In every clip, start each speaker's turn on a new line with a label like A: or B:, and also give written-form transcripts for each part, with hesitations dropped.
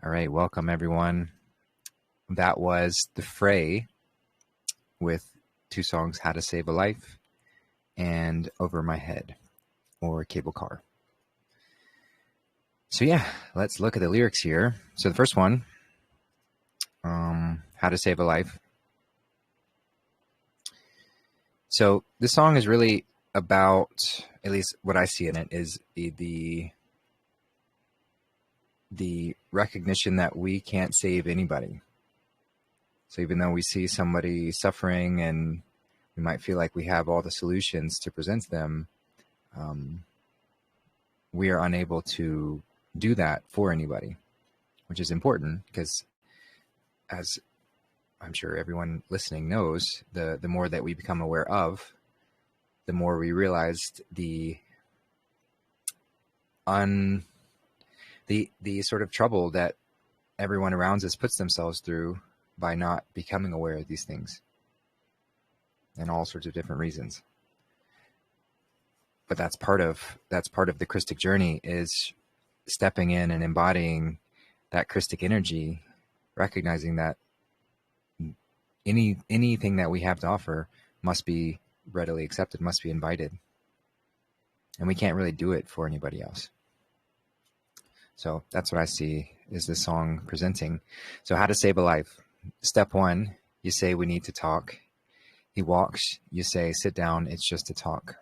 A: All right, welcome everyone. That was the Fray with two songs, How to Save a Life and Over My Head, or Cable Car. So yeah, let's look at the lyrics here. So the first one, How to Save a Life. So this song is really about, at least what I see in it, is the recognition that we can't save anybody. So even though we see somebody suffering and we might feel like we have all the solutions to present them, we are unable to do that for anybody, which is important because, as I'm sure everyone listening knows, the more that we become aware of, the more we realized the sort of trouble that everyone around us puts themselves through by not becoming aware of these things, and all sorts of different reasons. But that's part of the Christic journey, is stepping in and embodying that Christic energy, recognizing that anything that we have to offer must be readily accepted, must be invited, and we can't really do it for anybody else. So that's what I see is this song presenting. So how to save a life. Step one, you say we need to talk. He walks, you say sit down, it's just a talk.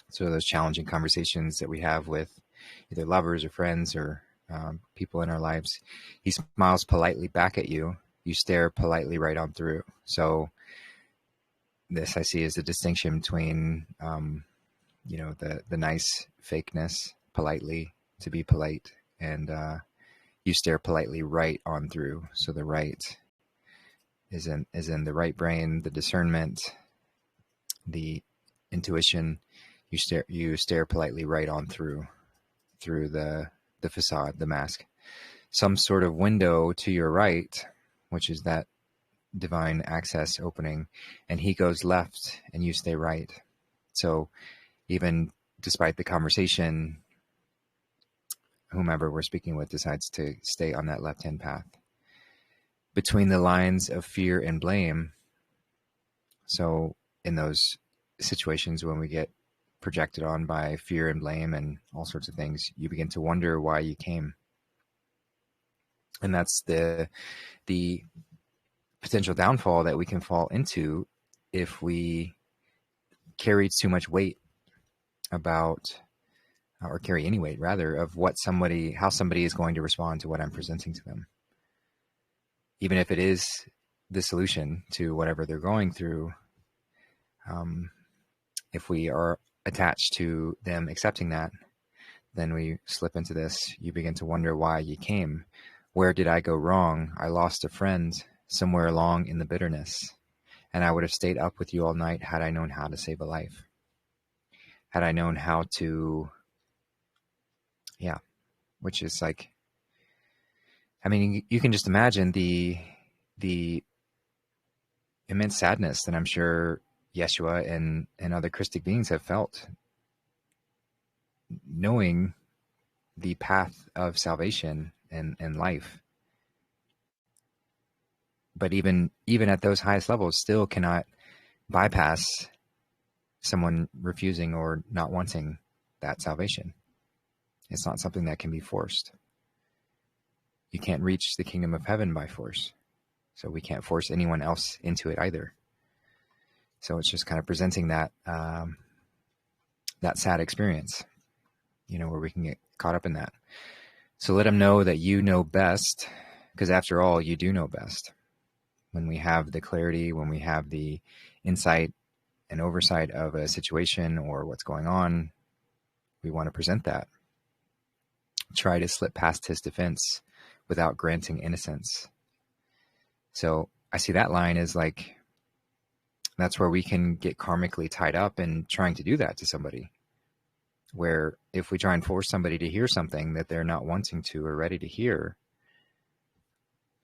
A: So those challenging conversations that we have with either lovers or friends or people in our lives, he smiles politely back at you. You stare politely right on through. So this I see as a distinction between, the nice fakeness, politely, to be polite, and you stare politely right on through. So the right is in the right brain, the discernment, the intuition. You stare politely right on through the facade, the mask. Some sort of window to your right, which is that divine access opening, and he goes left and you stay right. So even despite the conversation, whomever we're speaking with decides to stay on that left-hand path. Between the lines of fear and blame. So in those situations when we get projected on by fear and blame and all sorts of things, you begin to wonder why you came. And that's the potential downfall that we can fall into if we carry too much weight about, or carry any weight rather, of how somebody is going to respond to what I'm presenting to them. Even if it is the solution to whatever they're going through, if we are attached to them accepting that, then we slip into this. You begin to wonder why you came. Where did I go wrong? I lost a friend somewhere along in the bitterness, and I would have stayed up with you all night had I known how to save a life. Had I known how to, which is like, I mean, you can just imagine the immense sadness that I'm sure Yeshua and other Christic beings have felt, knowing the path of salvation and life. But even at those highest levels, still cannot bypass someone refusing or not wanting that salvation. It's not something that can be forced. You can't reach the kingdom of heaven by force. So we can't force anyone else into it either. So it's just kind of presenting that sad experience, where we can get caught up in that. So let them know that you know best, because after all, you do know best. When we have the clarity, when we have the insight and oversight of a situation or what's going on, we want to present that. Try to slip past his defense without granting innocence. So I see that line as like, that's where we can get karmically tied up in trying to do that to somebody. Where if we try and force somebody to hear something that they're not wanting to or ready to hear,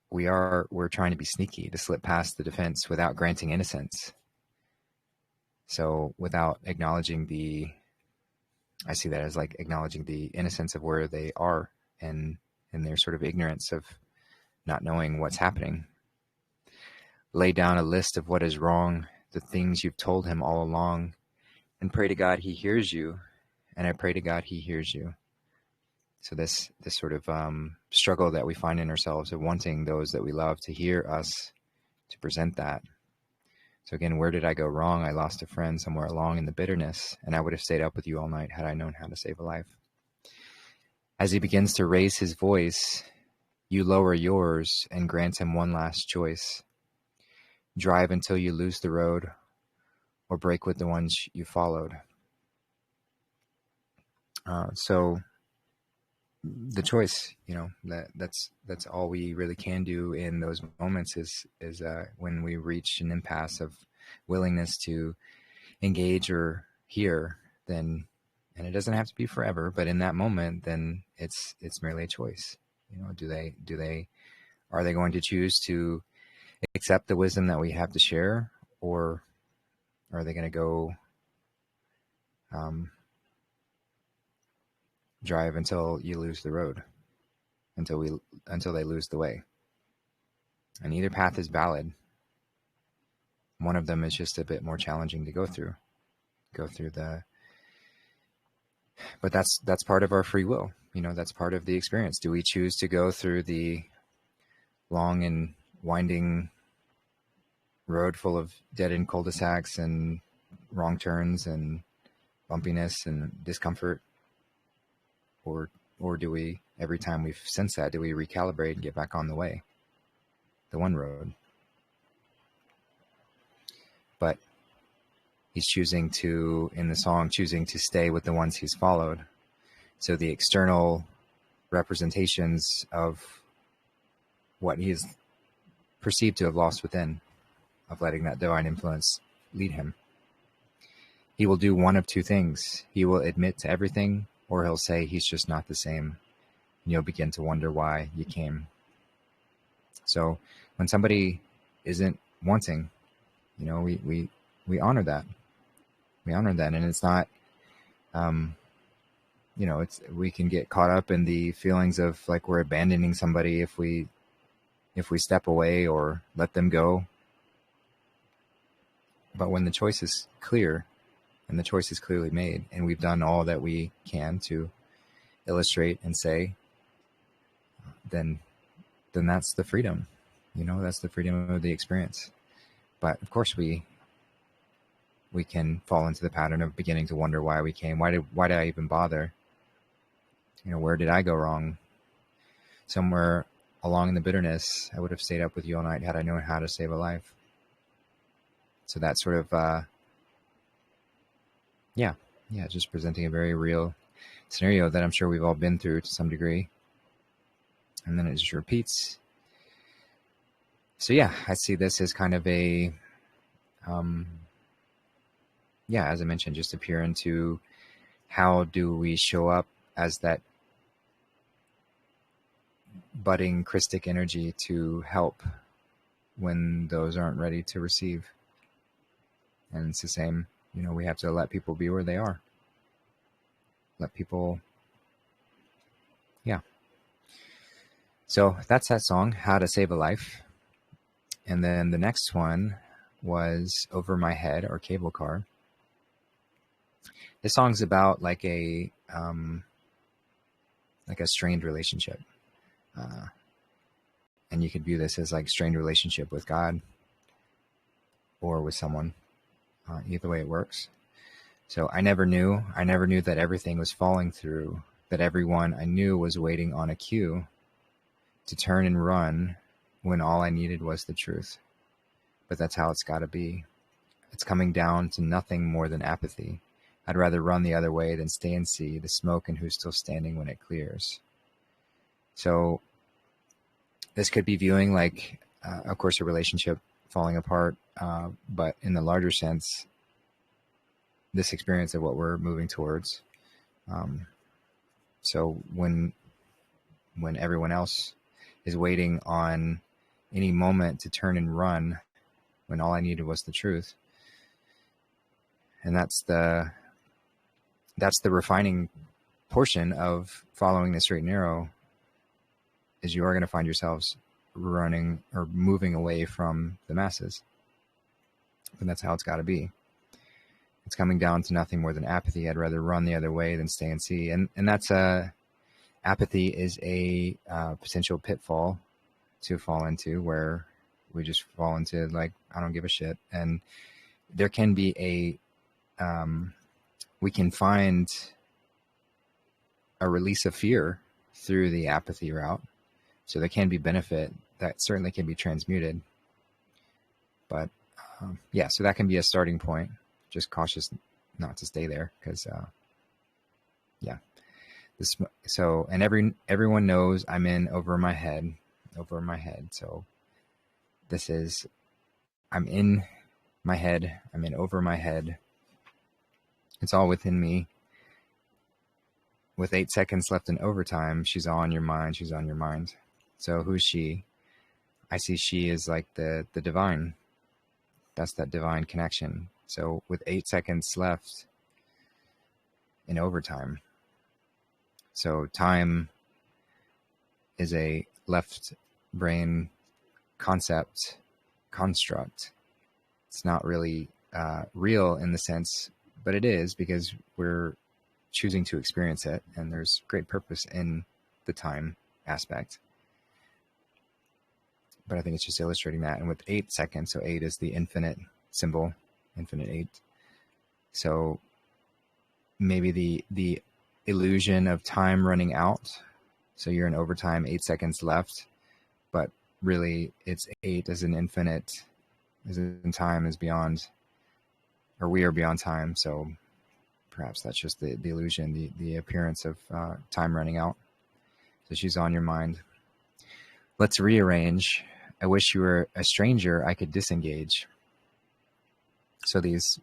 A: we're trying to be sneaky, to slip past the defense without granting innocence. So without acknowledging I see that as like acknowledging the innocence of where they are and in their sort of ignorance of not knowing what's happening. Lay down a list of what is wrong, the things you've told him all along, and pray to God he hears you. And I pray to God he hears you. So this sort of struggle that we find in ourselves of wanting those that we love to hear us, to present that. So again, where did I go wrong? I lost a friend somewhere along in the bitterness, and I would have stayed up with you all night had I known how to save a life. As he begins to raise his voice, you lower yours and grant him one last choice. Drive until you lose the road, or break with the ones you followed. So the choice, that's all we really can do in those moments is when we reach an impasse of willingness to engage or hear, then, and it doesn't have to be forever, but in that moment, then it's merely a choice. Are they going to choose to accept the wisdom that we have to share, or are they going to go drive until you lose the road, until they lose the way? And either path is valid. One of them is just a bit more challenging to go through but that's part of our free will. That's part of the experience. Do we choose to go through the long and winding road full of dead-end cul-de-sacs and wrong turns and bumpiness and discomfort? Or do we, every time we've sensed that, do we recalibrate and get back on the way, the one road? But he's choosing to, in the song, choosing to stay with the ones he's followed. So the external representations of what he is perceived to have lost within, of letting that divine influence lead him. He will do one of two things. He will admit to everything, or he'll say he's just not the same. And you'll begin to wonder why you came. So when somebody isn't wanting, we honor that. We honor that. And it's not, we can get caught up in the feelings of like we're abandoning somebody if we step away or let them go. But when the choice is clear, and the choice is clearly made, and we've done all that we can to illustrate and say, then that's the freedom. That's the freedom of the experience. But of course we can fall into the pattern of beginning to wonder why we came. Why did I even bother? Where did I go wrong? Somewhere along in the bitterness, I would have stayed up with you all night had I known how to save a life. So that sort of, just presenting a very real scenario that I'm sure we've all been through to some degree. And then it just repeats. So I see this as kind of a, as I mentioned, just to peer into how do we show up as that budding Christic energy to help when those aren't ready to receive. And it's the same, we have to let people be where they are. Let people, So that's that song, How to Save a Life. And then the next one was Over My Head, or Cable Car. This song's about like a strained relationship. And you could view this as like strained relationship with God or with someone. Either way it works. So I never knew that everything was falling through, that everyone I knew was waiting on a cue to turn and run when all I needed was the truth. But that's how it's got to be. It's coming down to nothing more than apathy. I'd rather run the other way than stay and see the smoke and who's still standing when it clears. So this could be viewing like, of course, a relationship falling apart, but in the larger sense, this experience of what we're moving towards. So when everyone else is waiting on any moment to turn and run, when all I needed was the truth, and that's the refining portion of following the straight and narrow, is you are going to find yourselves running or moving away from the masses. And that's how it's got to be. It's coming down to nothing more than apathy. I'd rather run the other way than stay and see. And that's apathy is a potential pitfall to fall into, where we just fall into like, I don't give a shit. And there can be we can find a release of fear through the apathy route. So there can be benefit that certainly can be transmuted. But yeah, so that can be a starting point. Just cautious not to stay there, because yeah. And everyone knows I'm in over my head. So this is, I'm in my head. I'm in over my head. It's all within me. With 8 seconds left in overtime, she's all on your mind. She's on your mind. So who's she? I see she is like the divine. That's that divine connection. So with 8 seconds left in overtime. So time is a left brain construct. It's not really real in the sense, but it is, because we're choosing to experience it, and there's great purpose in the time aspect. But I think it's just illustrating that. And with 8 seconds, so 8 is the infinite symbol, infinite 8. So maybe the illusion of time running out. So you're in overtime, 8 seconds left, but really it's 8 as an infinite, as in time is beyond, or we are beyond time. So perhaps that's just the illusion, the appearance of time running out. So she's on your mind. Let's rearrange. I wish you were a stranger, I could disengage. So these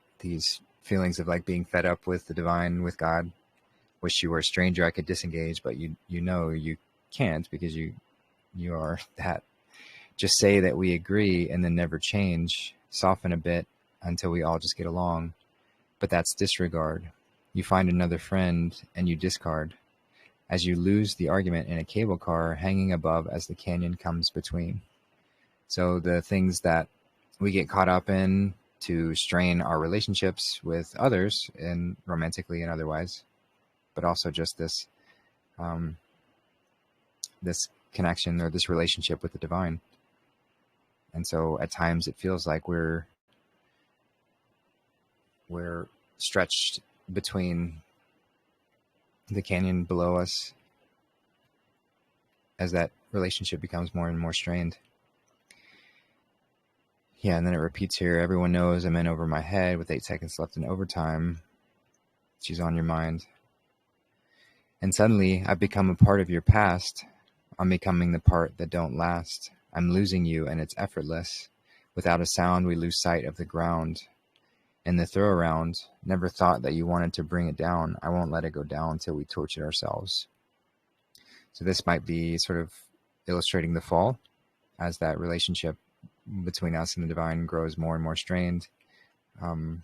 A: feelings of like being fed up with the divine, with God. Wish you were a stranger, I could disengage, but you know you can't, because you are that. Just say that we agree and then never change. Soften a bit until we all just get along. But that's disregard. You find another friend and you discard. As you lose the argument in a cable car hanging above as the canyon comes between. So the things that we get caught up in to strain our relationships with others, and romantically and otherwise, but also just this this connection or this relationship with the divine. And so at times it feels like we're stretched between the canyon below us as that relationship becomes more and more strained. Yeah, and then it repeats here. Everyone knows I'm in over my head with 8 seconds left in overtime. She's on your mind. And suddenly I've become a part of your past. I'm becoming the part that don't last. I'm losing you and it's effortless. Without a sound, we lose sight of the ground. In the throw around, never thought that you wanted to bring it down. I won't let it go down till we torch it ourselves. So this might be sort of illustrating the fall as that relationship between us and the divine grows more and more strained. I'm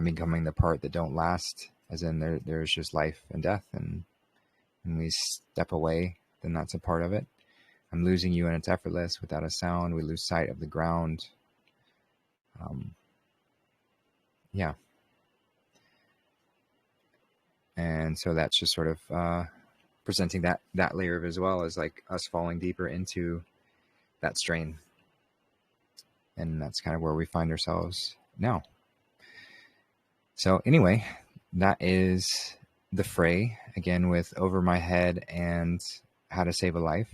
A: becoming the part that don't last, as in there's just life and death, and when we step away, then that's a part of it. I'm losing you and it's effortless. Without a sound, we lose sight of the ground. Yeah. And so that's just sort of presenting that layer of as well as like us falling deeper into that strain. And that's kind of where we find ourselves now. So anyway, that is the Fray, again, with Over My Head and How to Save a Life.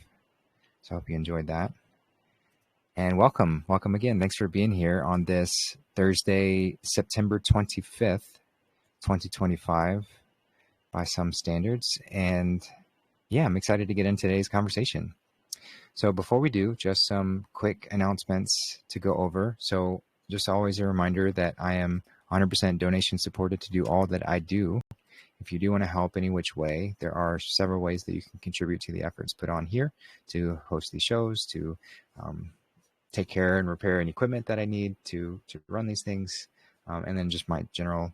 A: So I hope you enjoyed that. And welcome again. Thanks for being here on this Thursday, September 25th, 2025, by some standards. And yeah, I'm excited to get into today's conversation. So before we do, just some quick announcements to go over. So just always a reminder that I am 100% donation supported to do all that I do. If you do want to help any which way, there are several ways that you can contribute to the efforts put on here to host these shows, to take care and repair any equipment that I need to run these things, and then just my general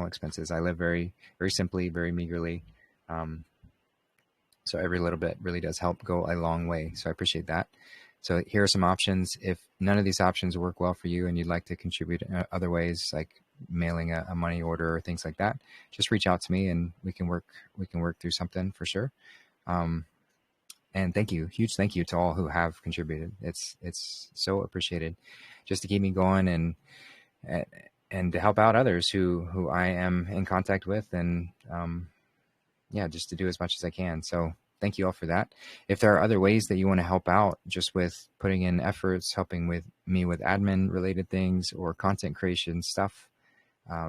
A: expenses. I live very, very simply, very meagerly. So every little bit really does help go a long way. So I appreciate that. So here are some options. If none of these options work well for you and you'd like to contribute in other ways, like mailing a money order or things like that, just reach out to me and we can work through something for sure. And thank you, huge thank you to all who have contributed. It's so appreciated, just to keep me going and to help out others who I am in contact with, and yeah, just to do as much as I can. So thank you all for that. If there are other ways that you want to help out, just with putting in efforts, helping with me with admin related things or content creation stuff,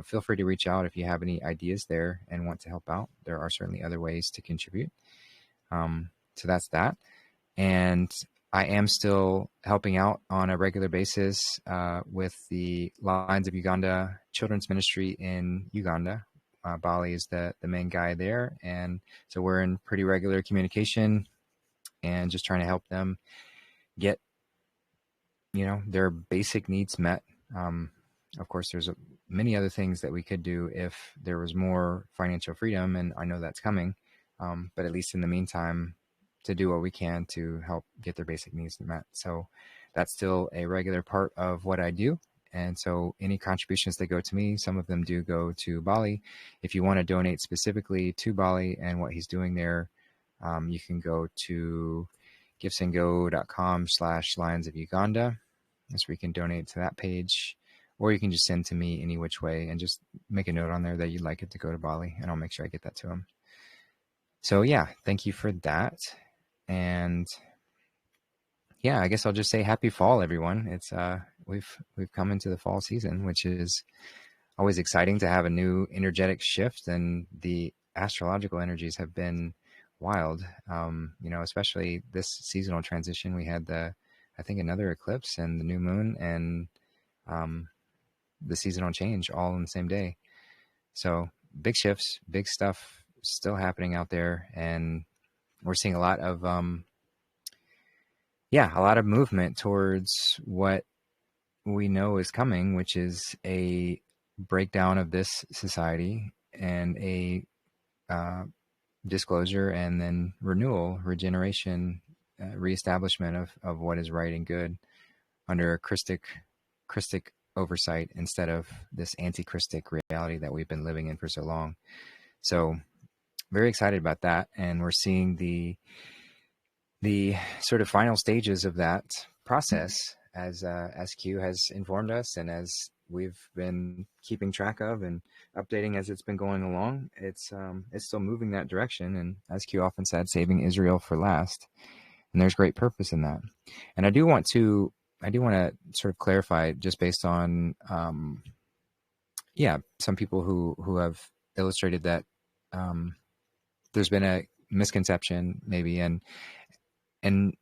A: feel free to reach out if you have any ideas there and want to help out. There are certainly other ways to contribute. So that's that. And I am still helping out on a regular basis with the Lions of Uganda Children's Ministry in Uganda. Bali is the main guy there. And so we're in pretty regular communication and just trying to help them get, their basic needs met. Of course, there's many other things that we could do if there was more financial freedom, and I know that's coming. But at least in the meantime, to do what we can to help get their basic needs met. So that's still a regular part of what I do. And so any contributions that go to me, some of them do go to Bali. If you want to donate specifically to Bali and what he's doing there, you can go to giftsandgo.com/Lions of Uganda. That's where you can donate to that page, or you can just send to me any which way and just make a note on there that you'd like it to go to Bali, and I'll make sure I get that to him. So yeah, thank you for that. And yeah, I guess I'll just say happy fall, everyone. It's we've come into the fall season, which is always exciting to have a new energetic shift, and the astrological energies have been wild. Especially this seasonal transition. We had I think another eclipse and the new moon and the seasonal change all in the same day. So big shifts, big stuff still happening out there, and we're seeing a lot of movement towards what we know is coming, which is a breakdown of this society and a disclosure and then renewal, regeneration, reestablishment of what is right and good under a Christic oversight instead of this anti-Christic reality that we've been living in for so long. So very excited about that, and we're seeing the sort of final stages of that process as Q has informed us, and as we've been keeping track of and updating as it's been going along. It's still moving that direction, and as Q often said, saving Israel for last. And there's great purpose in that. And I do want to sort of clarify, just based on some people who have illustrated that there's been a misconception maybe, and in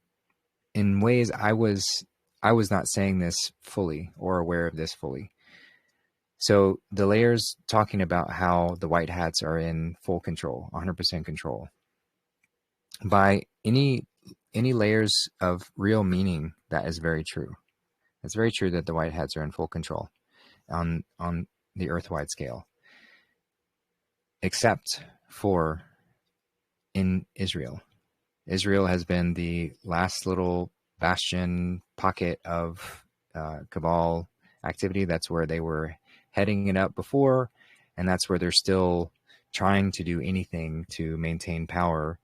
A: ways I was not saying this fully or aware of this fully. So the layers talking about how the white hats are in full control, 100% control. By any layers of real meaning, that is very true. It's very true that the white hats are in full control on the earth-wide scale, except for in Israel. Israel has been the last little bastion pocket of cabal activity. That's where they were heading it up before, and that's where they're still trying to do anything to maintain power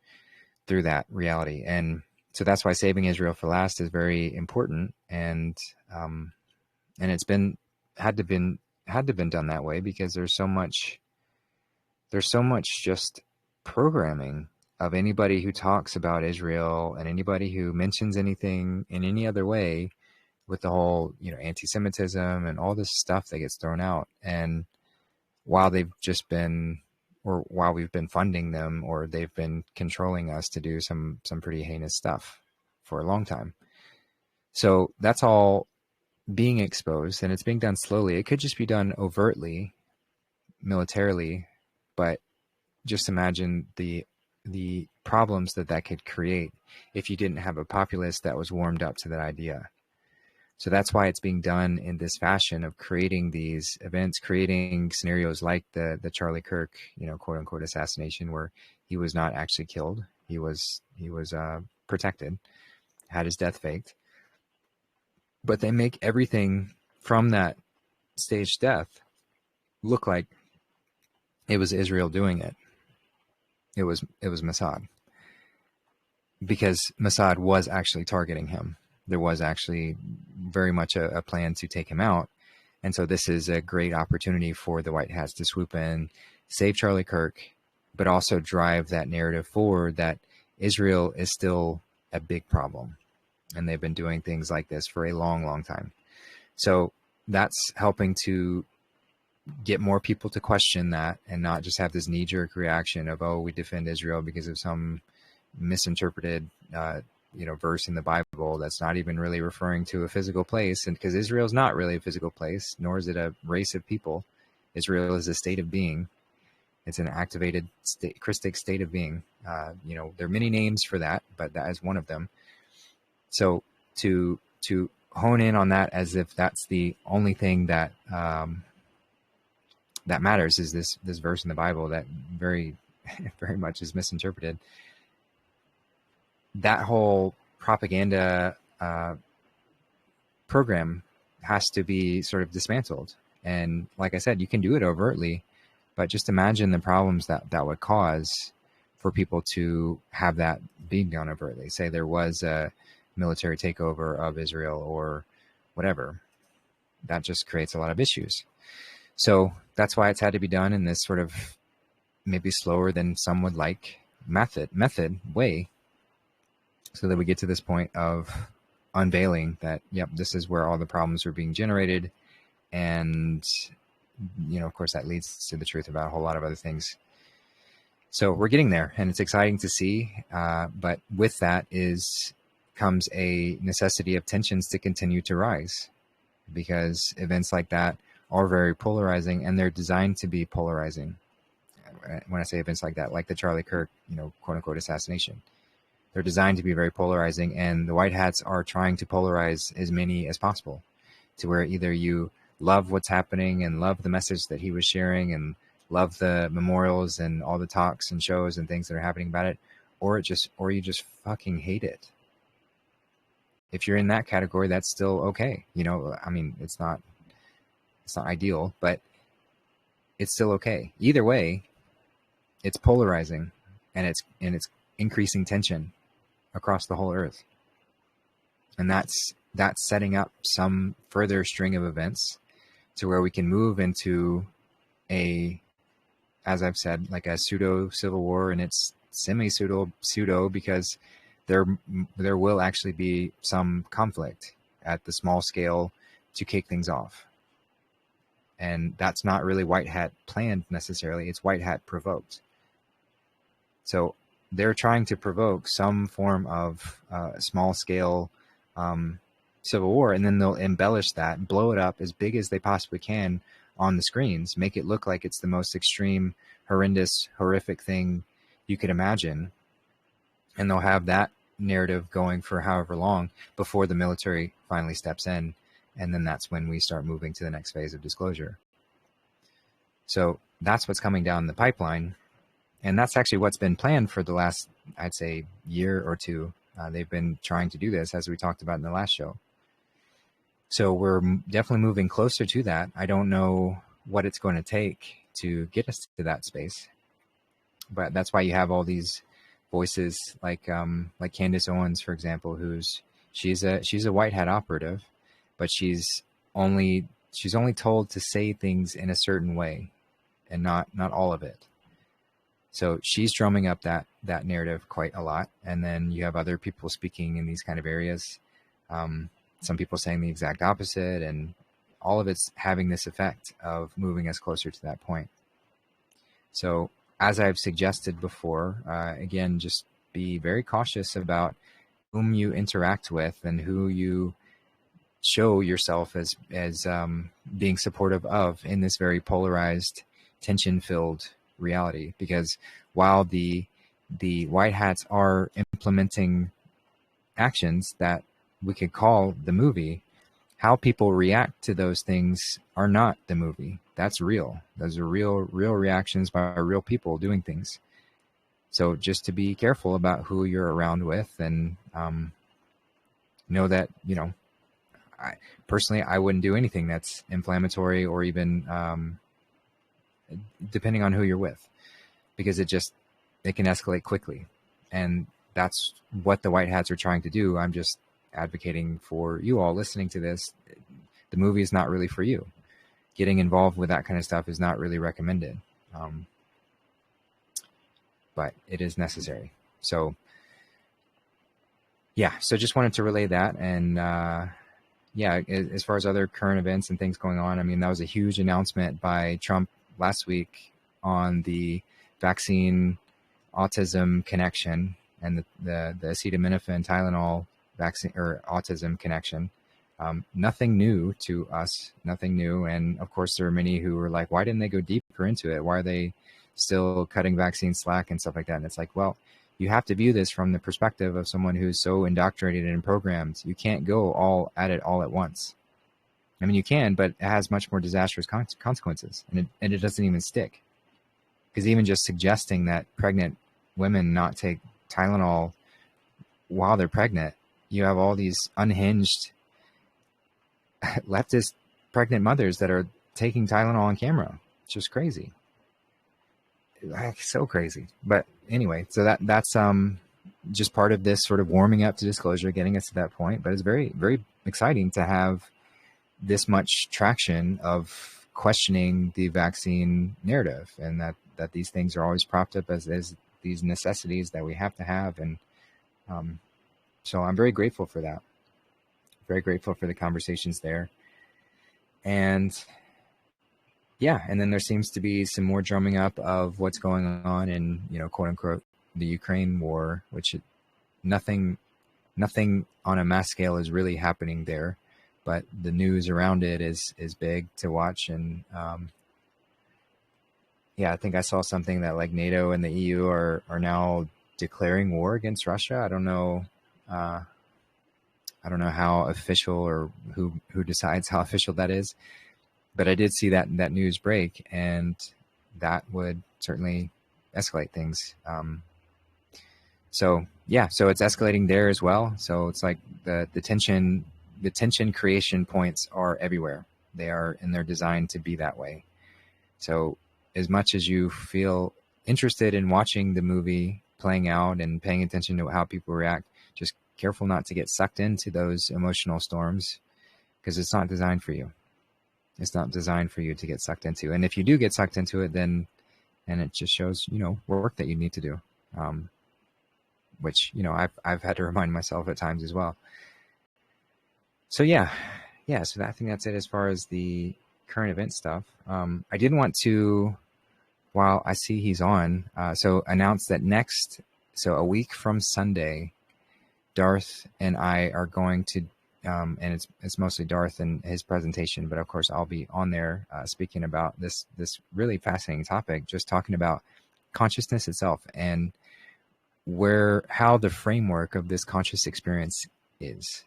A: through that reality. And so that's why saving Israel for last is very important, and it's had to been done that way, because there's so much just programming of anybody who talks about Israel and anybody who mentions anything in any other way, with the whole, anti-Semitism and all this stuff that gets thrown out. And while we've been funding them, or they've been controlling us to do some pretty heinous stuff for a long time. So that's all being exposed, and it's being done slowly. It could just be done overtly, militarily, but just imagine the problems that could create if you didn't have a populace that was warmed up to that idea. So that's why it's being done in this fashion of creating these events, creating scenarios like the Charlie Kirk, quote unquote assassination, where he was not actually killed. He was protected, had his death faked. But they make everything from that staged death look like it was Israel doing it. It was Mossad, because Mossad was actually targeting him. There was actually very much a plan to take him out. And so this is a great opportunity for the White Hats to swoop in, save Charlie Kirk, but also drive that narrative forward that Israel is still a big problem. And they've been doing things like this for a long, long time. So that's helping to get more people to question that and not just have this knee-jerk reaction of, oh, we defend Israel because of some misinterpreted verse in the Bible that's not even really referring to a physical place. And because Israel is not really a physical place, nor is it a race of people. Israel is a state of being. It's an activated Christic state of being. There are many names for that, but that is one of them. So to hone in on that as if that's the only thing that that matters is this verse in the Bible that very, very much is misinterpreted. That whole propaganda program has to be sort of dismantled. And like I said, you can do it overtly, but just imagine the problems that would cause for people to have that being done overtly. Say there was a military takeover of Israel or whatever. That just creates a lot of issues. So that's why it's had to be done in this sort of maybe slower than some would like method way, so that we get to this point of unveiling that, yep, this is where all the problems are being generated. And, of course, that leads to the truth about a whole lot of other things. So we're getting there, and it's exciting to see. But with that comes a necessity of tensions to continue to rise, because events like that are very polarizing, and they're designed to be polarizing. When I say events like that, like the Charlie Kirk, quote unquote assassination, they're designed to be very polarizing, and the White Hats are trying to polarize as many as possible, to where either you love what's happening and love the message that he was sharing and love the memorials and all the talks and shows and things that are happening about it, or you just fucking hate it. If you're in that category, that's still okay. It's not ideal, but it's still okay. Either way, it's polarizing, and it's increasing tension across the whole earth. And that's setting up some further string of events to where we can move into as I've said, like a pseudo civil war, and it's pseudo because there will actually be some conflict at the small scale to kick things off. And that's not really White Hat planned necessarily. It's White Hat provoked. So they're trying to provoke some form of small scale civil war, and then they'll embellish that, blow it up as big as they possibly can on the screens, make it look like it's the most extreme, horrendous, horrific thing you could imagine. And they'll have that narrative going for however long before the military finally steps in. And then that's when we start moving to the next phase of disclosure. So that's what's coming down the pipeline. And that's actually what's been planned for the last, I'd say, year or two. They've been trying to do this, as we talked about in the last show. So we're definitely moving closer to that. I don't know what it's going to take to get us to that space. But that's why you have all these voices like Candace Owens, for example, she's a White Hat operative, but she's only told to say things in a certain way and not all of it. So she's drumming up that narrative quite a lot. And then you have other people speaking in these kind of areas. Some people saying the exact opposite, and all of it's having this effect of moving us closer to that point. So as I've suggested before, again, just be very cautious about whom you interact with and who you show yourself as being supportive of in this very polarized, tension-filled reality. Because while the White Hats are implementing actions that we could call the movie, how people react to those things are not the movie. That's real. Those are real reactions by real people doing things. So just to be careful about who you're around with, and know that, personally, I wouldn't do anything that's inflammatory, or even depending on who you're with, because it can escalate quickly. And that's what the white hats are trying to do. I'm just advocating for you all listening to this. The movie is not really for you. Getting involved with that kind of stuff is not really recommended. But it is necessary. So just wanted to relay that. And as far as other current events and things going on, I mean, that was a huge announcement by Trump last week on the vaccine autism connection and the acetaminophen Tylenol vaccine or autism connection. Nothing new to us, nothing new. And of course, there are many who were like, why didn't they go deeper into it? Why are they still cutting vaccine slack and stuff like that? And it's like, well, you have to view this from the perspective of someone who's so indoctrinated and programmed. You can't go all at it all at once. I mean, you can, but it has much more disastrous consequences, and it doesn't even stick. Because even just suggesting that pregnant women not take Tylenol while they're pregnant, you have all these unhinged leftist pregnant mothers that are taking Tylenol on camera. It's just crazy. So crazy. But anyway, so that's just part of this sort of warming up to disclosure, getting us to that point. But it's very, very exciting to have this much traction of questioning the vaccine narrative, and that these things are always propped up as these necessities that we have to have. And so I'm very grateful for that. Very grateful for the conversations there. And and then there seems to be some more drumming up of what's going on in, quote unquote, the Ukraine war, which nothing on a mass scale is really happening there, but the news around it is big to watch. And I think I saw something that like NATO and the EU are now declaring war against Russia. I don't know how official, or who decides how official that is. But I did see that news break, and that would certainly escalate things. So it's escalating there as well. So it's like the tension creation points are everywhere. And they're designed to be that way. So as much as you feel interested in watching the movie playing out and paying attention to how people react, just careful not to get sucked into those emotional storms, because it's not designed for you. It's not designed for you to get sucked into. And if you do get sucked into it, then it just shows, work that you need to do, which, I've had to remind myself at times as well. So so I think that's it as far as the current event stuff. I did want to, while I see he's on, announce that a week from Sunday, Darth and I are going to, and it's mostly Darth and his presentation, but of course I'll be on there speaking about this really fascinating topic, just talking about consciousness itself and how the framework of this conscious experience is,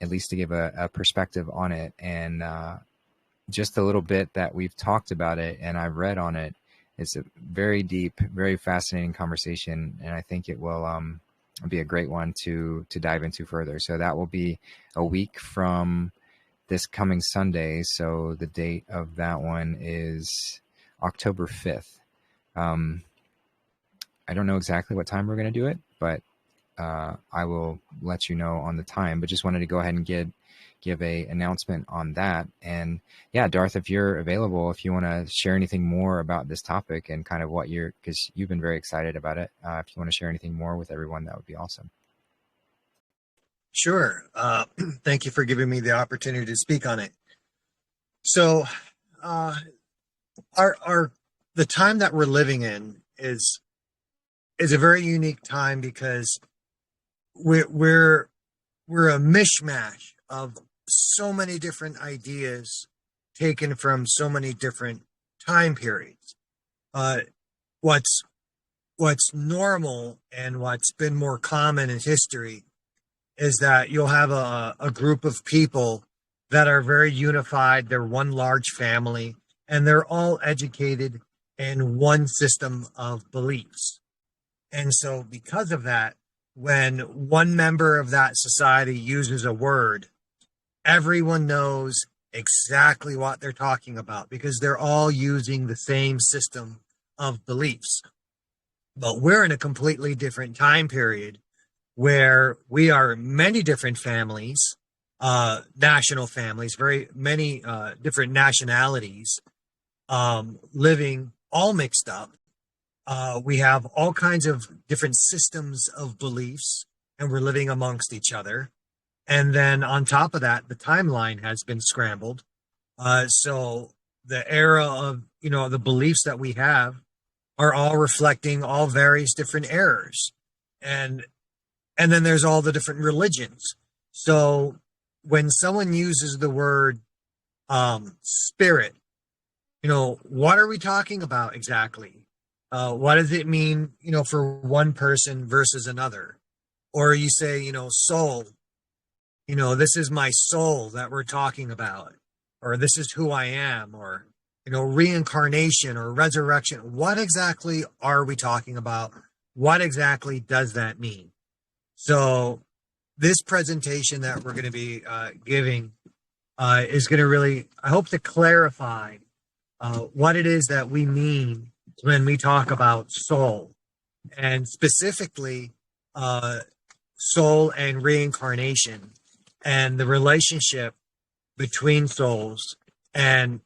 A: at least to give a perspective on it. And just a little bit that we've talked about it and I've read on it. It's a very deep, very fascinating conversation, and I think it will be a great one to dive into further. So that will be a week from this coming Sunday. So the date of that one is October 5th. I don't know exactly what time we're going to do it, but I will let you know on the time. But just wanted to go ahead and give a announcement on that. And Darth, if you're available, if you want to share anything more about this topic and kind of because you've been very excited about it, if you want to share anything more with everyone, that would be awesome.
B: Sure. Thank you for giving me the opportunity to speak on it. So, the time that we're living in is a very unique time, because we're a mishmash of so many different ideas taken from so many different time periods. What's normal and what's been more common in history is that you'll have a group of people that are very unified. They're one large family, and they're all educated in one system of beliefs. And so because of that, when one member of that society uses a word, everyone knows exactly what they're talking about because they're all using the same system of beliefs. But we're in a completely different time period where we are many different families, national families, very many different nationalities, living all mixed up. We have all kinds of different systems of beliefs, and we're living amongst each other. And then on top of that, the timeline has been scrambled. So the era of, the beliefs that we have are all reflecting all various different errors. And and then there's all the different religions. So when someone uses the word spirit, what are we talking about exactly? What does it mean, for one person versus another? Or you say, soul, this is my soul that we're talking about, or this is who I am, or, reincarnation or resurrection. What exactly are we talking about? What exactly does that mean? So this presentation that we're going to be giving is going to really, I hope, to clarify what it is that we mean when we talk about soul, and specifically soul and reincarnation, and the relationship between souls, and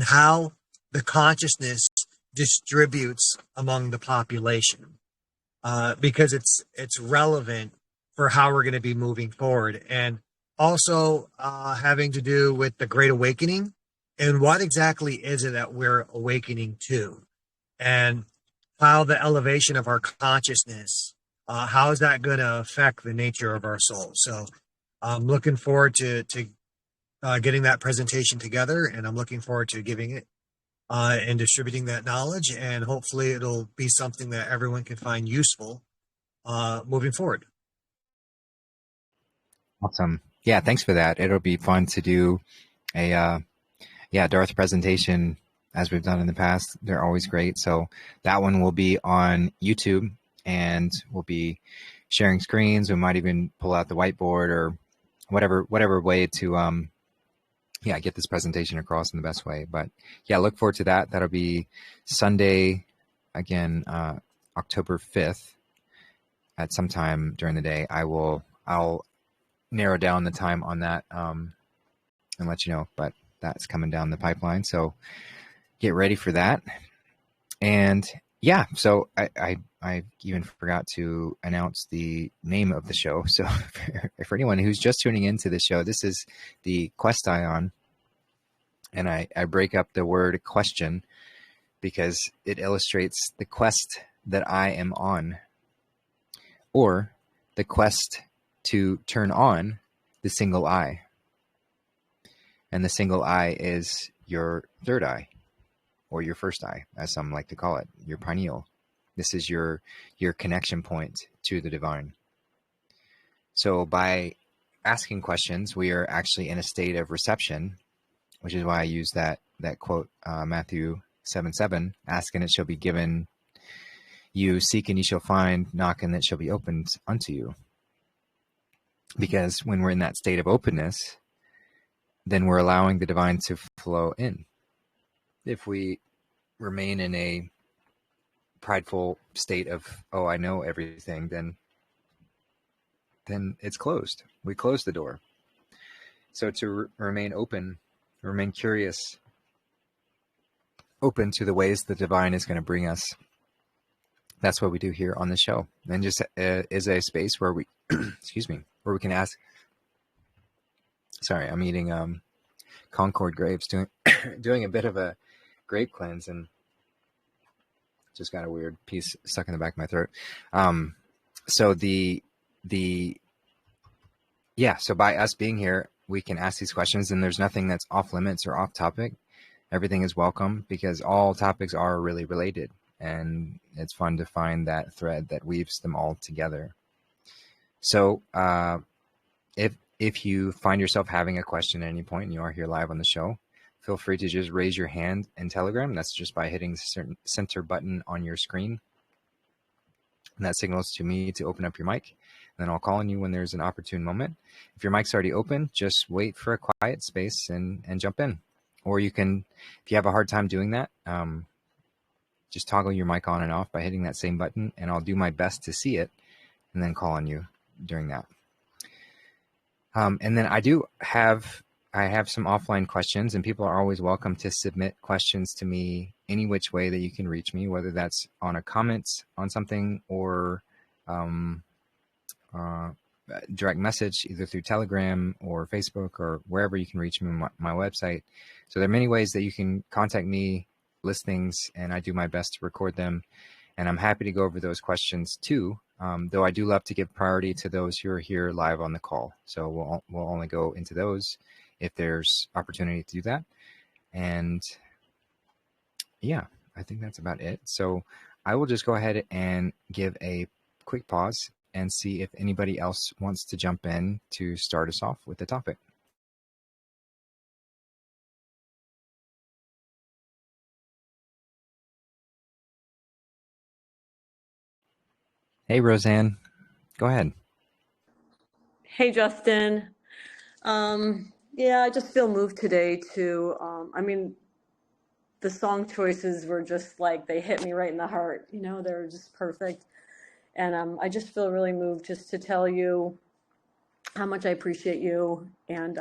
B: how the consciousness distributes among the population, because it's relevant for how we're going to be moving forward, and also having to do with the Great Awakening and what exactly is it that we're awakening to, and how the elevation of our consciousness, how is that going to affect the nature of our soul. So I'm looking forward to getting that presentation together, and I'm looking forward to giving it and distributing that knowledge, and hopefully it'll be something that everyone can find useful moving forward.
A: Awesome. Yeah, thanks for that. It'll be fun to do a Darth presentation as we've done in the past. They're always great. So that one will be on YouTube, and we'll be sharing screens. We might even pull out the whiteboard or whatever way to get this presentation across in the best way. But yeah, look forward to that. That'll be Sunday, again, October 5th at some time during the day. I'll narrow down the time on that and let you know, but that's coming down the pipeline. So get ready for that. And yeah, so I even forgot to announce the name of the show. So for anyone who's just tuning into the show, this is the Quest-i-on. And I break up the word question because it illustrates the quest that I am on, or the quest to turn on the single eye. And the single eye is your third eye, or your first eye, as some like to call it, your pineal. This is your connection point to the divine. So by asking questions, we are actually in a state of reception, which is why I use that quote, Matthew 7:7, ask and it shall be given you, seek and you shall find, knock and it shall be opened unto you. Because when we're in that state of openness, then we're allowing the divine to flow in. If we remain in a prideful state of, oh, I know everything, then it's closed. We close the door. So to remain open, remain curious, open to the ways the divine is going to bring us. That's what we do here on the show. And just is a space where we, excuse me, where we can ask. Sorry, I'm eating Concord grapes, doing a bit of a grape cleanse, and just got a weird piece stuck in the back of my throat. So so by us being here, we can ask these questions, and there's nothing that's off limits or off topic. Everything is welcome because all topics are really related, and it's fun to find that thread that weaves them all together. So if you find yourself having a question at any point and you are here live on the show, feel free to just raise your hand in Telegram. That's just by hitting the center button on your screen. and that signals to me to open up your mic. And then I'll call on you when there's an opportune moment. If your mic's already open, just wait for a quiet space and jump in. Or you can, if you have a hard time doing that, just toggle your mic on and off by hitting that same button, and I'll do my best to see it and then call on you during that. And then I have some offline questions, and people are always welcome to submit questions to me any which way that you can reach me, whether that's on a comment on something or direct message, either through Telegram or Facebook or wherever you can reach me on my website. So there are many ways that you can contact me, list things, and I do my best to record them. And I'm happy to go over those questions too, though I do love to give priority to those who are here live on the call. So we'll only go into those if there's opportunity to do that. And yeah, I think that's about it. So I will just go ahead and give a quick pause and see if anybody else wants to jump in to start us off with the topic. Hey, Roseanne, go ahead.
C: Hey, Justin. Yeah, I just feel moved today to, the song choices were just like, they hit me right in the heart. You know, they're just perfect. And I just feel really moved just to tell you how much I appreciate you and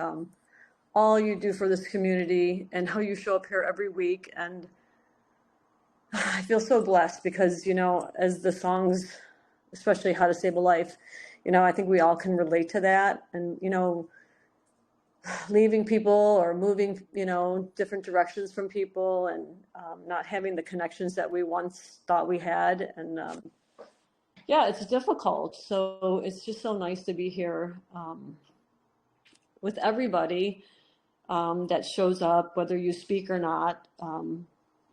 C: all you do for this community and how you show up here every week. And I feel so blessed because, you know, as the songs, especially How to Save a Life, you know, I think we all can relate to that. And, you know, leaving people or moving, you know, different directions from people and not having the connections that we once thought we had. And yeah, it's difficult. So it's just so nice to be here with everybody that shows up, whether you speak or not.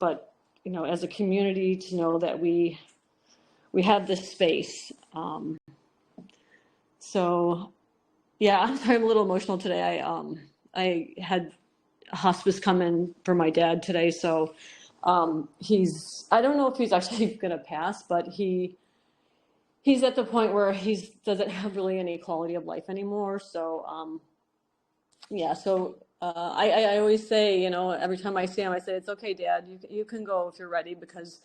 C: But, you know, as a community to know that we have this space. So yeah, I'm sorry, I'm a little emotional today. I had a hospice come in for my dad today, so I don't know if he's actually gonna pass, but he's at the point where he doesn't have really any quality of life anymore. So yeah, so I always say, you know, every time I see him, I say, it's okay, Dad, you can go if you're ready, because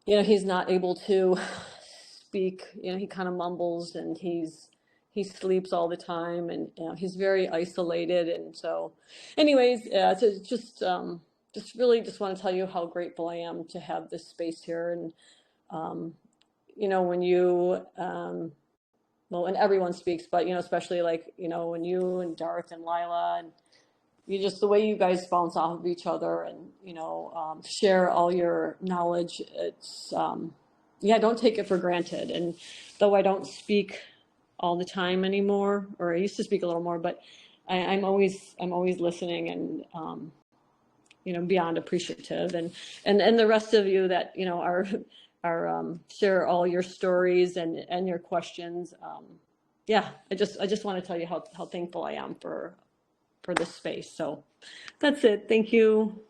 C: you know he's not able to speak. You know, he kind of mumbles and he sleeps all the time, and you know, he's very isolated. And so anyways, so just really just want to tell you how grateful I am to have this space here. And you know, when you well, when everyone speaks, but you know, especially like, you know, when you and Darth and Lila, and you just, the way you guys bounce off of each other and, you know, share all your knowledge, it's yeah, don't take it for granted. And though I don't speak all the time anymore, or I used to speak a little more, but I'm always listening and you know, beyond appreciative. And the rest of you that, you know, are share all your stories and your questions. Yeah, I just want to tell you how thankful I am for this space. So that's it. Thank you.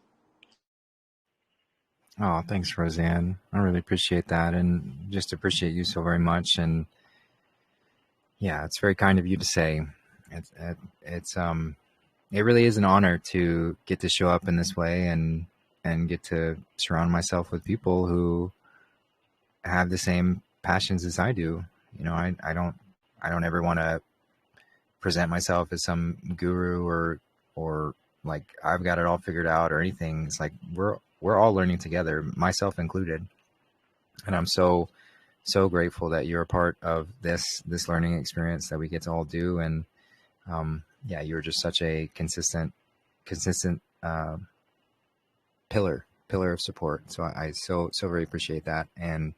A: Oh, thanks, Roseanne. I really appreciate that, and just appreciate you so very much. And yeah, it's very kind of you to say. It really is an honor to get to show up in this way and get to surround myself with people who have the same passions as I do. You know, I don't ever want to present myself as some guru or like I've got it all figured out or anything. It's like we're all learning together, myself included. And I'm so grateful that you're a part of this learning experience that we get to all do. And yeah, you're just such a consistent pillar of support. So I so very appreciate that. And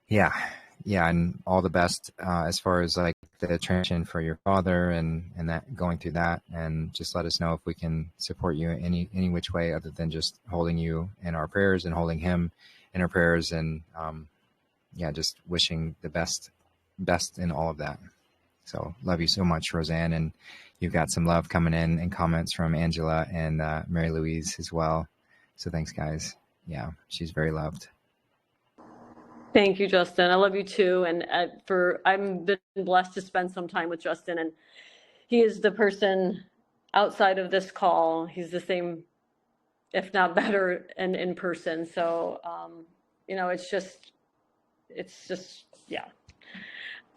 A: yeah, and all the best as far as like the transition for your father and that, going through that. And just let us know if we can support you in any which way other than just holding you in our prayers and holding him in our prayers. And yeah, just wishing the best in all of that. So love you so much, Roseanne. And you've got some love coming in and comments from Angela and Mary Louise as well. So thanks, guys. Yeah, she's very loved.
C: Thank you, Justin. I love you too. And I've been blessed to spend some time with Justin, and he is the person outside of this call. He's the same, if not better, and in person. So, it's just, yeah.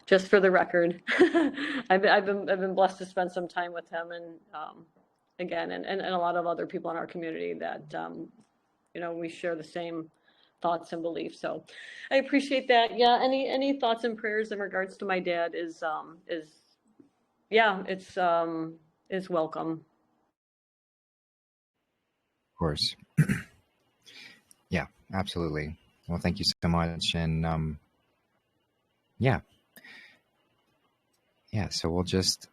C: Just for the record, I've been blessed to spend some time with him, and again, and a lot of other people in our community that we share the same thoughts and beliefs. So I appreciate that. Yeah. Any thoughts and prayers in regards to my dad is welcome.
A: Of course. Yeah, absolutely. Well, thank you so much. And yeah. So we'll just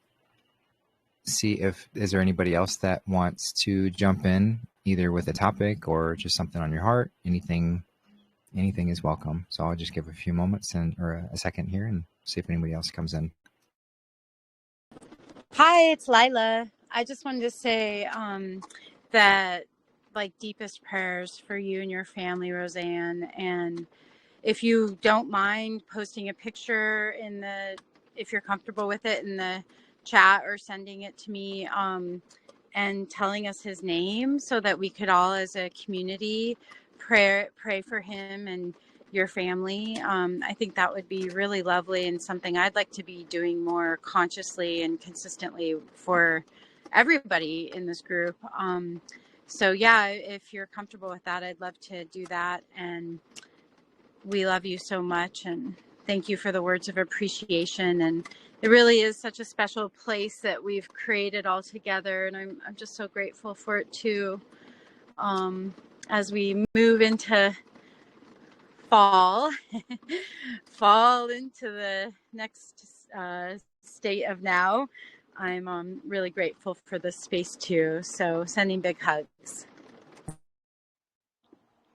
A: see is there anybody else that wants to jump in, either with a topic or just something on your heart. Anything is welcome. So I'll just give a few moments or a second here and see if anybody else comes in.
D: Hi, it's Lila. I just wanted to say that deepest prayers for you and your family, Roseanne. And if you don't mind posting a picture if you're comfortable with it, in the chat, or sending it to me and telling us his name, so that we could all as a community pray for him and your family. I think that would be really lovely, and something I'd like to be doing more consciously and consistently for everybody in this group. So yeah, if you're comfortable with that, I'd love to do that. And we love you so much, and thank you for the words of appreciation. And it really is such a special place that we've created all together, and I'm just so grateful for it too. As we move into fall into the next state of now, I'm really grateful for this space too. So sending big hugs.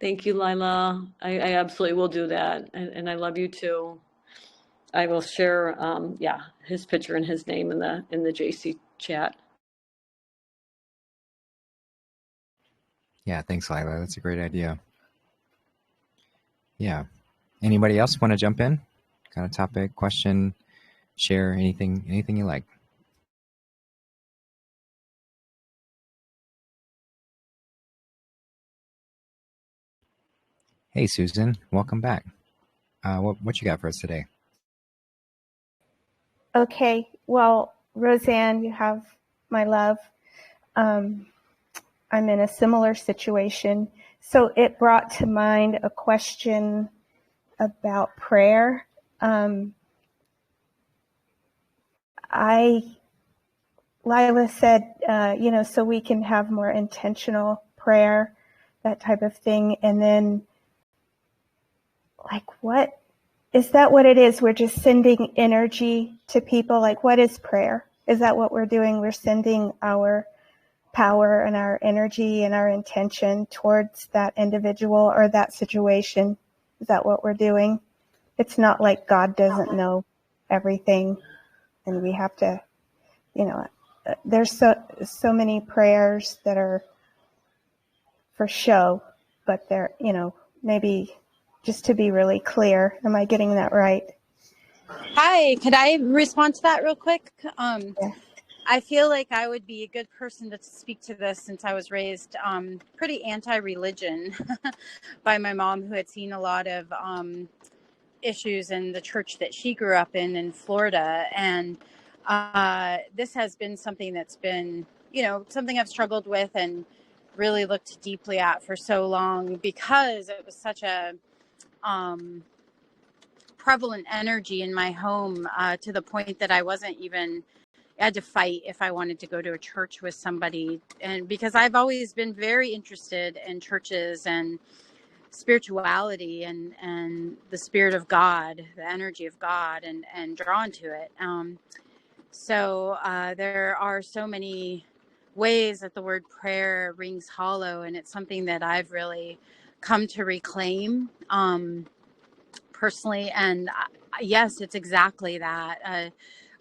C: Thank you, Lila. I absolutely will do that. And I love you too. I will share, his picture and his name in the JC chat.
A: Yeah, thanks, Lila. That's a great idea. Yeah. Anybody else want to jump in? Got a topic, question, share, anything you like? Hey, Susan, welcome back. What you got for us today?
E: Okay, well, Roseanne, you have my love. I'm in a similar situation. So it brought to mind a question about prayer. Lila said, so we can have more intentional prayer, that type of thing. And then, what is that? What it is? We're just sending energy to people. What is prayer? Is that what we're doing? We're sending our power and our energy and our intention towards that individual or that situation. Is that what we're doing? It's not like God doesn't know everything, and we have to, there's so many prayers that are for show, but they're, maybe just to be really clear. Am I getting that right?
D: Hi, could I respond to that real quick?
E: Yeah.
D: I feel like I would be a good person to speak to this, since I was raised pretty anti-religion by my mom, who had seen a lot of issues in the church that she grew up in Florida. And this has been something that's been, something I've struggled with and really looked deeply at for so long, because it was such a prevalent energy in my home, to the point that I had to fight if I wanted to go to a church with somebody. And because I've always been very interested in churches and spirituality and the spirit of God, the energy of God, and drawn to it. So there are so many ways that the word prayer rings hollow, and it's something that I've really come to reclaim personally. And yes, it's exactly that.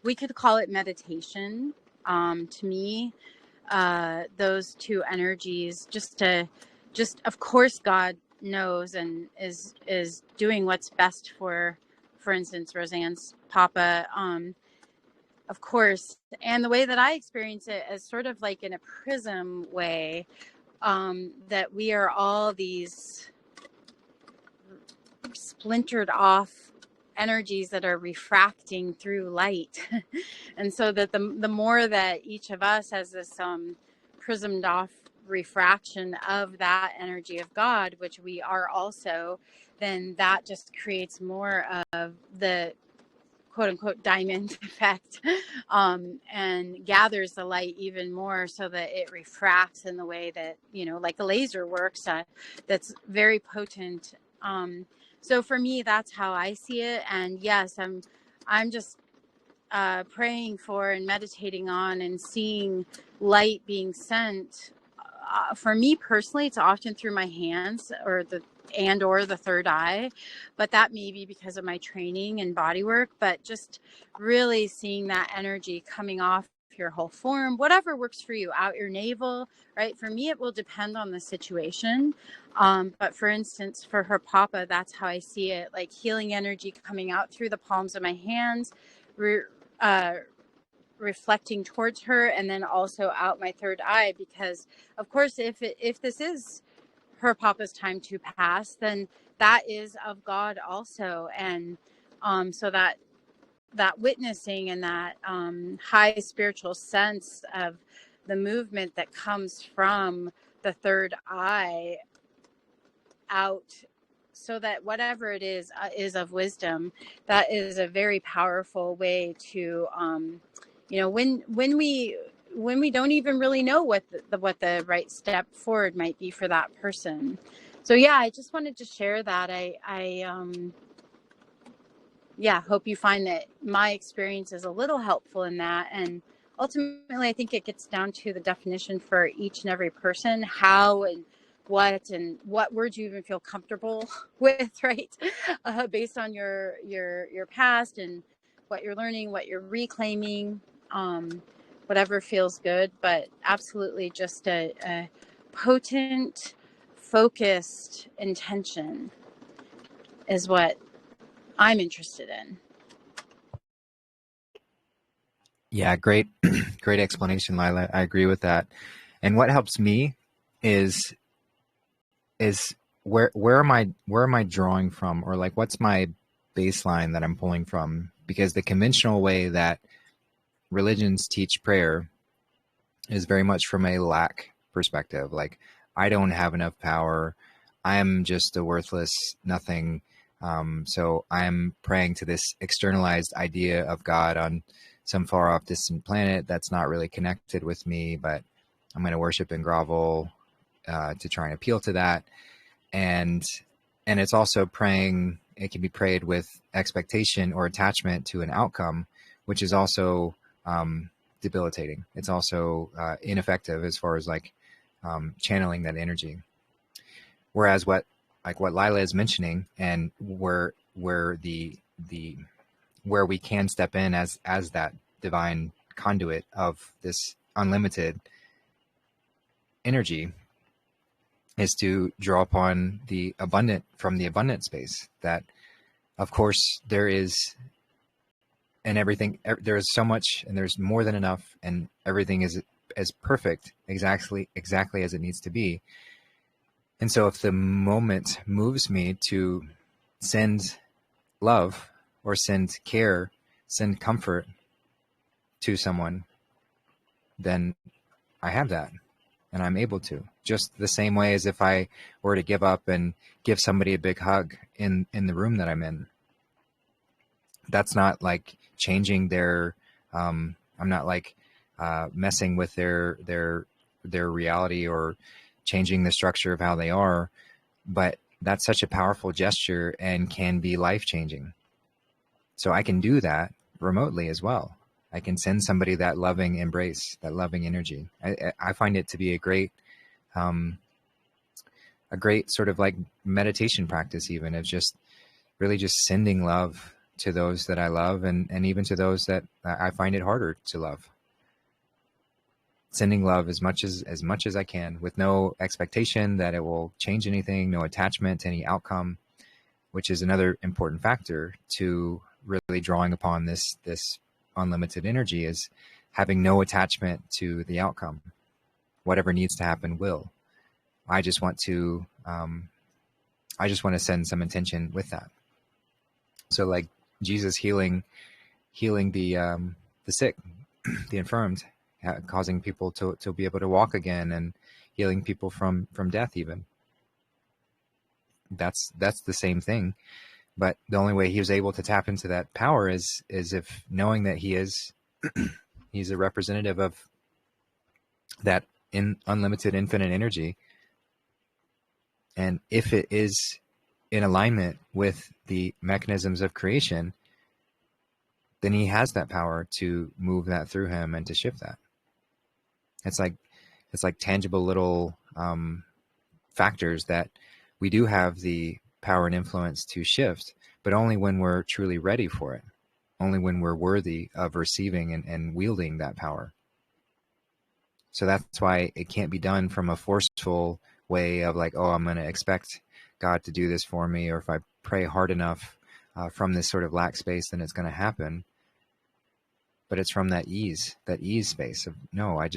D: We could call it meditation. To me, those two energies, just of course, God knows and is doing what's best for instance, Roseanne's papa, of course. And the way that I experience it is sort of like in a prism way, that we are all these splintered off energies that are refracting through light. And so that the more that each of us has this prismed off refraction of that energy of God, which we are also, then that just creates more of the quote unquote diamond effect, and gathers the light even more so that it refracts in the way that, like a laser works, that's very potent. So for me, that's how I see it. And yes, I'm just praying for and meditating on and seeing light being sent. For me personally, it's often through my hands or the third eye, but that may be because of my training and body work. But just really seeing that energy coming off your whole form, whatever works for you, out your navel, right? For me, it will depend on the situation. But for instance, for her papa, that's how I see it, like healing energy coming out through the palms of my hands, reflecting towards her, and then also out my third eye, because of course, if this is her papa's time to pass, then that is of God also. And so that witnessing and that high spiritual sense of the movement that comes from the third eye out, so that whatever it is of wisdom, that is a very powerful way to when we don't even really know what the right step forward might be for that person. So yeah, I just wanted to share that. I hope you find that my experience is a little helpful in that. And ultimately, I think it gets down to the definition for each and every person, how and what words you even feel comfortable with, right? Based on your past and what you're learning, what you're reclaiming, whatever feels good. But absolutely just a potent, focused intention is what I'm interested in.
A: Yeah, great, great explanation, Lila. I agree with that. And what helps me is where am I drawing from, or like what's my baseline that I'm pulling from? Because the conventional way that religions teach prayer is very much from a lack perspective. Like, I don't have enough power. I'm just a worthless nothing. So I'm praying to this externalized idea of God on some far off distant planet that's not really connected with me, but I'm going to worship and grovel to try and appeal to that. And it's also praying. It can be prayed with expectation or attachment to an outcome, which is also debilitating. It's also ineffective as far as like channeling that energy. Whereas what Lila is mentioning, and where we can step in as that divine conduit of this unlimited energy, is to draw upon the abundant space. That, of course, there is, and everything, there is so much, and there's more than enough, and everything is as perfect, exactly as it needs to be. And so if the moment moves me to send love or send care, send comfort to someone, then I have that, and I'm able to. Just the same way as if I were to give up and give somebody a big hug in the room that I'm in. That's not like changing their, I'm not like messing with their reality or changing the structure of how they are, but that's such a powerful gesture and can be life-changing. So I can do that remotely as well. I can send somebody that loving embrace, that loving energy. I find it to be a great sort of like meditation practice, even, of just really just sending love to those that I love, and even to those that I find it harder to love. sending love as much as I can, with no expectation that it will change anything, no attachment to any outcome, which is another important factor to really drawing upon this unlimited energy, is having no attachment to the outcome. Whatever needs to happen will. I just want to send some intention with that. So like Jesus healing the sick, the infirmed, causing people to be able to walk again, and healing people from death even. That's the same thing. But the only way he was able to tap into that power is if knowing that he's a representative of that unlimited infinite energy. And if it is in alignment with the mechanisms of creation, then he has that power to move that through him and to shift that. It's like tangible little factors that we do have the power and influence to shift, but only when we're truly ready for it, only when we're worthy of receiving and wielding that power. So that's why it can't be done from a forceful way of like, oh, I'm going to expect God to do this for me, or if I pray hard enough from this sort of lack space, then it's going to happen. But it's from that ease space of, no, I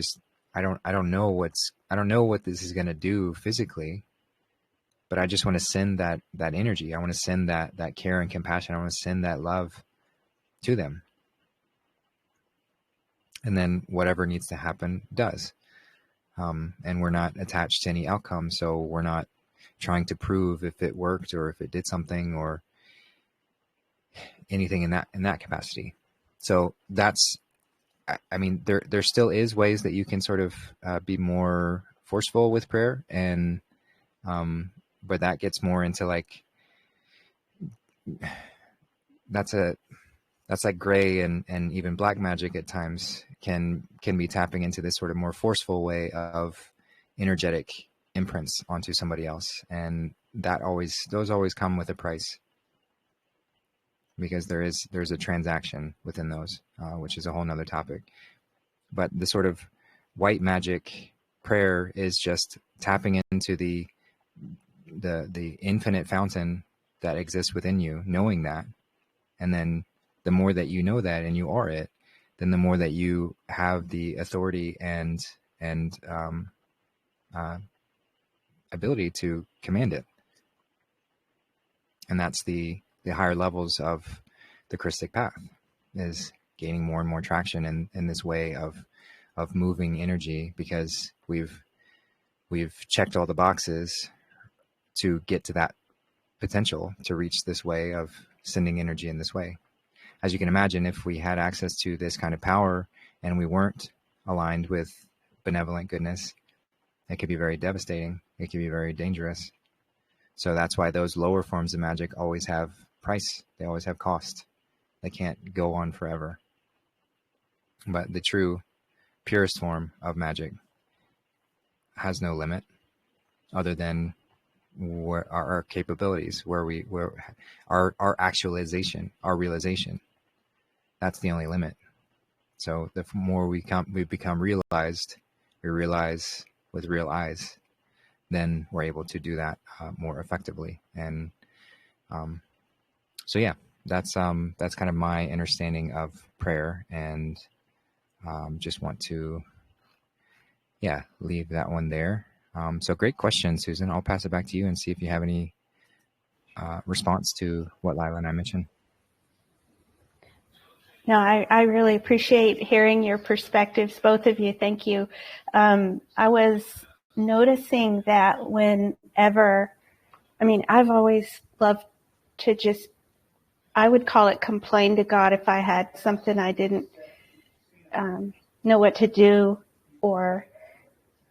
A: don't know what this is going to do physically, but I just want to send that energy. I want to send that care and compassion. I want to send that love to them. And then whatever needs to happen does. And we're not attached to any outcome. So we're not trying to prove if it worked or if it did something or anything in that capacity. So that's, I mean, there still is ways that you can sort of be more forceful with prayer, and but that gets more into like, that's like gray and even black magic at times can be tapping into this sort of more forceful way of energetic imprints onto somebody else, and those always come with a price, because there's a transaction within those, which is a whole nother topic. But the sort of white magic prayer is just tapping into the infinite fountain that exists within you, knowing that. And then the more that you know that and you are it, then the more that you have the authority and ability to command it. And that's the higher levels of the Christic path, is gaining more and more traction in this way of moving energy, because we've checked all the boxes to get to that potential to reach this way of sending energy in this way. As you can imagine, if we had access to this kind of power and we weren't aligned with benevolent goodness, it could be very devastating. It could be very dangerous. So that's why those lower forms of magic always have price. They always have cost. They can't go on forever. But the true, purest form of magic has no limit other than where our capabilities, where our actualization, our realization. That's the only limit. So the more we become realized, we realize with real eyes, then we're able to do that more effectively. And so yeah, that's kind of my understanding of prayer, and just want to leave that one there. So great question, Susan. I'll pass it back to you and see if you have any response to what Lila and I mentioned.
E: No, I really appreciate hearing your perspectives, both of you. Thank you. I was noticing that whenever, I've always loved to I would call it complain to God if I had something I didn't know what to do, or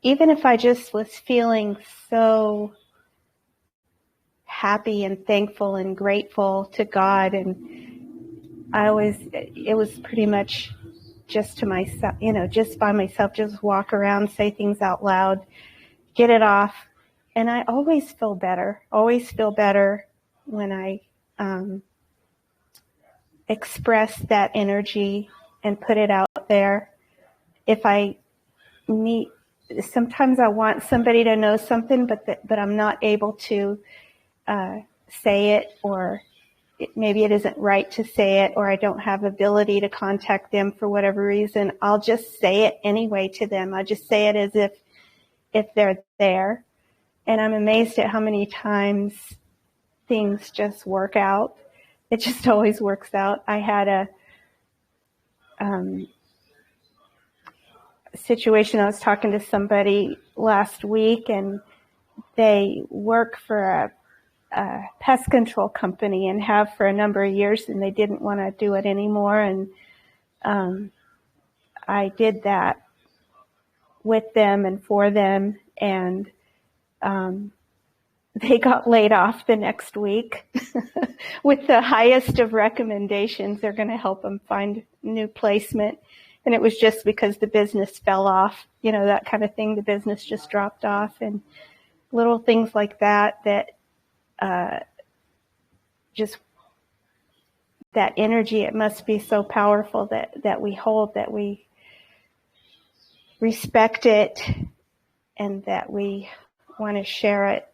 E: even if I just was feeling so happy and thankful and grateful to God, and it was pretty much just to myself, just by myself, just walk around, say things out loud, get it off. And I always feel better when I express that energy and put it out there. If I need. Sometimes I want somebody to know something, but I'm not able to say it, or maybe it isn't right to say it, or I don't have ability to contact them for whatever reason. I'll just say it anyway to them. I just say it as if they're there. And I'm amazed at how many times things just work out. It just always works out. I had a situation. I was talking to somebody last week, and they work for a pest control company and have for a number of years, and they didn't want to do it anymore. And I did that with them and for them, and they got laid off the next week with the highest of recommendations. They're going to help them find new placement. And it was just because the business fell off, that kind of thing. The business just dropped off, and little things like that, just that energy, it must be so powerful that we hold, that we respect it, and that we want to share it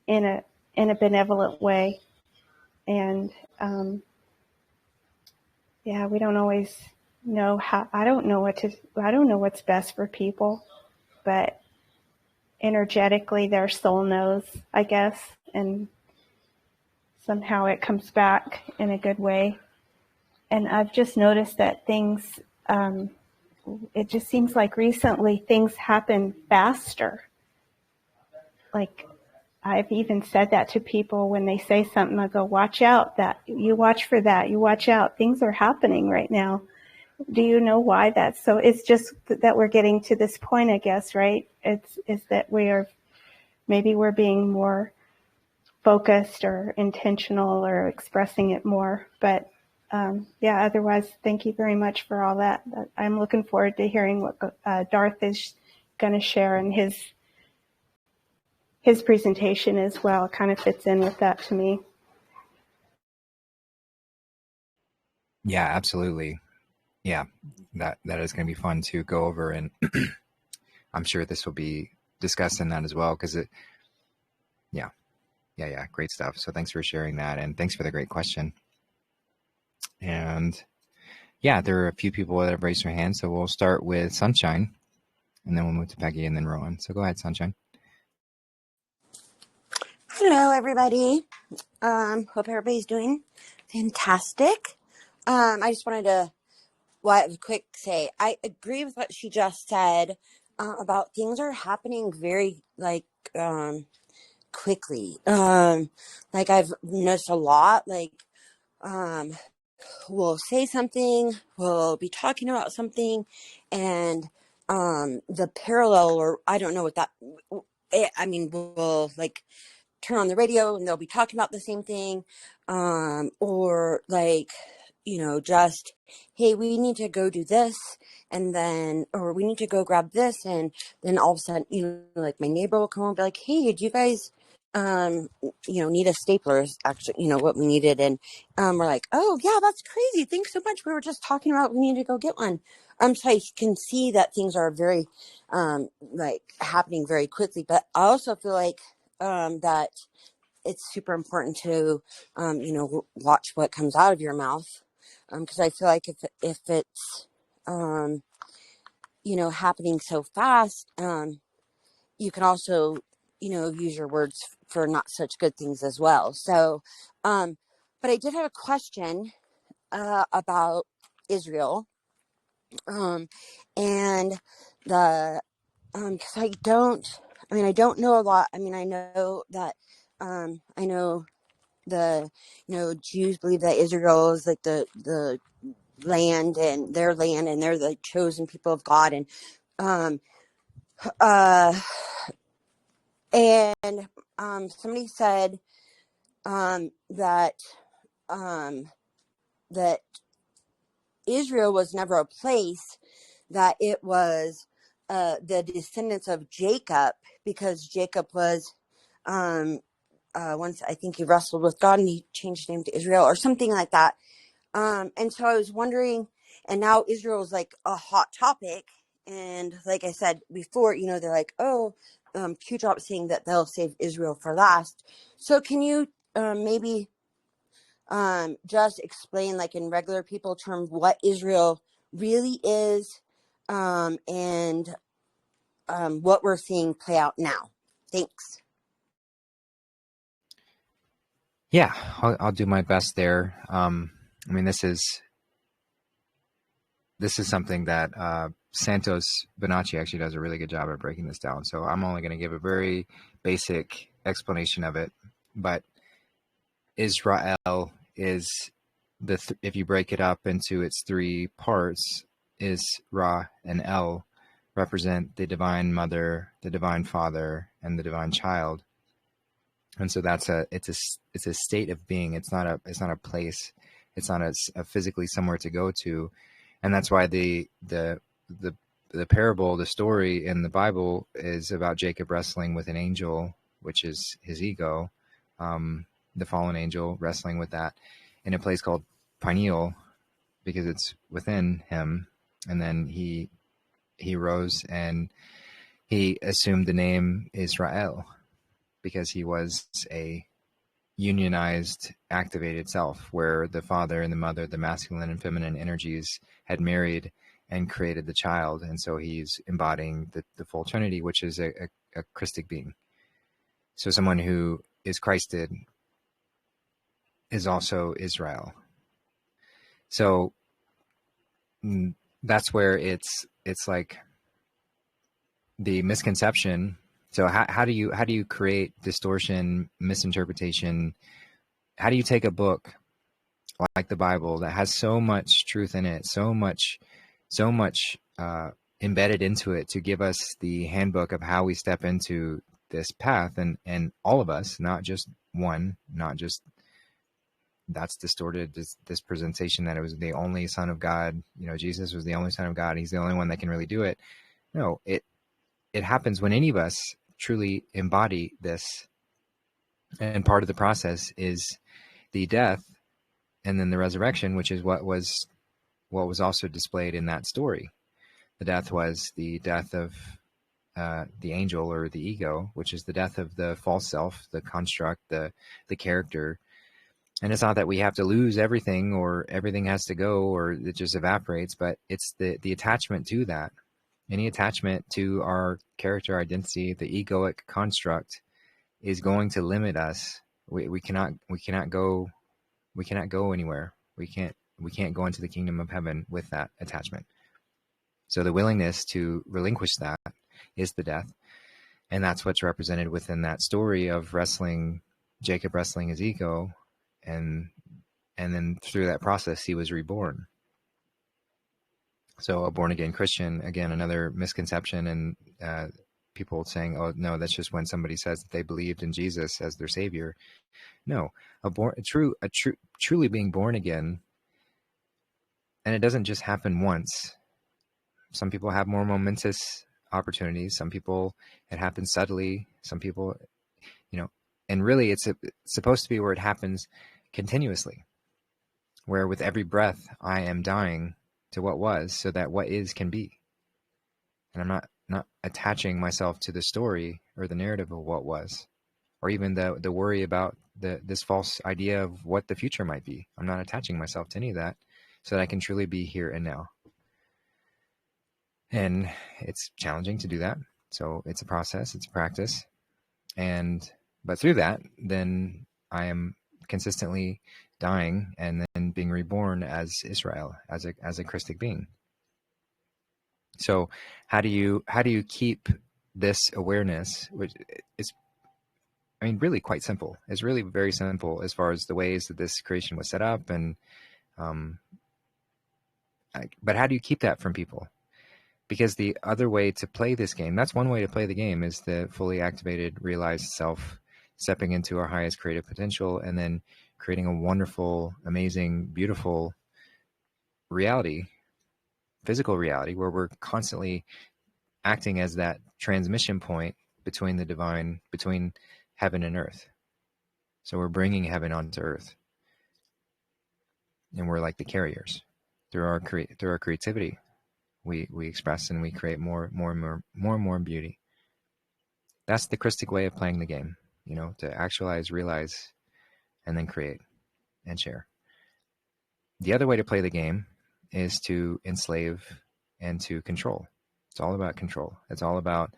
E: in a benevolent way. And we don't always know how. I don't know what's best for people, but energetically their soul knows, I guess, and somehow it comes back in a good way. And I've just noticed that things, it just seems like recently things happen faster. Like, I've even said that to people when they say something. I go, watch out, that you watch for that, you watch out. Things are happening right now. Do you know why that's so? It's just that we're getting to this point, I guess, right? It's that we're being more focused or intentional or expressing it more. But otherwise, thank you very much for all that. I'm looking forward to hearing what Darth is going to share in his presentation as well. It kind of fits in with that to me.
A: Yeah, absolutely. Yeah, that is going to be fun to go over, and I'm sure this will be discussed in that as well, because great stuff. So thanks for sharing that, and thanks for the great question. And there are a few people that have raised their hands, so we'll start with Sunshine, and then we'll move to Peggy, and then Rowan. So go ahead, Sunshine.
F: Hello, everybody. Hope everybody's doing fantastic. I just wanted to quick say, I agree with what she just said about things are happening very quickly. Like I've noticed a lot, we'll say something, we'll be talking about something, and the parallel, or I don't know what that, we'll turn on the radio and they'll be talking about the same thing, or just, hey, we need to go do this, and then, or we need to go grab this, and then all of a sudden, my neighbor will come and be like, hey, do you guys need a stapler is actually, what we needed, and we're like, oh yeah, that's crazy, thanks so much, we were just talking about we need to go get one. So I can see that things are very happening very quickly, but I also feel like that it's super important to watch what comes out of your mouth, because I feel like if it's happening so fast, you can also use your words for not such good things as well. So but I did have a question about Israel, and the because I don't know a lot. I know that I know the Jews believe that Israel is like the land, and their land, and they're the chosen people of God, and somebody said that that Israel was never a place, that it was the descendants of Jacob, because Jacob was once, I think, he wrestled with God and he changed his name to Israel or something like that. And so I was wondering, and now Israel is like a hot topic, And like I said before, they're like, oh, Q Drop saying that they'll save Israel for last. So can you maybe just explain, like in regular people terms, what Israel really is, and what we're seeing play out now? Thanks.
A: Yeah, I'll do my best there. I mean, this is something that Santos Bonacci actually does a really good job at breaking this down. So I'm only going to give a very basic explanation of it. But Israel is if you break it up into its three parts, is Ra and El represent the divine mother, the divine father, and the divine child. And so it's a state of being. It's not a place. It's not a physically somewhere to go to. And that's why the parable, the story in the Bible is about Jacob wrestling with an angel, which is his ego, the fallen angel wrestling with that in a place called Pineal, because it's within him. And then he rose and he assumed the name Israel because he was a unionized, activated self, where the father and the mother, the masculine and feminine energies, had married and created the child. And so he's embodying the full Trinity, which is a Christic being. So someone who is Christed is also Israel. So that's where it's like the misconception. So how do you create distortion, misinterpretation? How do you take a book like the Bible that has so much truth in it, so much embedded into it to give us the handbook of how we step into this path, and all of us, not just one, not just that's distorted, this presentation that it was the only Son of God, Jesus was the only Son of God, he's the only one that can really do it. No, it happens when any of us truly embody this. And part of the process is the death and then the resurrection, which is what was also displayed in that story. The death was the death of the angel, or the ego, which is the death of the false self, the construct, the character. And it's not that we have to lose everything or everything has to go or it just evaporates, but it's the attachment to that. Any attachment to our character identity, the egoic construct, is going to limit us. We cannot go anywhere. We can't go into the kingdom of heaven with that attachment. So the willingness to relinquish that is the death. And that's what's represented within that story of Jacob wrestling his ego, and then through that process he was reborn. So a born again Christian, again, another misconception, and people saying, oh no, that's just when somebody says that they believed in Jesus as their savior. No, truly being born again, and it doesn't just happen once. Some people have more momentous opportunities. Some people, it happens subtly. Some people, and really it's supposed to be where it happens continuously, where with every breath I am dying to what was, so that what is can be. And I'm not attaching myself to the story or the narrative of what was, or even the worry about this false idea of what the future might be. I'm not attaching myself to any of that, so that I can truly be here and now. And it's challenging to do that. So it's a process, it's a practice. But through that, then I am consistently dying and then being reborn as Israel, as a Christic being. So how do you keep this awareness, which is, really quite simple. It's really very simple as far as the ways that this creation was set up, and but how do you keep that from people? Because the other way to play this game, that's one way to play the game, is the fully activated, realized self, stepping into our highest creative potential, and then creating a wonderful, amazing, beautiful reality, physical reality, where we're constantly acting as that transmission point between the divine, between heaven and earth. So we're bringing heaven onto earth, and we're like the carriers through our creativity. we express and we create more and more beauty. That's the Christic way of playing the game, to actualize, realize, and then create and share. The other way to play the game is to enslave and to control. It's all about control. It's all about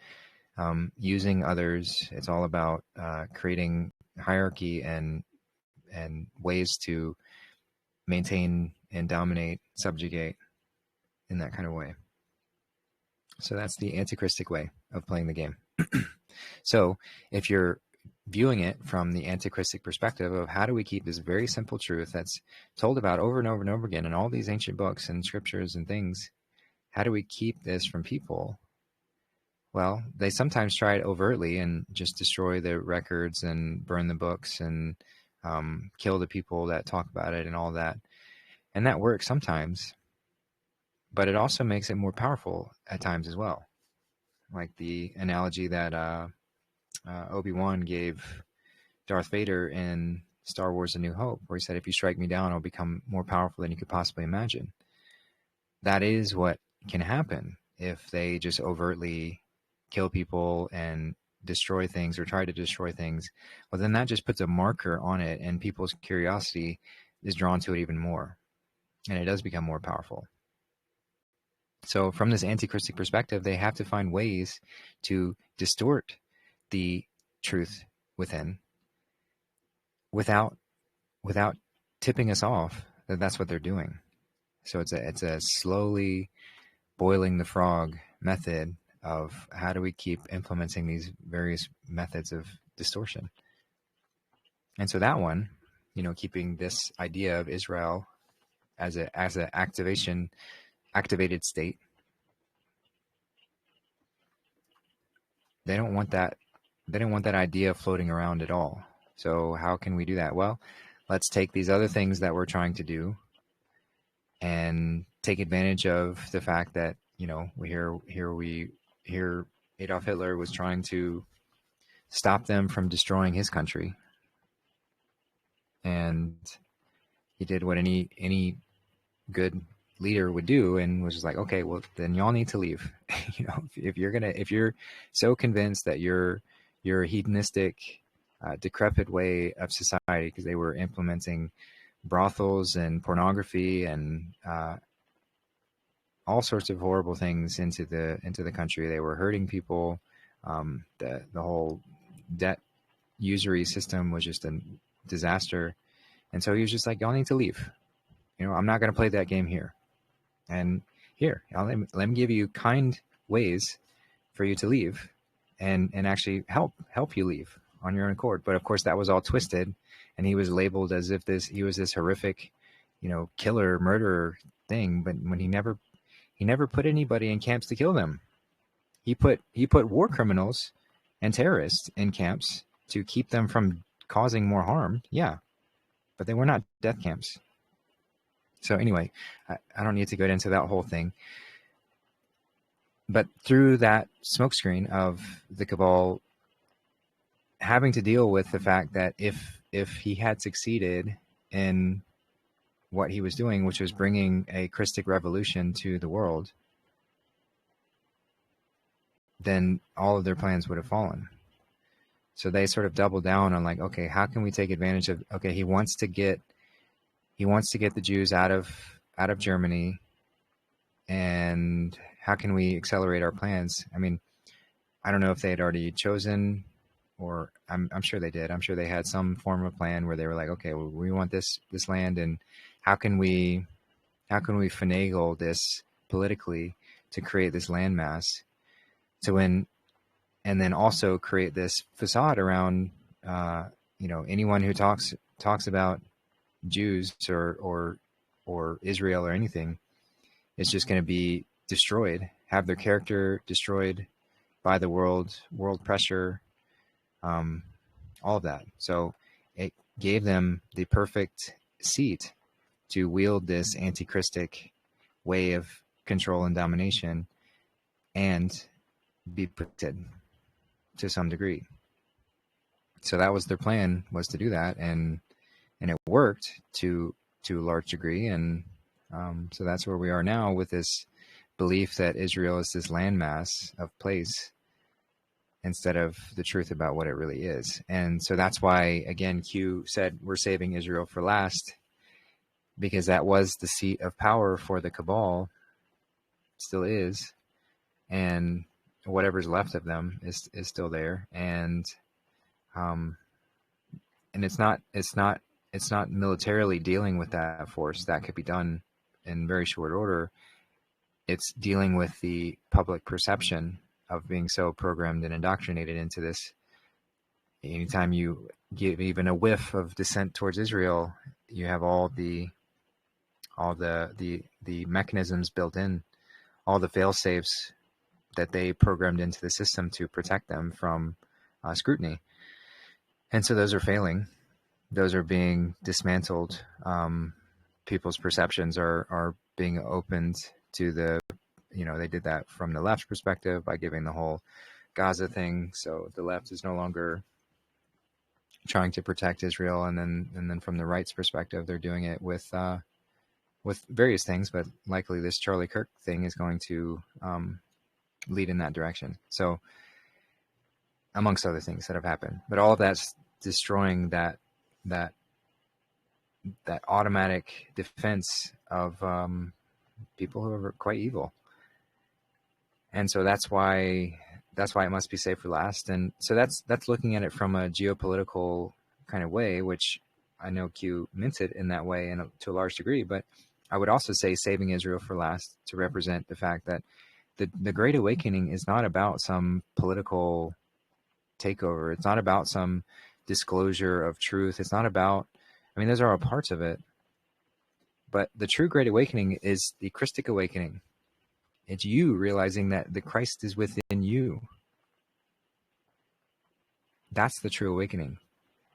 A: using others. It's all about creating hierarchy and ways to maintain and dominate, subjugate in that kind of way. So that's the antichristic way of playing the game. So if you're viewing it from the antichristic perspective of how do we keep this very simple truth that's told about over and over and over again in all these ancient books and scriptures and things, how do we keep this from people? Well, they sometimes try it overtly and just destroy the records and burn the books and kill the people that talk about it and all that. And that works sometimes, but it also makes it more powerful at times as well. Like the analogy that Obi-Wan gave Darth Vader in Star Wars: A New Hope, where he said, if you strike me down, I'll become more powerful than you could possibly imagine. That is what can happen if they just overtly kill people and destroy things or try to destroy things. Well, then that just puts a marker on it, and people's curiosity is drawn to it even more, and it does become more powerful. So from this antichristic perspective, they have to find ways to distort the truth within without tipping us off that that's what they're doing. So it's a slowly boiling the frog method of how do we keep implementing these various methods of distortion. And so that one, keeping this idea of Israel as an activated state, they don't want that idea floating around at all. So how can we do that? Well, let's take these other things that we're trying to do and take advantage of the fact that, here Adolf Hitler was trying to stop them from destroying his country. And he did what any good leader would do, and was just like, okay, well then y'all need to leave. If you're so convinced that your hedonistic, decrepit way of society, because they were implementing brothels and pornography and all sorts of horrible things into the country. They were hurting people. The whole debt usury system was just a disaster. And so he was just like, y'all need to leave. I'm not going to play that game here. And here, let me give you kind ways for you to leave and actually help you leave on your own accord. But of course that was all twisted, and he was labeled as if he was this horrific, killer, murderer thing. But when he never put anybody in camps to kill them. He put war criminals and terrorists in camps to keep them from causing more harm. Yeah, but they were not death camps. So anyway, I don't need to go into that whole thing. But through that smokescreen of the cabal having to deal with the fact that if he had succeeded in what he was doing, which was bringing a Christic revolution to the world, then all of their plans would have fallen. So they sort of doubled down on like, okay, how can we take advantage of, okay, he wants to get the Jews out of Germany, and how can we accelerate our plans? I mean, I don't know if they had already chosen, or I'm sure they did. I'm sure they had some form of plan where they were like, okay, well, we want this land, and how can we finagle this politically to create this landmass and then also create this facade around anyone who talks about Jews or Israel or anything is just going to be destroyed, have their character destroyed by the world pressure, all of that. So it gave them the perfect seat to wield this anti-Christic way of control and domination and be protected to some degree. So that was their plan, was to do that, and it worked to a large degree, and so that's where we are now with this belief that Israel is this landmass of place instead of the truth about what it really is. And so that's why, again, Q said we're saving Israel for last, because that was the seat of power for the cabal, still is, and whatever's left of them is still there. And it's not militarily dealing with that force. That could be done in very short order. It's dealing with the public perception of being so programmed and indoctrinated into this. Anytime you give even a whiff of dissent towards Israel, you have all the mechanisms built in, all the fail safes that they programmed into the system to protect them from scrutiny. And so those are failing. Those are being dismantled. People's perceptions are being opened to they did that from the left's perspective by giving the whole Gaza thing. So the left is no longer trying to protect Israel. And then from the right's perspective, they're doing it with various things, but likely this Charlie Kirk thing is going to lead in that direction. So amongst other things that have happened, but all of that's destroying that automatic defense of people who are quite evil. And so that's why it must be saved for last. And so that's looking at it from a geopolitical kind of way, which I know Q mints it in that way and to a large degree, but I would also say saving Israel for last to represent the fact that the Great Awakening is not about some political takeover. It's not about some disclosure of truth. It's not about, those are all parts of it, but the true Great Awakening is the Christic Awakening. It's you realizing that the Christ is within you. That's the true awakening.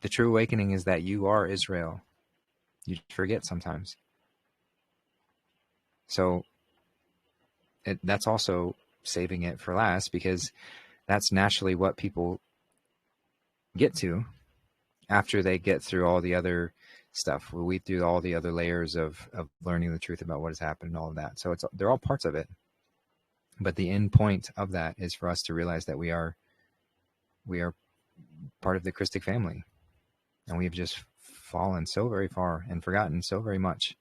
A: The true awakening is that you are Israel. You forget sometimes. So that's also saving it for last, because that's naturally what people get to after they get through all the other stuff. We weed through all the other layers of learning the truth about what has happened and all of that. So they're all parts of it. But the end point of that is for us to realize that we are part of the Christic family, and we've just fallen so very far and forgotten so very much.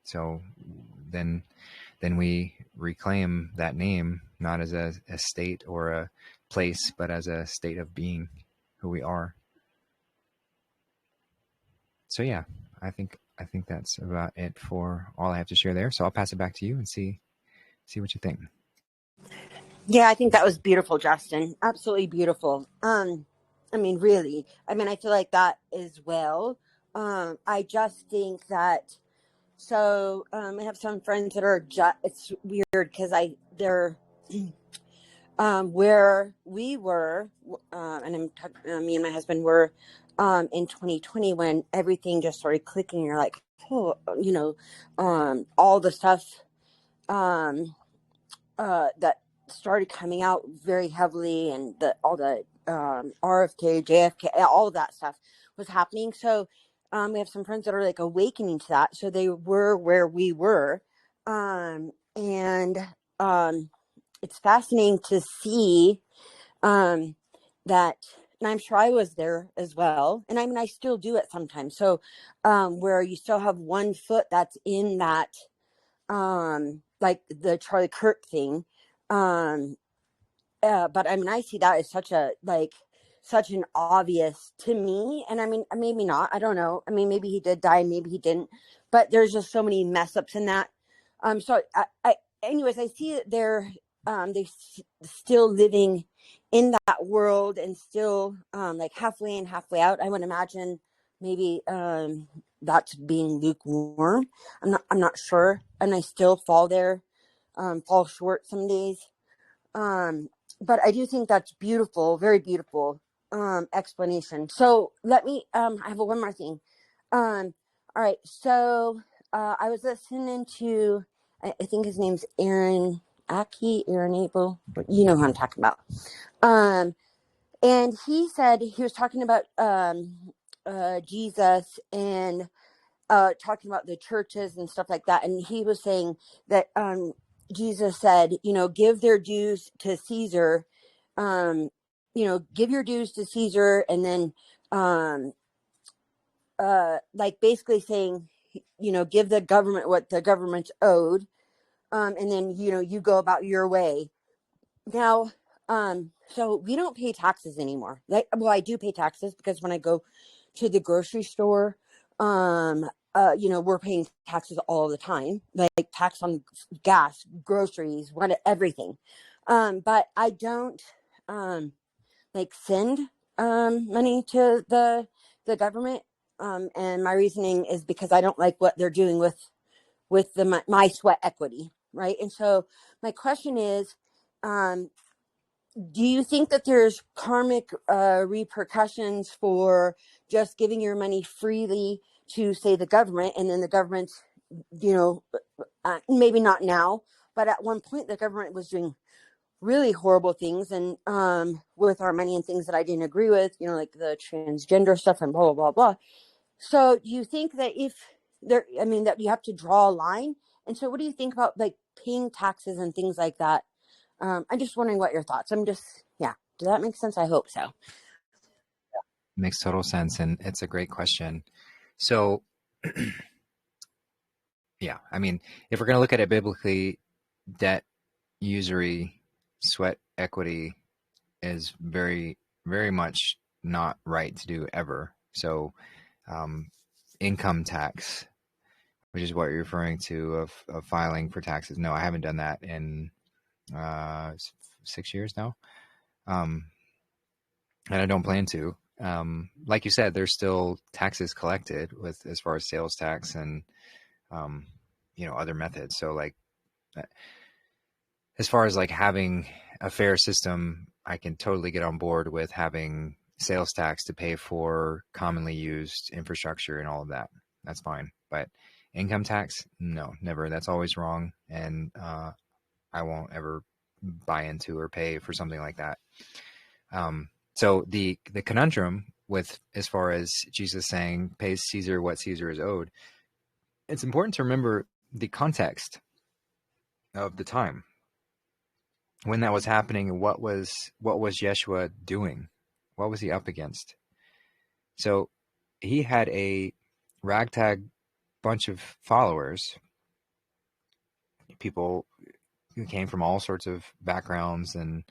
A: So then we reclaim that name, not as a state or a place, but as a state of being, who we are. So yeah, I think that's about it for all I have to share there. So I'll pass it back to you and see what you think.
F: Yeah, I think that was beautiful, Justin. Absolutely beautiful. Really. I feel like that as well. I just think that. So I have some friends that are. It's weird because they're where we were, and me and my husband were in 2020 when everything just started clicking. You're like, all the stuff that started coming out very heavily, and all the RFK, JFK, all of that stuff was happening. So we have some friends that are like awakening to that. So they were where we were, and it's fascinating to see that. And I'm sure I was there as well. And I still do it sometimes. So where you still have one foot that's in that, like the Charlie Kirk thing. But I see that as such an obvious to me. And maybe not, I don't know. Maybe he did die, maybe he didn't, but there's just so many mess ups in that. So anyways, I see that they're still living in that world and still like halfway in, halfway out. I would imagine maybe that's being lukewarm. I'm not sure, and I still fall short some days. But I do think that's beautiful, very beautiful explanation. So let me I have one more thing. All right, so I was listening to, I think his name's Aaron Abel, but you know who I'm talking about. And he said, he was talking about Jesus and talking about the churches and stuff like that. And he was saying that Jesus said, give their dues to Caesar, give your dues to Caesar. And then like basically saying, give the government what the government's owed. And then, you go about your way. Now, so we don't pay taxes anymore. Well, I do pay taxes because when I go to the grocery store, we're paying taxes all the time, like tax on gas, groceries, everything. But I don't, send, money to the government. And my reasoning is because I don't like what they're doing with my sweat equity. Right. And so my question is, do you think that there's karmic repercussions for just giving your money freely to, say, the government, and then the government's, maybe not now, but at one point the government was doing really horrible things and with our money and things that I didn't agree with, like the transgender stuff and blah, blah, blah, blah. So do you think that that you have to draw a line? And so what do you think about like paying taxes and things like that? I'm just wondering what your thoughts. Yeah. Does that make sense? I hope so.
A: Makes total sense. And it's a great question. So, yeah, I mean, if we're going to look at it biblically, debt, usury, sweat equity is very, very much not right to do ever. So, income tax, which is what you're referring to of filing for taxes. No, I haven't done that in 6 years now. And I don't plan to. Like you said, there's still taxes collected as far as sales tax and, other methods. So like, as far as like having a fair system, I can totally get on board with having sales tax to pay for commonly used infrastructure and all of that. That's fine. But income tax, no, never. That's always wrong. And, I won't ever buy into or pay for something like that. So the conundrum with, as far as Jesus saying, pay Caesar what Caesar is owed, it's important to remember the context of the time when that was happening and what was Yeshua doing? What was he up against? So he had a ragtag bunch of followers, people who came from all sorts of backgrounds and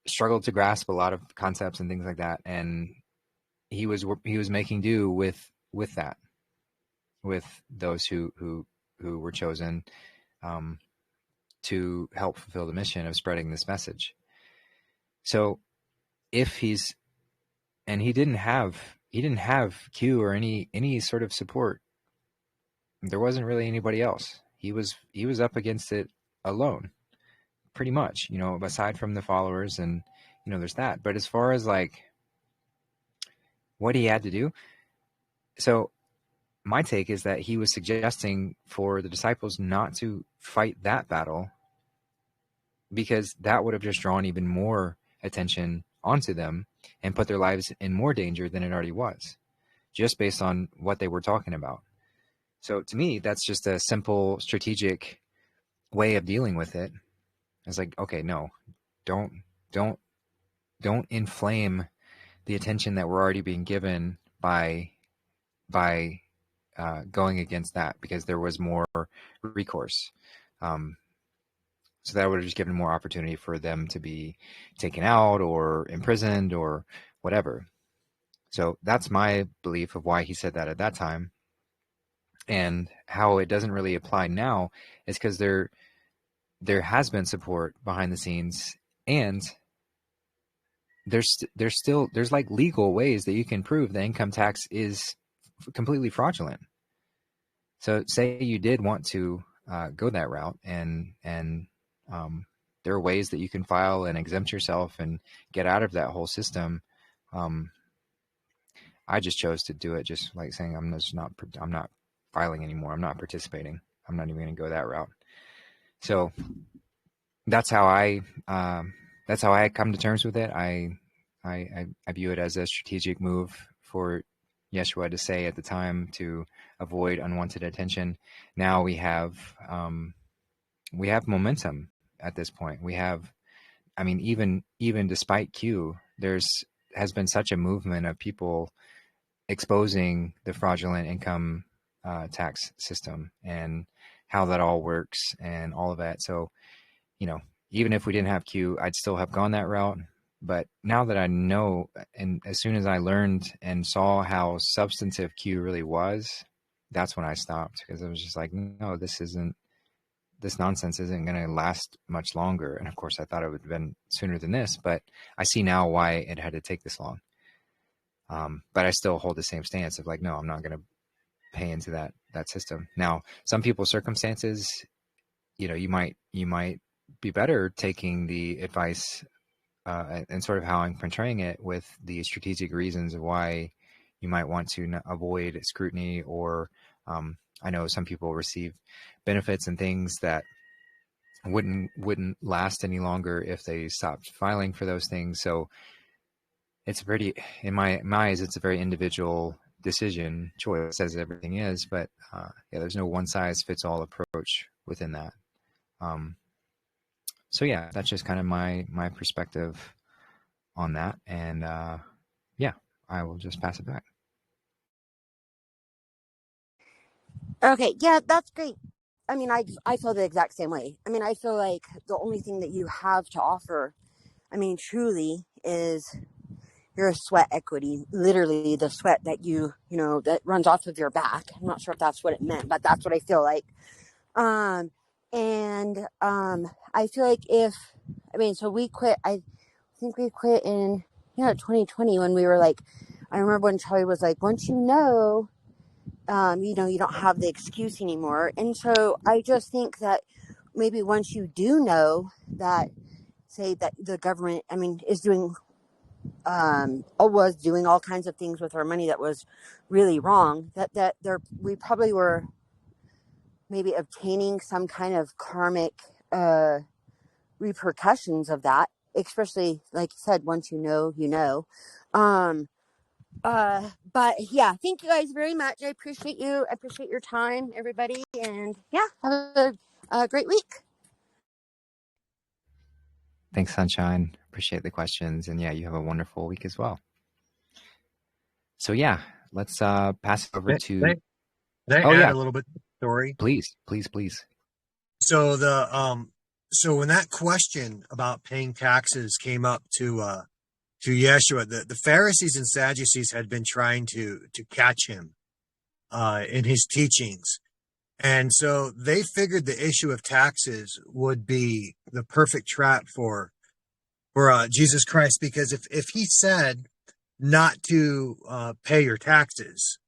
A: struggled to grasp a lot of concepts and things like that. And he was making do with that, with those who were chosen to help fulfill the mission of spreading this message. So if he didn't have Q or any sort of support, there wasn't really anybody else. He was up against it alone, pretty much, aside from the followers, and there's that. But as far as like what he had to do, so my take is that he was suggesting for the disciples not to fight that battle, because that would have just drawn even more attention onto them and put their lives in more danger than it already was, just based on what they were talking about. So to me, that's just a simple strategic way of dealing with it. It's like, okay, no, don't inflame the attention that we're already being given by going against that, because there was more recourse. So that would have just given more opportunity for them to be taken out or imprisoned or whatever. So that's my belief of why he said that at that time. And how it doesn't really apply now is because there has been support behind the scenes, and there's like legal ways that you can prove the income tax is completely fraudulent. So say you did want to go that route, and there are ways that you can file and exempt yourself and get out of that whole system. I just chose to do it, just like saying I'm not filing anymore. I'm not participating. I'm not even going to go that route. So that's how I come to terms with it. I view it as a strategic move for Yeshua to say at the time to avoid unwanted attention. Now we have momentum at this point. We have, I mean, even despite Q, has been such a movement of people exposing the fraudulent income tax system and how that all works and all of that. So, even if we didn't have Q, I'd still have gone that route. But now that I know, and as soon as I learned and saw how substantive Q really was, that's when I stopped, because I was just like, no, this nonsense isn't going to last much longer. And of course, I thought it would have been sooner than this, but I see now why it had to take this long. But I still hold the same stance of like, no, I'm not going to pay into that system. Now, some people's circumstances, you might be better taking the advice and sort of how I'm portraying it with the strategic reasons of why you might want to avoid scrutiny, or I know some people receive benefits and things that wouldn't last any longer if they stopped filing for those things. So it's pretty, in my eyes, it's a very individual decision choice, as everything is. But there's no one size fits all approach within that. So yeah, that's just kind of my perspective on that. And I will just pass it back.
F: Okay, yeah, that's great. I mean, I feel the exact same way. I mean, I feel like the only thing that you have to offer, I mean, truly, is your sweat equity, literally the sweat that that runs off of your back. I'm not sure if that's what it meant, but that's what I feel like. I feel like so we quit, I think we quit in, 2020, when we were like, I remember when Charlie was like, once you don't have the excuse anymore. And so I just think that maybe once you do know that, say that the government, is doing, was doing all kinds of things with our money that was really wrong, that we probably were maybe obtaining some kind of karmic repercussions of that, especially, like you said, once you know. But yeah, thank you guys very much. I appreciate you. I appreciate your time, everybody. And yeah, have a great week.
A: Thanks, Sunshine. Appreciate the questions. And yeah, you have a wonderful week as well. So yeah, let's pass it over to...
B: Can I add a little bit to the story?
A: Please.
B: So so when that question about paying taxes came up to Yeshua, the Pharisees and Sadducees had been trying to catch him in his teachings. And so they figured the issue of taxes would be the perfect trap for Jesus Christ, because if he said not to pay your taxes,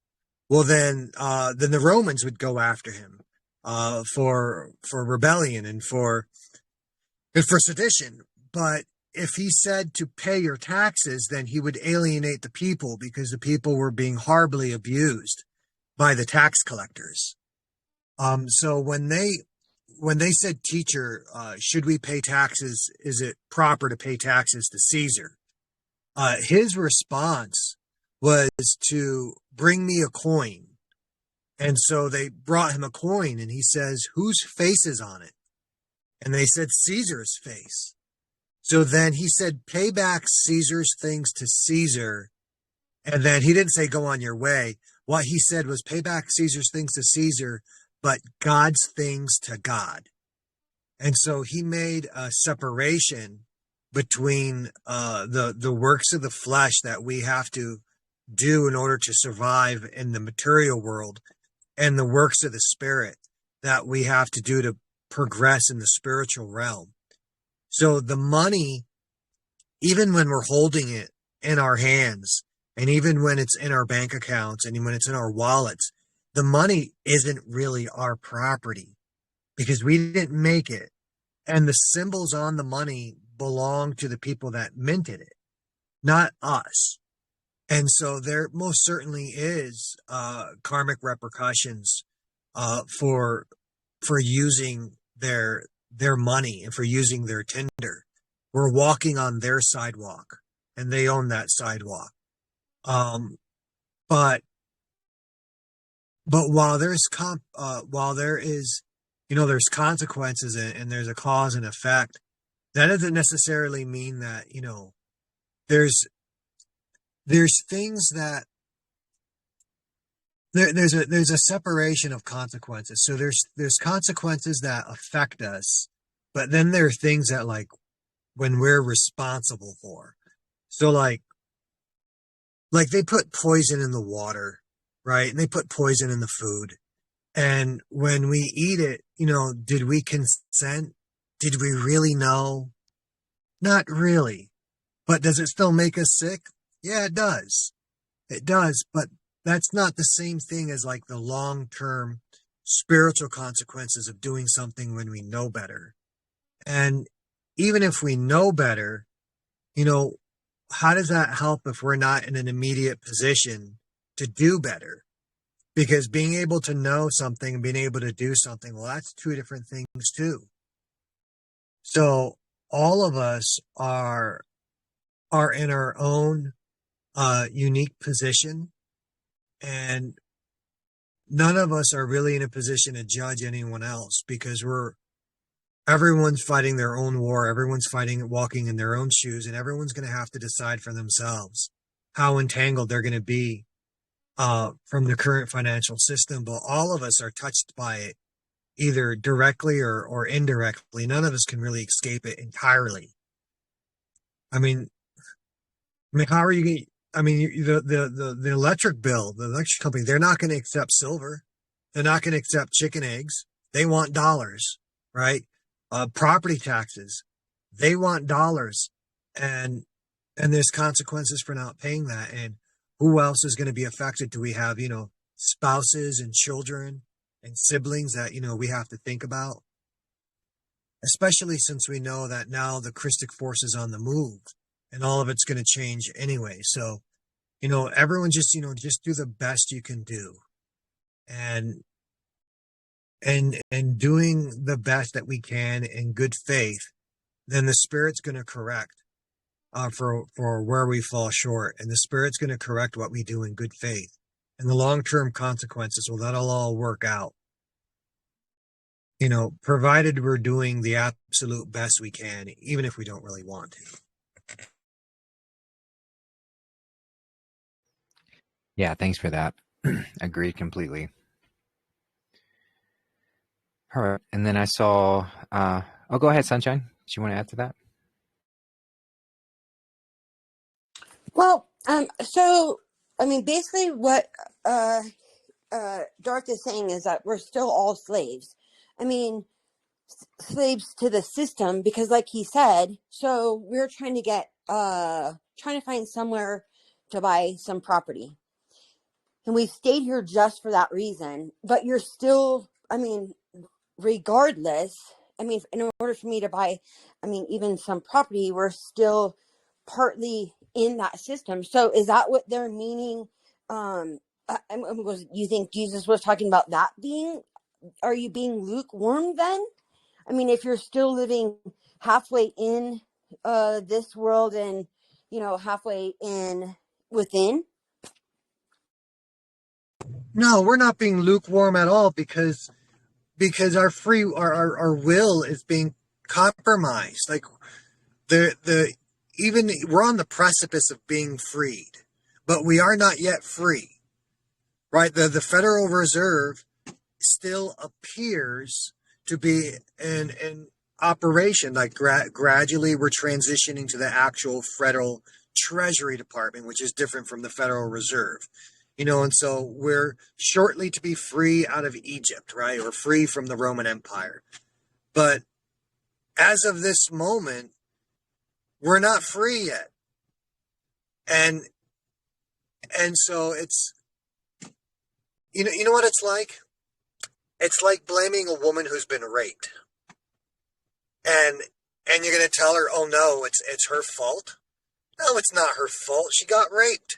B: well then the Romans would go after him for rebellion and for sedition. But if he said to pay your taxes, then he would alienate the people, because the people were being horribly abused by the tax collectors. So when they said, teacher, should we pay taxes? Is it proper to pay taxes to Caesar? His response was to bring me a coin. And so they brought him a coin, and he says, whose face is on it? And they said, Caesar's face. So then he said, pay back Caesar's things to Caesar. And then he didn't say, go on your way. What he said was, pay back Caesar's things to Caesar, but God's things to God. And so he made a separation between the works of the flesh that we have to do in order to survive in the material world, and the works of the Spirit that we have to do to progress in the spiritual realm. So the money, even when we're holding it in our hands, and even when it's in our bank accounts, and when it's in our wallets, the money isn't really our property, because we didn't make it. And the symbols on the money belong to the people that minted it, not us. And so there most certainly is karmic repercussions for using their money and for using their tinder. We're walking on their sidewalk, and they own that sidewalk. But but while there is, there's consequences and there's a cause and effect, that doesn't necessarily mean that, there's things that there's a separation of consequences. So there's consequences that affect us, but then there are things that, like, when we're responsible for. So like they put poison in the water, right? And they put poison in the food. And when we eat it, did we consent? Did we really know? Not really. But does it still make us sick? Yeah, it does. It does. But that's not the same thing as like the long-term spiritual consequences of doing something when we know better. And even if we know better, how does that help if we're not in an immediate position to do better? Because being able to know something and being able to do something, well, that's two different things too. So all of us are in our own unique position, and none of us are really in a position to judge anyone else, because everyone's fighting their own war. Everyone's walking in their own shoes, and everyone's going to have to decide for themselves how entangled they're going to be from the current financial system. But all of us are touched by it, either directly or indirectly. None of us can really escape it entirely. I mean, how are you going? The electric bill, the electric company, they're not going to accept silver. They're not going to accept chicken eggs. They want dollars, right? Property taxes, they want dollars, and there's consequences for not paying that. And who else is going to be affected? Do we have, spouses and children and siblings that, we have to think about? Especially since we know that now the Christic force is on the move and all of it's going to change anyway. So, everyone just do the best you can do. And doing the best that we can in good faith, then the Spirit's going to correct for where we fall short, and the Spirit's going to correct what we do in good faith. And the long-term consequences, well, that'll all work out. Provided we're doing the absolute best we can, even if we don't really want to.
A: Yeah, thanks for that. Agreed completely. All right. And then I saw, go ahead, Sunshine. Do you want to add to that?
F: Well, so, basically what Darth is saying is that we're still all slaves. Slaves to the system, because like he said, so we're trying to find somewhere to buy some property. And we stayed here just for that reason. But you're still, regardless, in order for me to buy, even some property, we're still partly in that system. So is that what they're meaning? You think Jesus was talking about that are you being lukewarm then? If you're still living halfway in this world and, halfway in within.
B: No, we're not being lukewarm at all, because our will is being compromised. Like even we're on the precipice of being freed, but we are not yet free, right? The Federal Reserve still appears to be in operation. Like gradually we're transitioning to the actual Federal Treasury Department, which is different from the Federal Reserve. And so we're shortly to be free out of Egypt, right? Or free from the Roman Empire. But as of this moment, we're not free yet. And so it's, you know what it's like? It's like blaming a woman who's been raped. And you're going to tell her, oh no, it's her fault. No, it's not her fault. She got raped.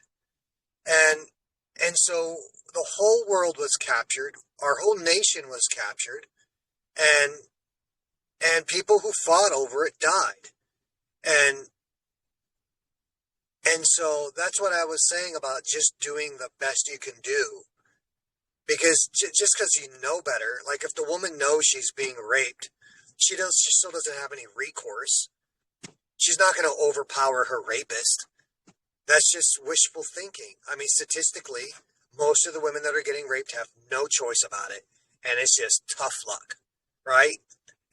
B: And so the whole world was captured. Our whole nation was captured. And people who fought over it died. And so that's what I was saying about just doing the best you can do. Because just because you know better, like if the woman knows she's being raped, she still doesn't have any recourse. She's not going to overpower her rapist. That's just wishful thinking. I mean, statistically, most of the women that are getting raped have no choice about it. And it's just tough luck, right?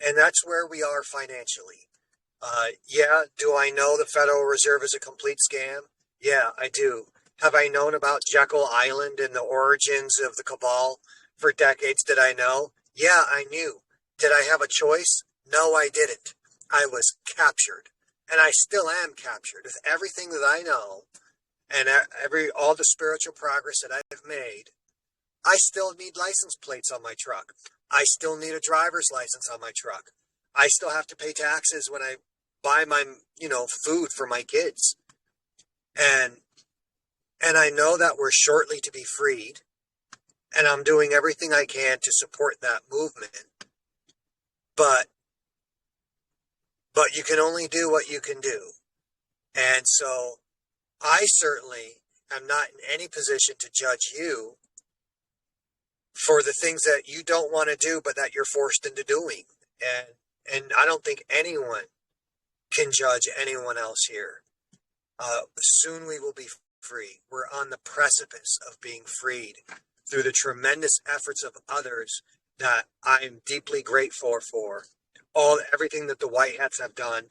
B: And that's where we are financially. Yeah, do I know the Federal Reserve is a complete scam? Yeah, I do. Have I known about Jekyll Island and the origins of the cabal for decades? Did I know? Yeah, I knew. Did I have a choice? No, I didn't. I was captured. And I still am captured with everything that I know and all the spiritual progress that I've made. I still need license plates on my truck. I still need a driver's license on my truck. I still have to pay taxes when I buy my, food for my kids. And I know that we're shortly to be freed. And I'm doing everything I can to support that movement. But you can only do what you can do. And so I certainly am not in any position to judge you for the things that you don't want to do, but that you're forced into doing. And I don't think anyone can judge anyone else here. Soon we will be free. We're on the precipice of being freed through the tremendous efforts of others that I'm deeply grateful for. Everything that the White Hats have done,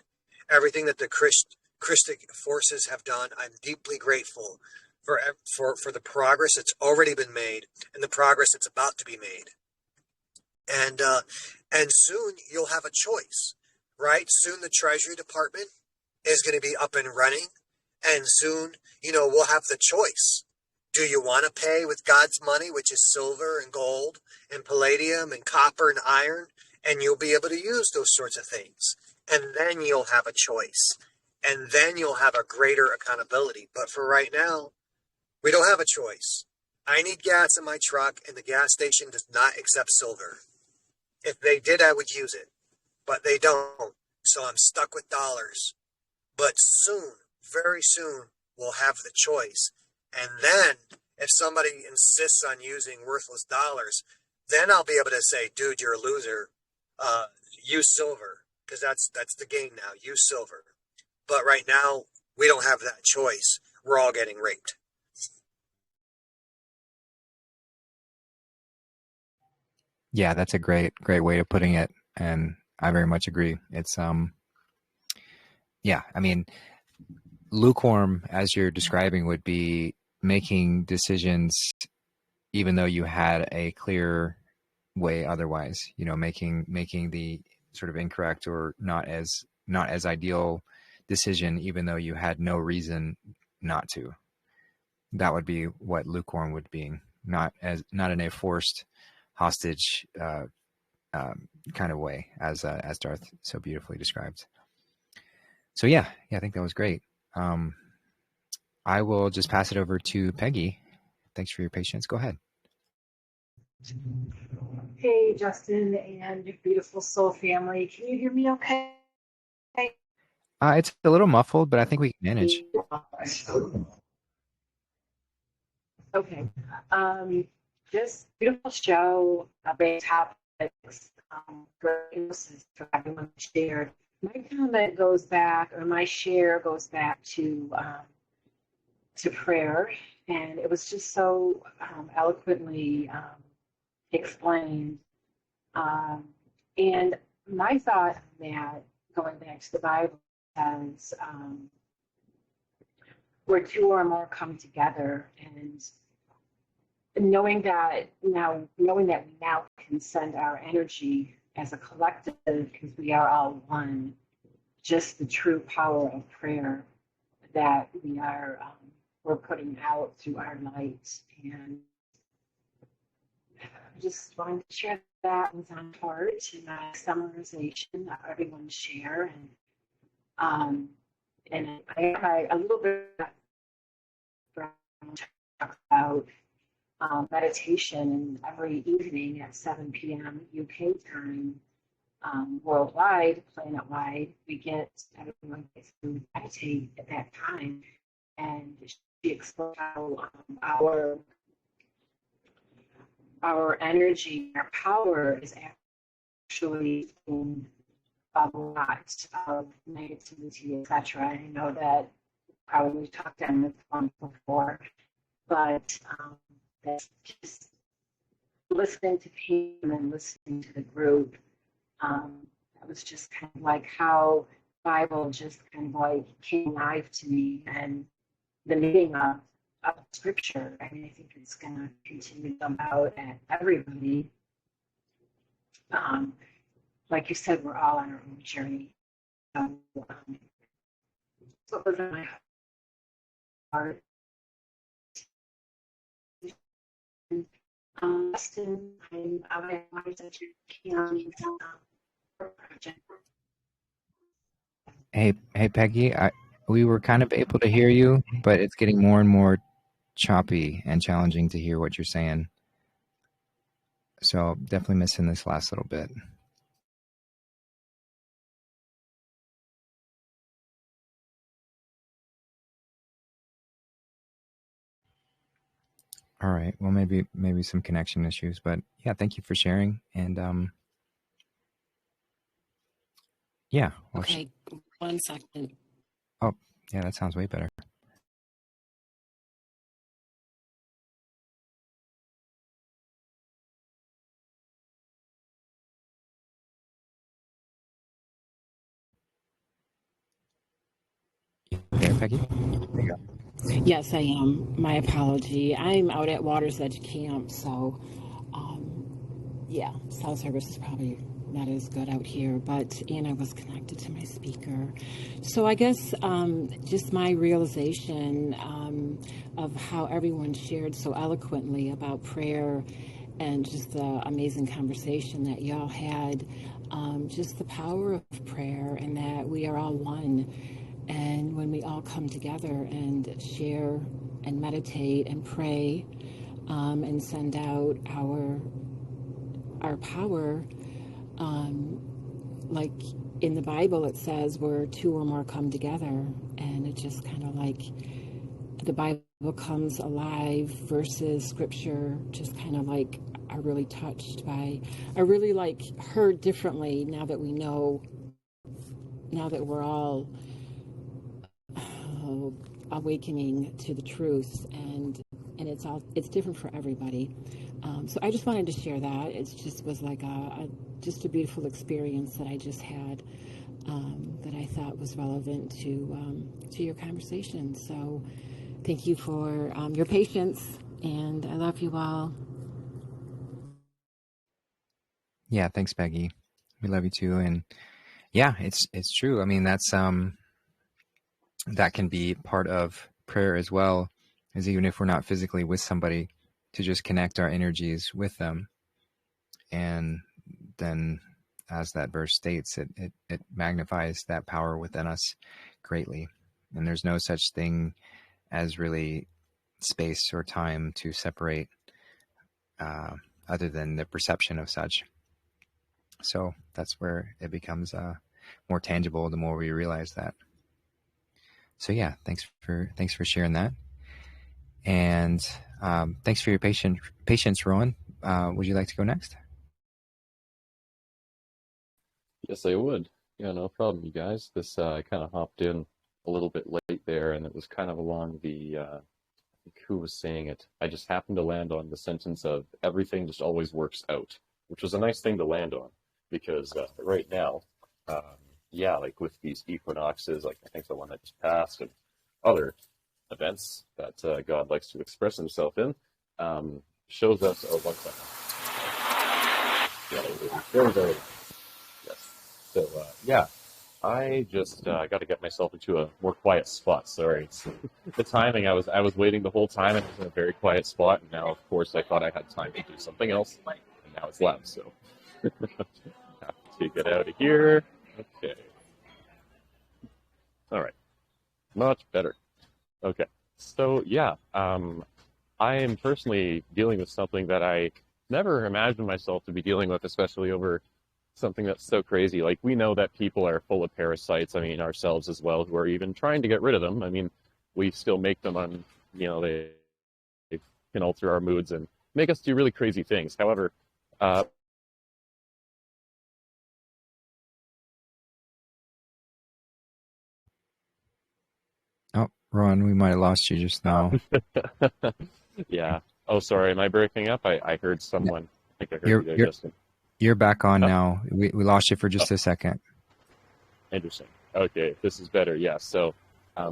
B: everything that the Christic forces have done, I'm deeply grateful for the progress that's already been made and the progress that's about to be made. And soon you'll have a choice, right? Soon the Treasury Department is going to be up and running, and soon, we'll have the choice. Do you want to pay with God's money, which is silver and gold and palladium and copper and iron? And you'll be able to use those sorts of things. And then you'll have a choice. And then you'll have a greater accountability. But for right now, we don't have a choice. I need gas in my truck, and the gas station does not accept silver. If they did, I would use it. But they don't. So I'm stuck with dollars. But soon, very soon, we'll have the choice. And then, if somebody insists on using worthless dollars, then I'll be able to say, dude, you're a loser. Use silver, because that's the game now. Use silver. But right now, we don't have that choice. We're all getting raped.
A: Yeah, that's a great way of putting it, and I very much agree. It's yeah, I mean, lukewarm, as you're describing, would be making decisions even though you had a clear way otherwise, making the sort of incorrect or not as ideal decision, even though you had no reason not to. That would be what lukewarm would be, not in a forced hostage kind of way, as Darth so beautifully described. So yeah, I think that was great. I will just pass it over to Peggy. Thanks for your patience. Go ahead.
G: Hey, Justin and your beautiful soul family. Can you hear me okay?
A: It's a little muffled, but I think we can manage.
G: Okay. Just beautiful show, great topics, great notes for everyone shared. My comment goes back, or my share goes back to prayer, and it was just so eloquently explained. And my thought on that, going back to the Bible, says where two or more come together, and knowing that we now can send our energy as a collective, because we are all one, just the true power of prayer that we're putting out through our light. And I just wanted to share that was on heart in my summarization of everyone's share. And I have a little bit about meditation, and every evening at 7 p.m. UK time, worldwide, planet-wide, everyone gets to meditate at that time. And she explained how our energy, our power is actually in a lot of negativity, etc. I know that probably talked on this one before, but that's just listening to people and listening to the group. That was just kind of like how Bible just kind of like came alive to me, and the meaning of scripture. I mean, I think it's going to continue to come out at everybody. Like you said, we're all on our own journey. So, what was in my heart? Austin, I wanted to project.
A: Hey, Peggy. We were kind of able to hear you, but it's getting more and more choppy and challenging to hear what you're saying. So definitely missing this last little bit. All right. Well, maybe some connection issues, but yeah, thank you for sharing. And yeah. Well,
H: Okay, 1 second.
A: oh, yeah, that sounds way better. You there, Peggy? There you go.
H: Yes, I am. My apology. I'm out at Water's Edge Camp, so yeah, cell service is probably not as good out here, but Anna was connected to my speaker. So I guess just my realization of how everyone shared so eloquently about prayer and just the amazing conversation that y'all had, just the power of prayer and that we are all one. And when we all come together and share and meditate and pray and send out our power, like in the Bible it says where two or more come together, and it just kind of like the Bible comes alive versus scripture just kind of like are really touched by, are really like heard differently now that we know, now that we're all awakening to the truth, and it's different for everybody. So I just wanted to share that. It just was like just a beautiful experience that I just had, that I thought was relevant to your conversation. So thank you for your patience, and I love you all.
A: Yeah, thanks, Peggy. We love you too, and yeah, it's true. I mean, that's that can be part of prayer as well, as even if we're not physically with somebody, to just connect our energies with them. And then, as that verse states, it magnifies that power within us greatly. And there's no such thing as really space or time to separate, other than the perception of such. So that's where it becomes more tangible the more we realize that. So yeah, thanks for sharing that, and thanks for your patience, Rowan. Would you like to go next?
I: Yes, I would. Yeah, no problem, you guys. This I kind of hopped in a little bit late there, and it was kind of along the I think who was saying it. I just happened to land on the sentence of everything just always works out, which was a nice thing to land on, because right now, yeah, like with these equinoxes, like I think the one that just passed, and other events that God likes to express himself in, shows us, oh, 1 second. Yeah, very, very, yes. So, yeah, I just got to get myself into a more quiet spot. Sorry, it's the timing. I was waiting the whole time, and it was in a very quiet spot, and now, of course, I thought I had time to do something else, and now it's loud, so have to get out of here. Okay. All right. Much better. Okay. So, yeah, I am personally dealing with something that I never imagined myself to be dealing with, especially over something that's so crazy. Like, we know that people are full of parasites, I mean, ourselves as well, who are even trying to get rid of them. I mean, we still make them on, they can alter our moods and make us do really crazy things. However, uh,
A: Oh, Ron, we might have lost you just now.
I: yeah. Oh, sorry. Am I breaking up? I heard
A: Yeah,
I: someone. I think I heard
A: You're
I: you there,
A: you're
I: Justin.
A: you're back on
I: Huh?
A: now. We lost you for
I: Oh,
A: just a second.
I: interesting. Okay, this is better. Yeah. So,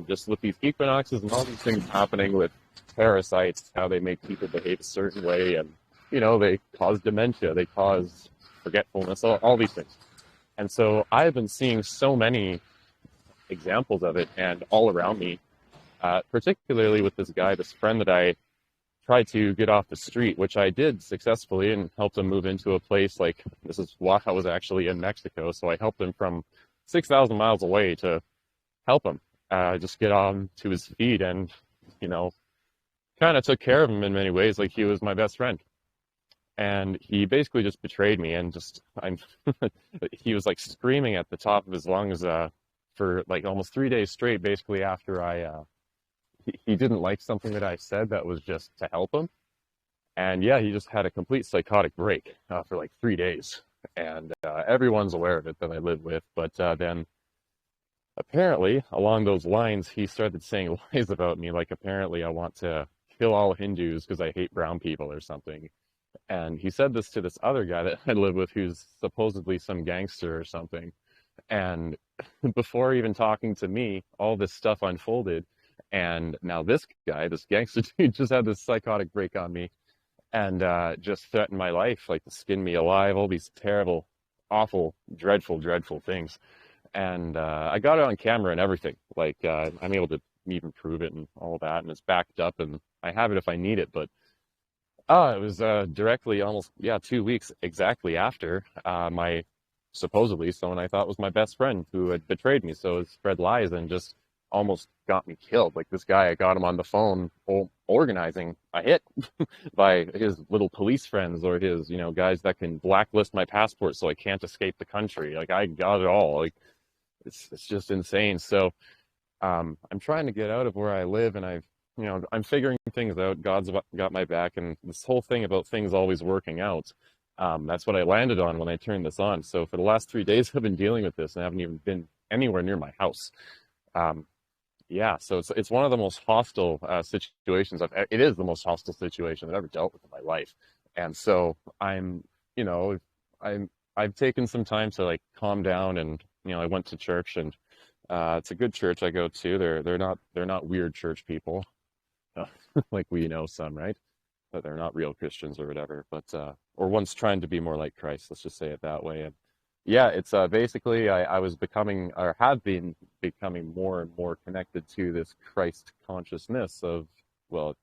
I: just with these equinoxes and all these things happening with parasites, how they make people behave a certain way, and they cause dementia, they cause forgetfulness, all these things. And so I've been seeing so many examples of it, and all around me, particularly with this guy, this friend that I tried to get off the street, which I did successfully and helped him move into a place like this is while I was actually in Mexico. So I helped him from 6,000 miles away to help him just get on to his feet and, you know, kind of took care of him in many ways. Like he was my best friend. And he basically just betrayed me and he was like screaming at the top of his lungs for like almost 3 days straight, basically after he didn't like something that I said that was just to help him. And yeah, he just had a complete psychotic break for like 3 days. And everyone's aware of it that I live with. But then apparently, along those lines, he started saying lies about me. Like apparently I want to kill all Hindus because I hate brown people or something. And he said this to this other guy that I live with who's supposedly some gangster or something. And before even talking to me, all this stuff unfolded. And now this guy, this gangster dude, just had this psychotic break on me and just threatened my life, like to skin me alive, all these terrible, awful, dreadful, dreadful things. And I got it on camera and everything. Like I'm able to even prove it and all that, and it's backed up, and I have it if I need it. But it was directly almost 2 weeks exactly after my supposedly someone I thought was my best friend who had betrayed me. So it spread lies and just almost got me killed. Like this guy, I got him on the phone organizing a hit by his little police friends or his, guys that can blacklist my passport so I can't escape the country. Like I got it all. Like it's just insane. So I'm trying to get out of where I live, and I'm figuring things out. God's got my back, and this whole thing about things always working out. That's what I landed on when I turned this on. So for the last 3 days, I've been dealing with this, and I haven't even been anywhere near my house. So it's one of the most hostile situations. It is the most hostile situation I've ever dealt with in my life, and so I've taken some time to like calm down, and I went to church, and it's a good church I go to. They're not weird church people, like we know some, right? But they're not real Christians or whatever. But or one's trying to be more like Christ. Let's just say it that way. And yeah, it's basically I was becoming or have been becoming more and more connected to this Christ consciousness of, well,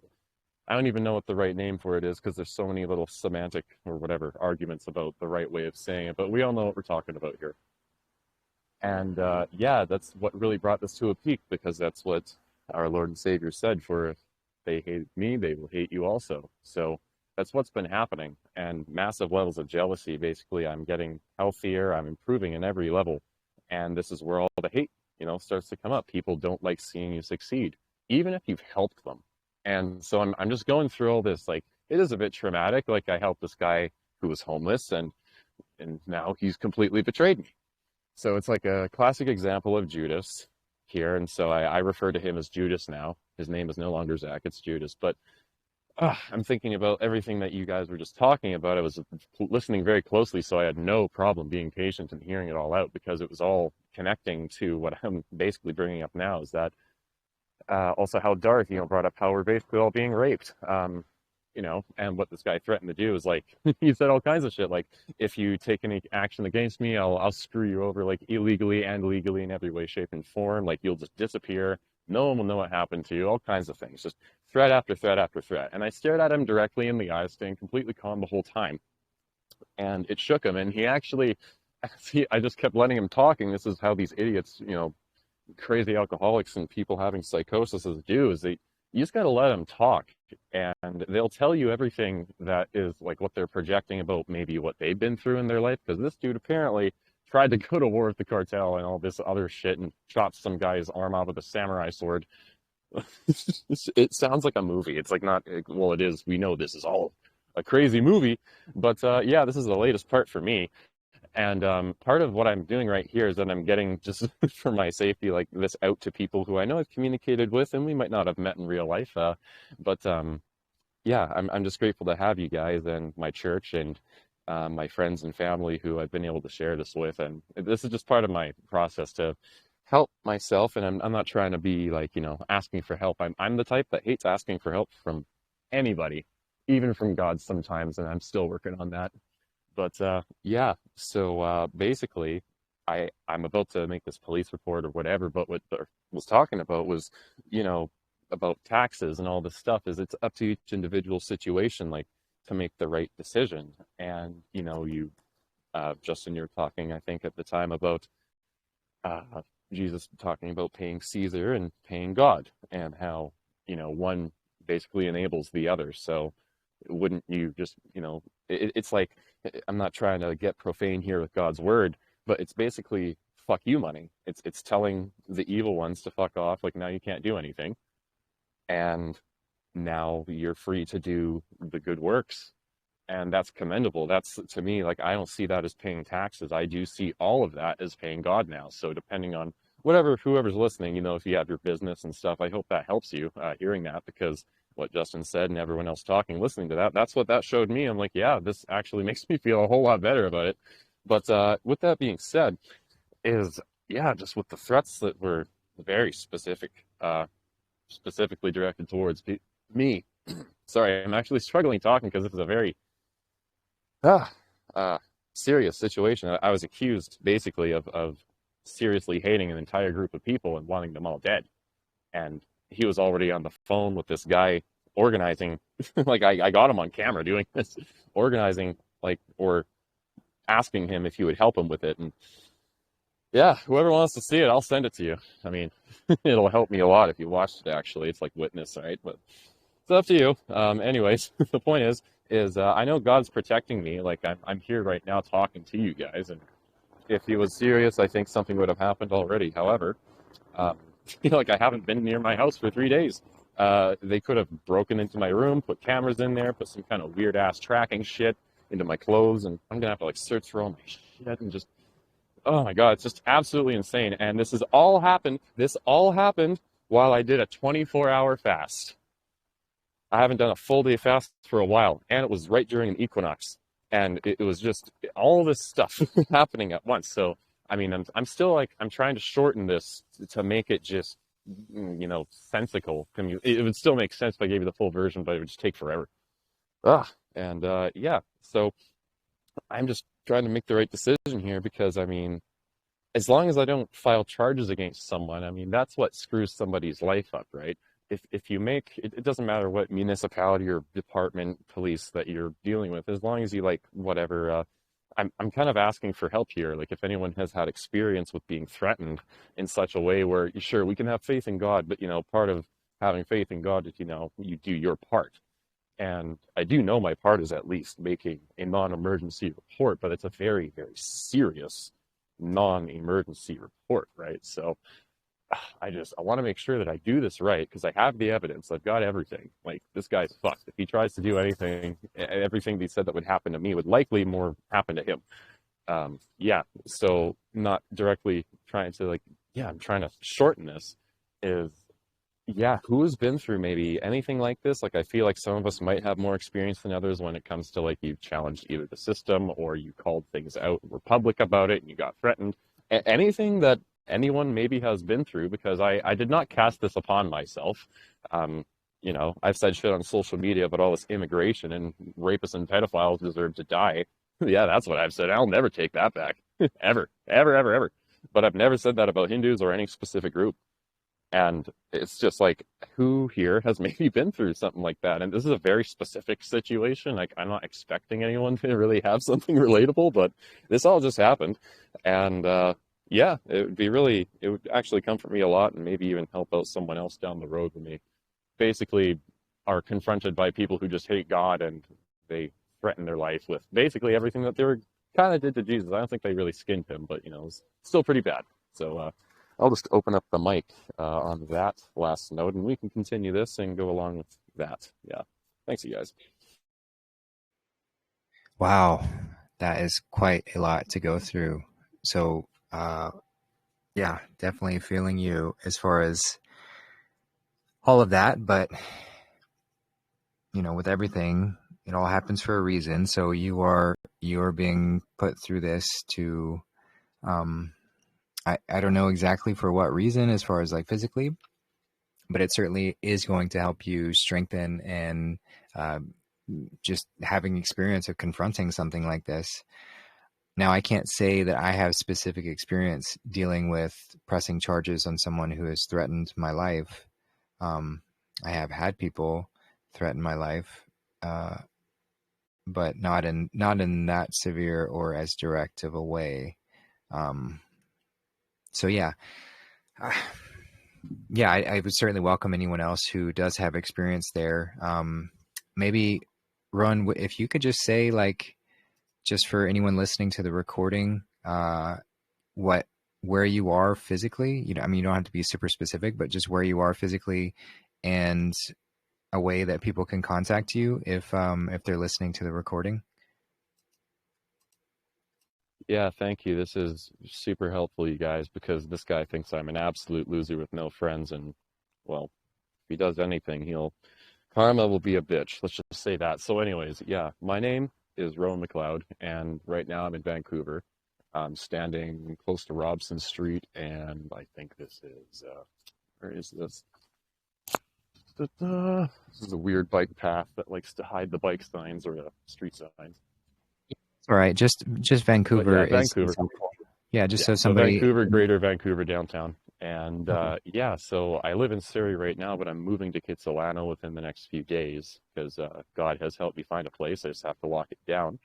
I: I don't even know what the right name for it is because there's so many little semantic or whatever arguments about the right way of saying it. But we all know what we're talking about here. And that's what really brought this to a peak, because that's what our Lord and Savior said, for if they hate me, they will hate you also. So that's what's been happening. And massive levels of jealousy. Basically, I'm getting healthier. I'm improving in every level. And this is where all the hate, starts to come up. People don't like seeing you succeed, even if you've helped them. And so I'm just going through all this. Like, it is a bit traumatic. Like, I helped this guy who was homeless, and now he's completely betrayed me. So it's like a classic example of Judas here. And so I refer to him as Judas now. His name is no longer Zach, it's Judas. But I'm thinking about everything that you guys were just talking about. I was listening very closely, so I had no problem being patient and hearing it all out, because it was all connecting to what I'm basically bringing up now, is that also how Darth, brought up how we're basically all being raped. And what this guy threatened to do is, like, he said all kinds of shit, like, if you take any action against me, I'll screw you over, like, illegally and legally in every way, shape, and form. Like, you'll just disappear. No one will know what happened to you. All kinds of things. Just threat after threat after threat. And I stared at him directly in the eyes, staying completely calm the whole time. And it shook him. And he actually, I just kept letting him talking. This is how these idiots, crazy alcoholics and people having psychosis do, is you just got to let them talk, and they'll tell you everything that is like what they're projecting about maybe what they've been through in their life. Because this dude apparently tried to go to war with the cartel and all this other shit and chopped some guy's arm off with a samurai sword. It sounds like a movie. It's like not, well, it is. We know this is all a crazy movie. But yeah, this is the latest part for me. And part of what I'm doing right here is that I'm getting, just for my safety, like this out to people who I know I've communicated with, and we might not have met in real life. But yeah, I'm just grateful to have you guys and my church and my friends and family who I've been able to share this with. And this is just part of my process to help myself. And I'm not trying to be like, asking for help. I'm the type that hates asking for help from anybody, even from God sometimes. And I'm still working on that. But yeah, so basically, I'm about to make this police report or whatever. But what I was talking about was, about taxes and all this stuff. Is it's up to each individual situation, like to make the right decision. And you, Justin, you were talking, I think, at the time about Jesus talking about paying Caesar and paying God, and how one basically enables the other. So wouldn't you just it's like, I'm not trying to get profane here with God's word, but it's basically fuck you money. It's telling the evil ones to fuck off, like now you can't do anything, and now you're free to do the good works. And that's commendable. That's, to me, like, I don't see that as paying taxes. I do see all of that as paying God now. So depending on whoever's listening, if you have your business and stuff, I hope that helps you, hearing that, because what Justin said and everyone else talking, listening to that, that's what that showed me. I'm like, yeah, this actually makes me feel a whole lot better about it. But with that being said, yeah, just with the threats that were very specifically directed towards me. Sorry, I'm actually struggling talking because this is a very serious situation. I was accused basically of seriously hating an entire group of people and wanting them all dead. And he was already on the phone with this guy organizing, like I got him on camera doing this, organizing, like, or asking him if he would help him with it. And yeah, whoever wants to see it, I'll send it to you. I mean, it'll help me a lot if you watched it, actually. It's like Witness, right? But it's up to you. Anyways, the point is I know God's protecting me. Like, I'm here right now talking to you guys, and if he was serious, I think something would have happened already. However, like, I haven't been near my house for 3 days. They could have broken into my room, put cameras in there, put some kind of weird ass tracking shit into my clothes, and I'm gonna have to like search for all my shit and just, oh my God, it's just absolutely insane. And this all happened while I did a 24-hour fast. I haven't done a full day fast for a while, and it was right during an equinox, and it was just all this stuff happening at once. So I mean, I'm still like, I'm trying to shorten this to make it just, sensical. It would still make sense if I gave you the full version, but it would just take forever. And yeah, so I'm just trying to make the right decision here, because I mean, as long as I don't file charges against someone, I mean, that's what screws somebody's life up, right? If you make, it doesn't matter what municipality or department, police that you're dealing with, as long as you like whatever, I'm kind of asking for help here. Like, if anyone has had experience with being threatened in such a way where, sure, we can have faith in God, but part of having faith in God is, you do your part. And I do know my part is at least making a non-emergency report, but it's a very, very serious non-emergency report, right? So I want to make sure that I do this right, because I have the evidence. I've got everything. Like, this guy's fucked. If he tries to do anything, everything he said that would happen to me would likely more happen to him. Yeah, so not directly trying to I'm trying to shorten this. Who has been through maybe anything like this? Like, I feel like some of us might have more experience than others when it comes to, like, you've challenged either the system or you called things out and were public about it and you got threatened. Anything that anyone maybe has been through, because I did not cast this upon myself. I've said shit on social media about all this immigration and rapists and pedophiles deserve to die. Yeah, that's what I've said. I'll never take that back. Ever. But I've never said that about Hindus or any specific group. And it's just like, who here has maybe been through something like that? And this is a very specific situation. Like, I'm not expecting anyone to really have something relatable, but this all just happened. And yeah, it would actually comfort me a lot, and maybe even help out someone else down the road when they basically are confronted by people who just hate God and they threaten their life with basically everything that they were kind of did to Jesus. I don't think they really skinned him, but it was still pretty bad. So I'll just open up the mic on that last note, and we can continue this and go along with that. Yeah. Thanks, you guys.
A: Wow, that is quite a lot to go through. So, yeah, definitely feeling you as far as all of that. But, with everything, it all happens for a reason. So you're being put through this to, I don't know exactly for what reason as far as like physically, but it certainly is going to help you strengthen and uh, just having experience of confronting something like this. Now, I can't say that I have specific experience dealing with pressing charges on someone who has threatened my life. I have had people threaten my life, but not in that severe or as direct of a way. So yeah, yeah, I would certainly welcome anyone else who does have experience there. Maybe, Ron, if you could just say, like, just for anyone listening to the recording, where you are physically. I mean, you don't have to be super specific, but just where you are physically, and a way that people can contact you if they're listening to the recording.
I: Yeah, thank you. This is super helpful, you guys, because this guy thinks I'm an absolute loser with no friends, and well, if he does anything, karma will be a bitch. Let's just say that. So anyways, yeah, my name is Rowan McLeod, and right now I'm in Vancouver. I'm standing close to Robson Street, and I think this is, where is this? This is a weird bike path that likes to hide the bike signs or the street signs.
A: All right, just Vancouver
I: Vancouver.
A: is helpful. Yeah, just so
I: So
A: somebody.
I: Vancouver, Greater Vancouver downtown. And yeah, so I live in Surrey right now, but I'm moving to Kitsilano within the next few days because God has helped me find a place. I just have to lock it down.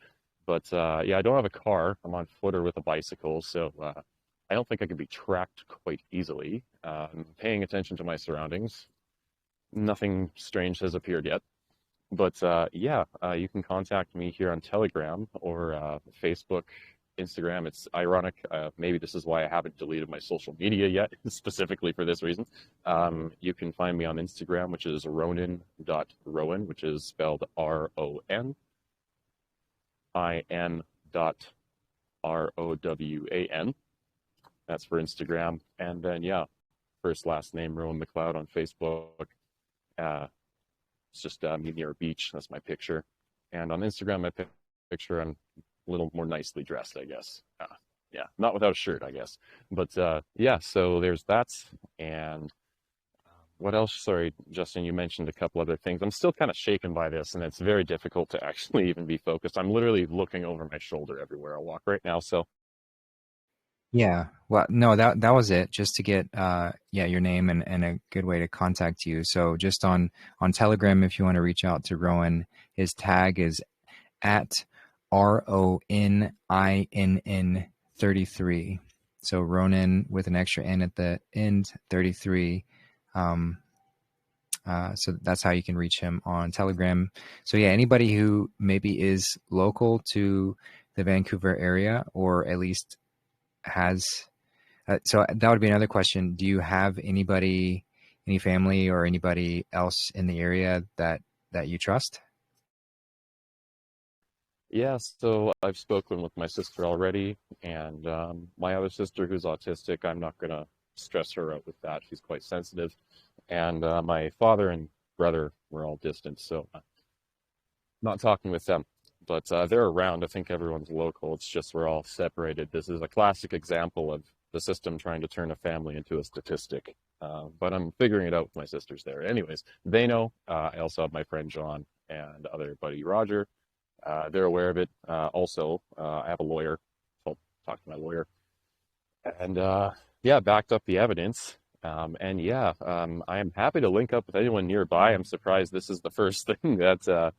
I: But yeah, I don't have a car. I'm on foot or with a bicycle, so I don't think I can be tracked quite easily. Paying attention to my surroundings. Nothing strange has appeared yet. But yeah, you can contact me here on Telegram or Facebook, Instagram. It's ironic. Maybe this is why I haven't deleted my social media yet, specifically for this reason. You can find me on Instagram, which is ronan.rowan, which is spelled RONIN.ROWAN. That's for Instagram. And then, yeah, first, last name, Rowan McLeod on Facebook. It's just me near a beach. That's my picture. And on Instagram, my picture, I'm a little more nicely dressed, I guess. Yeah, not without a shirt, I guess. But yeah, so there's that. And what else? Sorry, Justin, you mentioned a couple other things. I'm still kind of shaken by this, and it's very difficult to actually even be focused. I'm literally looking over my shoulder everywhere I walk right now. So
A: Yeah, well, no, that was it. Just to get your name and a good way to contact you. So just on Telegram, if you want to reach out to Rowan, his tag is at RONINN33. So Ronan with an extra N at the end, 33. So that's how you can reach him on Telegram. So yeah, anybody who maybe is local to the Vancouver area, or at least has, so that would be another question. Do you have any family or anybody else in the area that you trust?
I: yeah, so I've spoken with my sister already, and my other sister who's autistic, I'm not going to stress her out with that. She's quite sensitive. And my father and brother were all distant, so not talking with them. But they're around. I think everyone's local. It's just we're all separated. This is a classic example of the system trying to turn a family into a statistic. But I'm figuring it out with my sisters there. Anyways, they know. I also have my friend John and other buddy Roger. They're aware of it. Also, I have a lawyer. So I'll talk to my lawyer. And yeah, backed up the evidence. And yeah, I am happy to link up with anyone nearby. I'm surprised this is the first thing that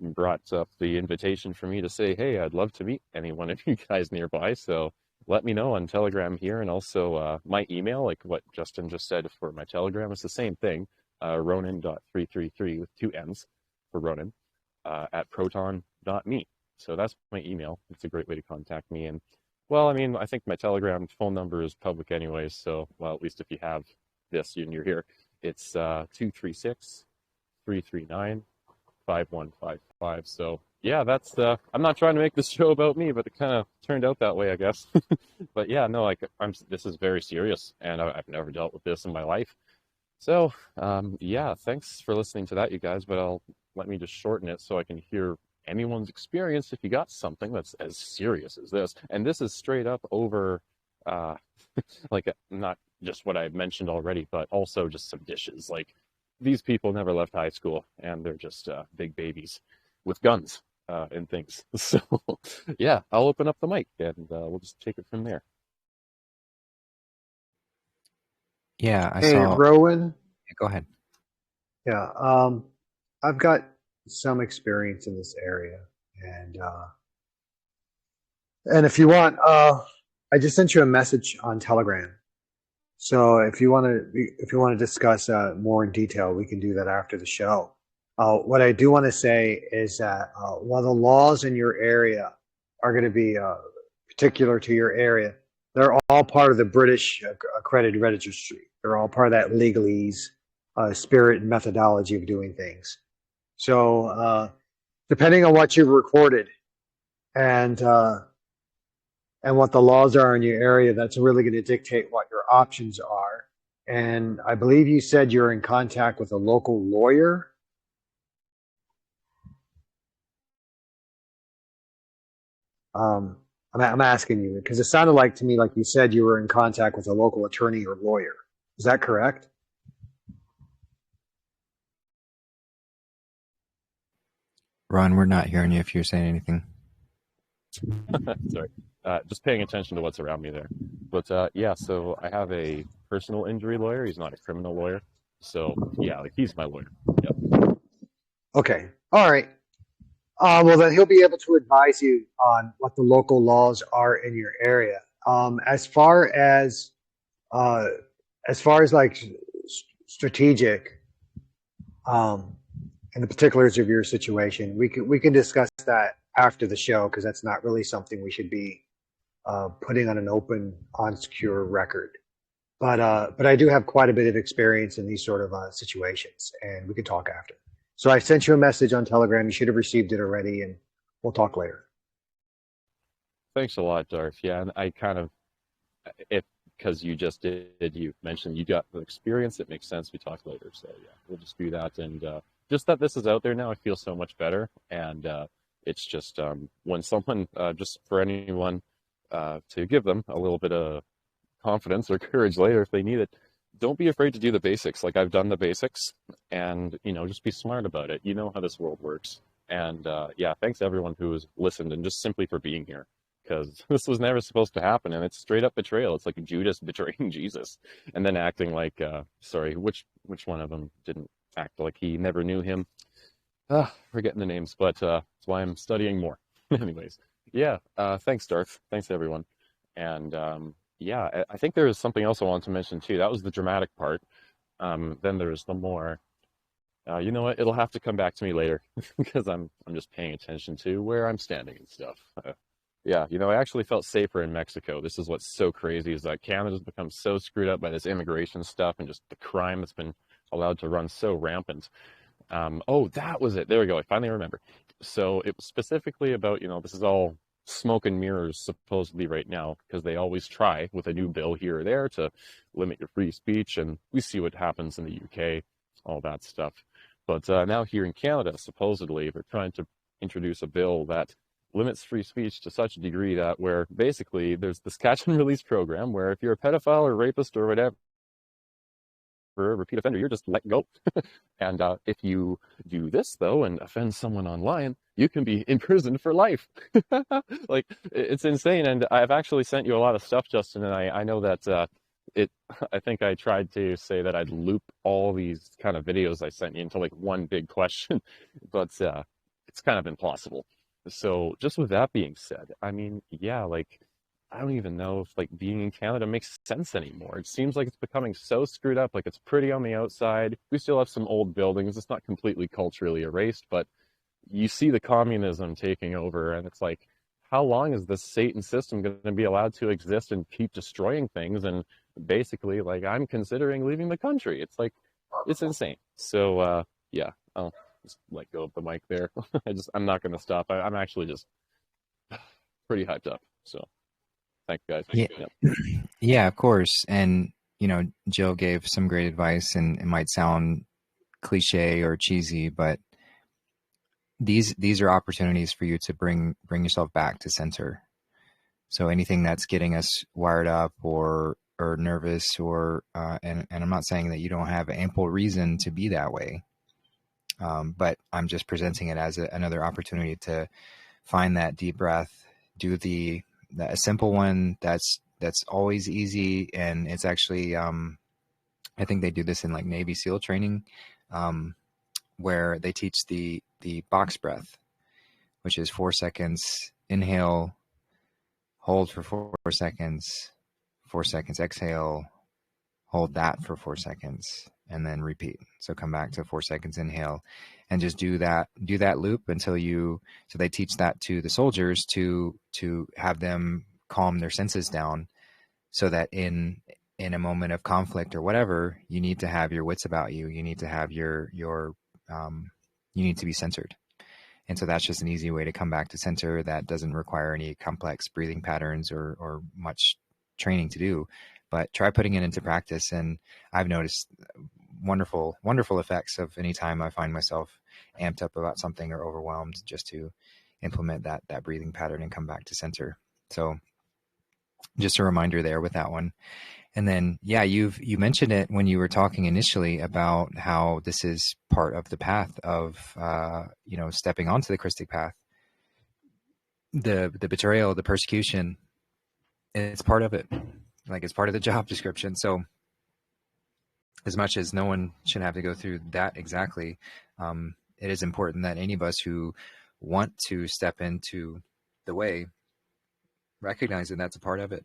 I: brought up the invitation for me to say, hey, I'd love to meet any one of you guys nearby. So let me know on Telegram here, and also my email, like what Justin just said for my Telegram, is the same thing, ronan.333 with 2 N's for Ronan, at proton.me. So that's my email. It's a great way to contact me. And well, I mean, I think my Telegram phone number is public anyways. So, well, at least if you have this and you're here, it's 236-339-5155. So yeah, that's I'm not trying to make this show about me, but it kind of turned out that way, I guess. But yeah, no, like this is very serious, and I've never dealt with this in my life. So, yeah, thanks for listening to that, you guys. But let me just shorten it so I can hear anyone's experience if you got something that's as serious as this. And this is straight up over, uh, like not just what I've mentioned already, but also just some dishes. Like these people never left high school, and they're just big babies with guns and things. So, yeah, I'll open up the mic and we'll just take it from there.
A: Yeah, I
J: Hey,
A: saw.
J: Rowan.
A: Go ahead.
J: Yeah, I've got some experience in this area, and if you want, I just sent you a message on Telegram. So if you want to discuss more in detail, we can do that after the show. What I do want to say is that while the laws in your area are going to be particular to your area, they're all part of the British accredited registry. They're all part of that legalese spirit and methodology of doing things. So depending on what you've recorded and what the laws are in your area, that's really going to dictate what your options are. And I believe you said you're in contact with a local lawyer. I'm asking you because it sounded like to me like you said you were in contact with a local attorney or lawyer. Is that correct?
A: Ron, we're not hearing you if you're saying anything.
I: Sorry. Just paying attention to what's around me there. But yeah, so I have a personal injury lawyer. He's not a criminal lawyer. So yeah, like he's my lawyer. Yep.
J: Okay. All right. Well, then he'll be able to advise you on what the local laws are in your area. As far as like strategic, and the particulars of your situation, we can discuss that after the show because that's not really something we should be putting on an open, on secure record. But I do have quite a bit of experience in these sort of situations, and we can talk after. So I sent you a message on Telegram. You should have received it already, and we'll talk later.
I: Thanks a lot, Darth. Yeah, and I kind of, because you just did, you mentioned you got the experience. It makes sense. We talk later. So yeah, we'll just do that. And just that this is out there now, I feel so much better. And it's just when someone, just for anyone, to give them a little bit of confidence or courage later if they need it, don't be afraid to do the basics. Like I've done the basics, and just be smart about it. You know how this world works. And yeah, thanks to everyone who has listened and just simply for being here, because this was never supposed to happen, and it's straight up betrayal. It's like Judas betraying Jesus and then acting like sorry, which one of them didn't act like he never knew him? Forgetting the names, but that's why I'm studying more. Anyways, yeah, thanks, Darth. Thanks, everyone. And yeah, I think there is something else I wanted to mention too. That was the dramatic part. Then there's the more, you know what? It'll have to come back to me later because I'm just paying attention to where I'm standing and stuff. Yeah, I actually felt safer in Mexico. This is what's so crazy is that Canada's become so screwed up by this immigration stuff and just the crime that's been allowed to run so rampant. Oh, that was it. There we go. I finally remember. So it was specifically about, this is all smoke and mirrors supposedly right now because they always try with a new bill here or there to limit your free speech, and we see what happens in the UK, all that stuff. But now here in Canada, supposedly, they're trying to introduce a bill that limits free speech to such a degree that where basically there's this catch and release program where if you're a pedophile or rapist or whatever, a repeat offender, you're just let go. And if you do this though and offend someone online, you can be imprisoned for life. Like it's insane. And I've actually sent you a lot of stuff, Justin, and I know that I think I tried to say that I'd loop all these kind of videos I sent you into like one big question, but it's kind of impossible. So just with that being said, I mean, yeah, like I don't even know if like being in Canada makes sense anymore. It seems like it's becoming so screwed up. Like it's pretty on the outside. We still have some old buildings. It's not completely culturally erased, but you see the communism taking over, and it's like, how long is this Satan system going to be allowed to exist and keep destroying things? And basically, like I'm considering leaving the country. It's like, it's insane. So yeah, just let go of the mic there. I'm not going to stop. I'm actually just pretty hyped up. So thank you guys.
A: Yeah.
I: Yep.
A: Yeah, of course. And, Jill gave some great advice, and it might sound cliche or cheesy, but these are opportunities for you to bring yourself back to center. So anything that's getting us wired up or nervous and I'm not saying that you don't have ample reason to be that way. But I'm just presenting it as another opportunity to find that deep breath, do a simple one that's always easy. And it's actually, I think they do this in like Navy SEAL training, where they teach the box breath, which is 4 seconds, inhale, hold for 4 seconds, 4 seconds, exhale, hold that for 4 seconds, and then repeat. So come back to 4 seconds, inhale, and just do that loop until so they teach that to the soldiers to have them calm their senses down, so that in a moment of conflict or whatever, you need to have your wits about you. You need to have you need to be centered. And so that's just an easy way to come back to center that doesn't require any complex breathing patterns or much training to do. But try putting it into practice. And I've noticed wonderful, wonderful effects of any time I find myself amped up about something or overwhelmed, just to implement that breathing pattern and come back to center. So just a reminder there with that one. And then, yeah, you mentioned it when you were talking initially about how this is part of the path of, stepping onto the Christic path. The betrayal, the persecution, it's part of it. Like, it's part of the job description. So as much as no one should have to go through that exactly, it is important that any of us who want to step into the way recognize that that's a part of it.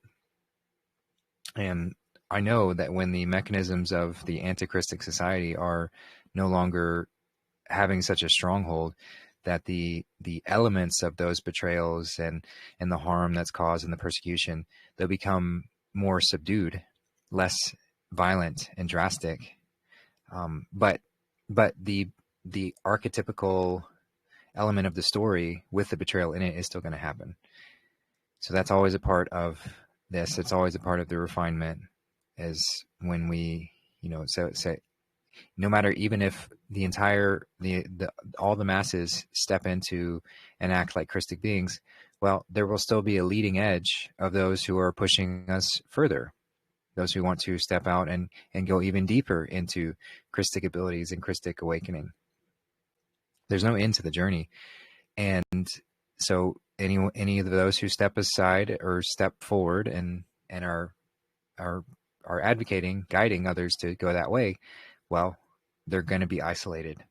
A: And I know that when the mechanisms of the anti-Christic society are no longer having such a stronghold, that the elements of those betrayals and the harm that's caused and the persecution, they'll become more subdued, less violent and drastic. But the archetypical element of the story with the betrayal in it is still going to happen. So that's always a part of this. It's always a part of the refinement, is when we, so no matter, even if all the masses step into and act like Christic beings, well, there will still be a leading edge of those who are pushing us further, those who want to step out and go even deeper into Christic abilities and Christic awakening. There's no end to the journey. And so any of those who step aside or step forward and are advocating, guiding others to go that way, well, they're going to be isolated,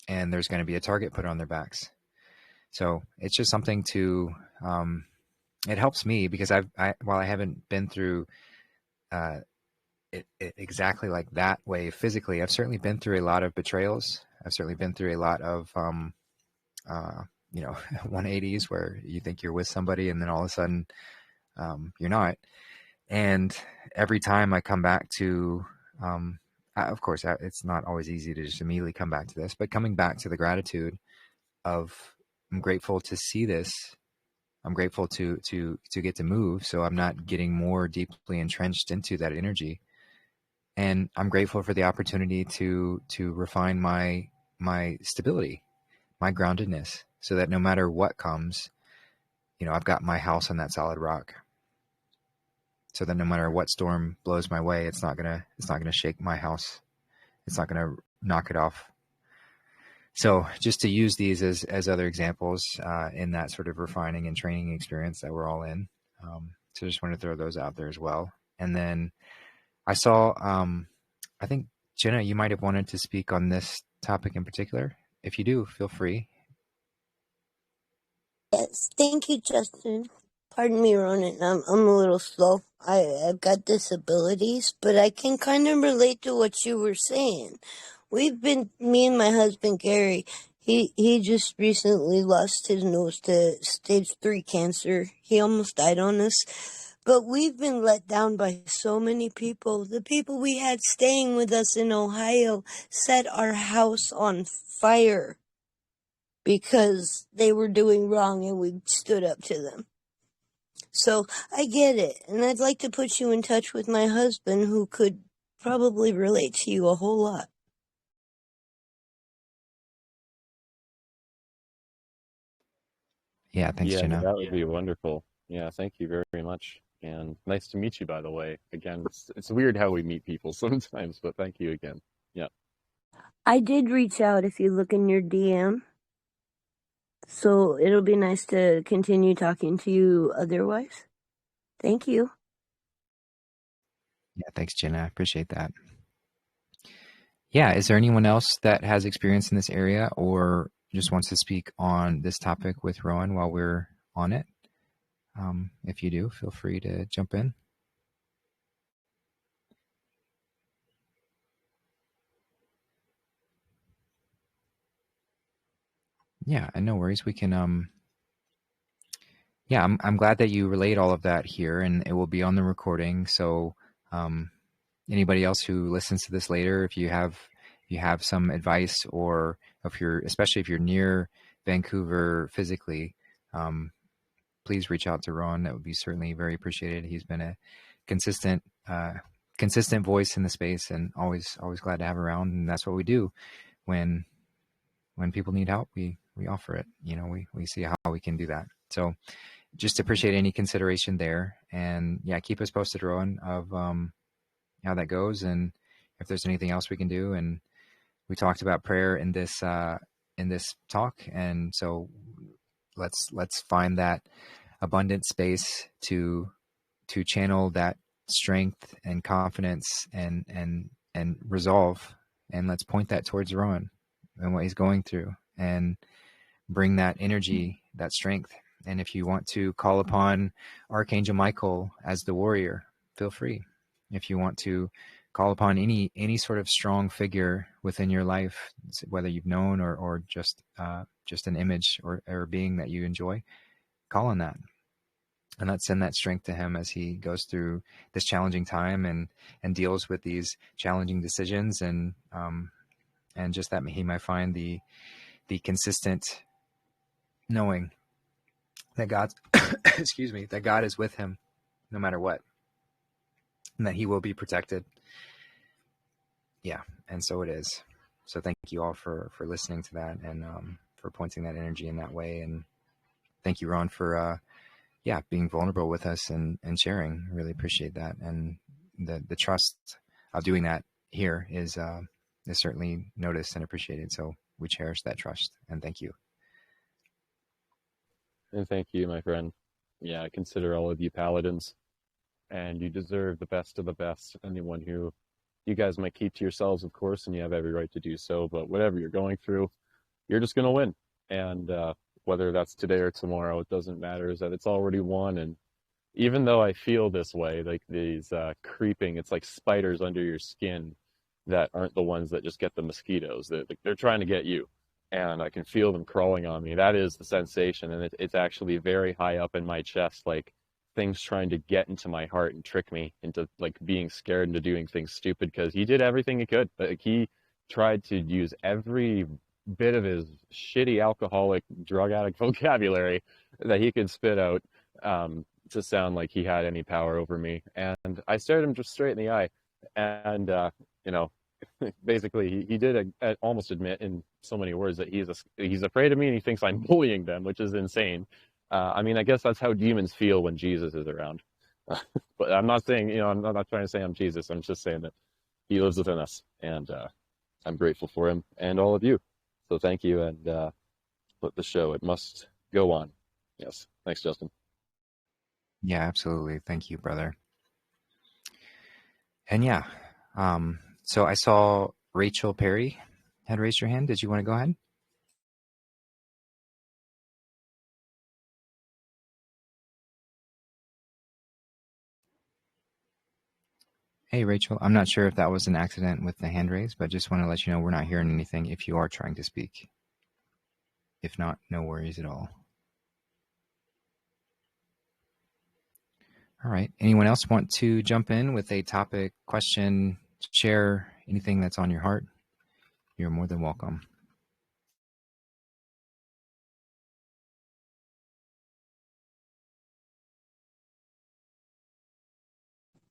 A: and there's going to be a target put on their backs. So it's just something to, it helps me, because while I haven't been through it exactly like that way physically, I've certainly been through a lot of betrayals. I've certainly been through a lot of, 180s, where you think you're with somebody and then all of a sudden you're not. And every time I come back to, of course, it's not always easy to just immediately come back to this, but coming back to the gratitude of, I'm grateful to see this. I'm grateful to get to move, so I'm not getting more deeply entrenched into that energy. And I'm grateful for the opportunity to refine my stability, my groundedness, so that no matter what comes, I've got my house on that solid rock. So that no matter what storm blows my way, it's not gonna shake my house. It's not gonna knock it off. So just to use these as other examples in that sort of refining and training experience that we're all in. So just want to throw those out there as well. And then I saw, I think, Jenna, you might have wanted to speak on this topic in particular. If you do, feel free.
K: Yes, thank you, Justin. Pardon me, Ronan. I'm a little slow. I've got disabilities, but I can kind of relate to what you were saying. Me and my husband Gary, he just recently lost his nose to stage 3 cancer. He almost died on us. But we've been let down by so many people. The people we had staying with us in Ohio set our house on fire. because they were doing wrong and we stood up to them. So I get it. And I'd like to put you in touch with my husband, who could probably relate to you a whole lot.
A: Yeah, thanks,
I: Yeah,
A: Jenna.
I: that would be wonderful. Yeah, thank you very much. And nice to meet you, by the way. Again, it's weird how we meet people sometimes, but thank you again. Yeah.
K: I did reach out if you look in your DM. So it'll be nice to continue talking to you otherwise. Thank you.
A: Yeah, thanks, Jenna. I appreciate that. Yeah, is there anyone else that has experience in this area or just wants to speak on this topic with Rowan while we're on it? If you do, feel free to jump in. Yeah, and no worries. We can, yeah, I'm glad that you relayed all of that here, and it will be on the recording. So anybody else who listens to this later, if you have some advice, or especially if you're near Vancouver physically, please reach out to Ron. That would be certainly very appreciated. He's been a consistent voice in the space, and always glad to have around. And that's what we do when people need help. We offer it. We see how we can do that. So just appreciate any consideration there. And yeah, keep us posted, Rowan, of how that goes, and if there's anything else we can do. And we talked about prayer in this talk, and so let's find that abundant space to channel that strength and confidence and resolve, and let's point that towards Rowan and what he's going through, and bring that energy, that strength. And if you want to call upon Archangel Michael as the warrior, feel free. If you want to call upon any sort of strong figure within your life, whether you've known or just an image or a being that you enjoy, call on that. And let's send that strength to him as he goes through this challenging time and deals with these challenging decisions, and just that he might find the consistent knowing that God's excuse me, that God is with him no matter what, and that he will be protected. Yeah, and so it is. So thank you all for listening to that, and for pointing that energy in that way. And thank you, Ron, for being vulnerable with us and sharing. Really appreciate that. And the trust of doing that here is certainly noticed and appreciated. So we cherish that trust, and thank you.
I: And thank you, my friend. Yeah, I consider all of you paladins, and you deserve the best of the best. Anyone who you guys might keep to yourselves, of course, and you have every right to do so, but whatever you're going through, you're just going to win. And whether that's today or tomorrow, it doesn't matter, is that it's already won. And even though I feel this way, like these creeping, it's like spiders under your skin that aren't the ones that just get the mosquitoes. They're trying to get you. And I can feel them crawling on me. That is the sensation. And it's actually very high up in my chest, like things trying to get into my heart and trick me into like being scared into doing things stupid, because he did everything he could. Like, he tried to use every bit of his shitty alcoholic drug addict vocabulary that he could spit out to sound like he had any power over me. And I stared him just straight in the eye, and basically he did almost admit in so many words that he's afraid of me, and he thinks I'm bullying them, which is insane. I mean, I guess that's how demons feel when Jesus is around. But I'm not saying, I'm not trying to say I'm Jesus. I'm just saying that he lives within us, and I'm grateful for him and all of you. So thank you, and let the show, it must go on. Yes. Thanks, Justin.
A: Yeah, absolutely. Thank you, brother. And yeah, so I saw Rachel Perry had raised her hand. Did you want to go ahead? Hey, Rachel. I'm not sure if that was an accident with the hand raise, but just want to let you know we're not hearing anything if you are trying to speak. If not, no worries at all. All right. Anyone else want to jump in with a topic, question, share anything that's on your heart? You're more than welcome.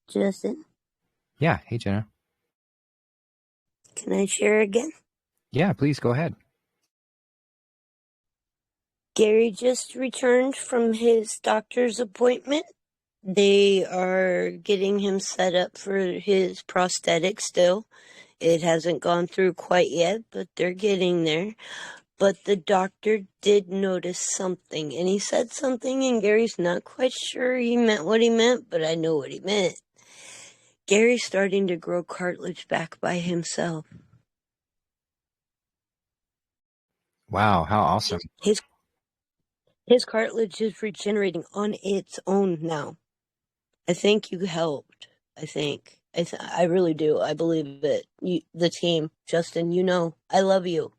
K: Justin,
A: Yeah. Hey, Jenna.
K: can I share again?
A: Yeah, please go ahead.
K: Gary just returned from his doctor's appointment. They are getting him set up for his prosthetic still. It hasn't gone through quite yet, but they're getting there. But the doctor did notice something, and he said something, and Gary's not quite sure he meant what he meant, but I know what he meant. Gary's starting to grow cartilage back by himself.
A: Wow, how awesome.
K: His cartilage is regenerating on its own now. I think you helped. I really do. I believe it. The team, Justin, I love you.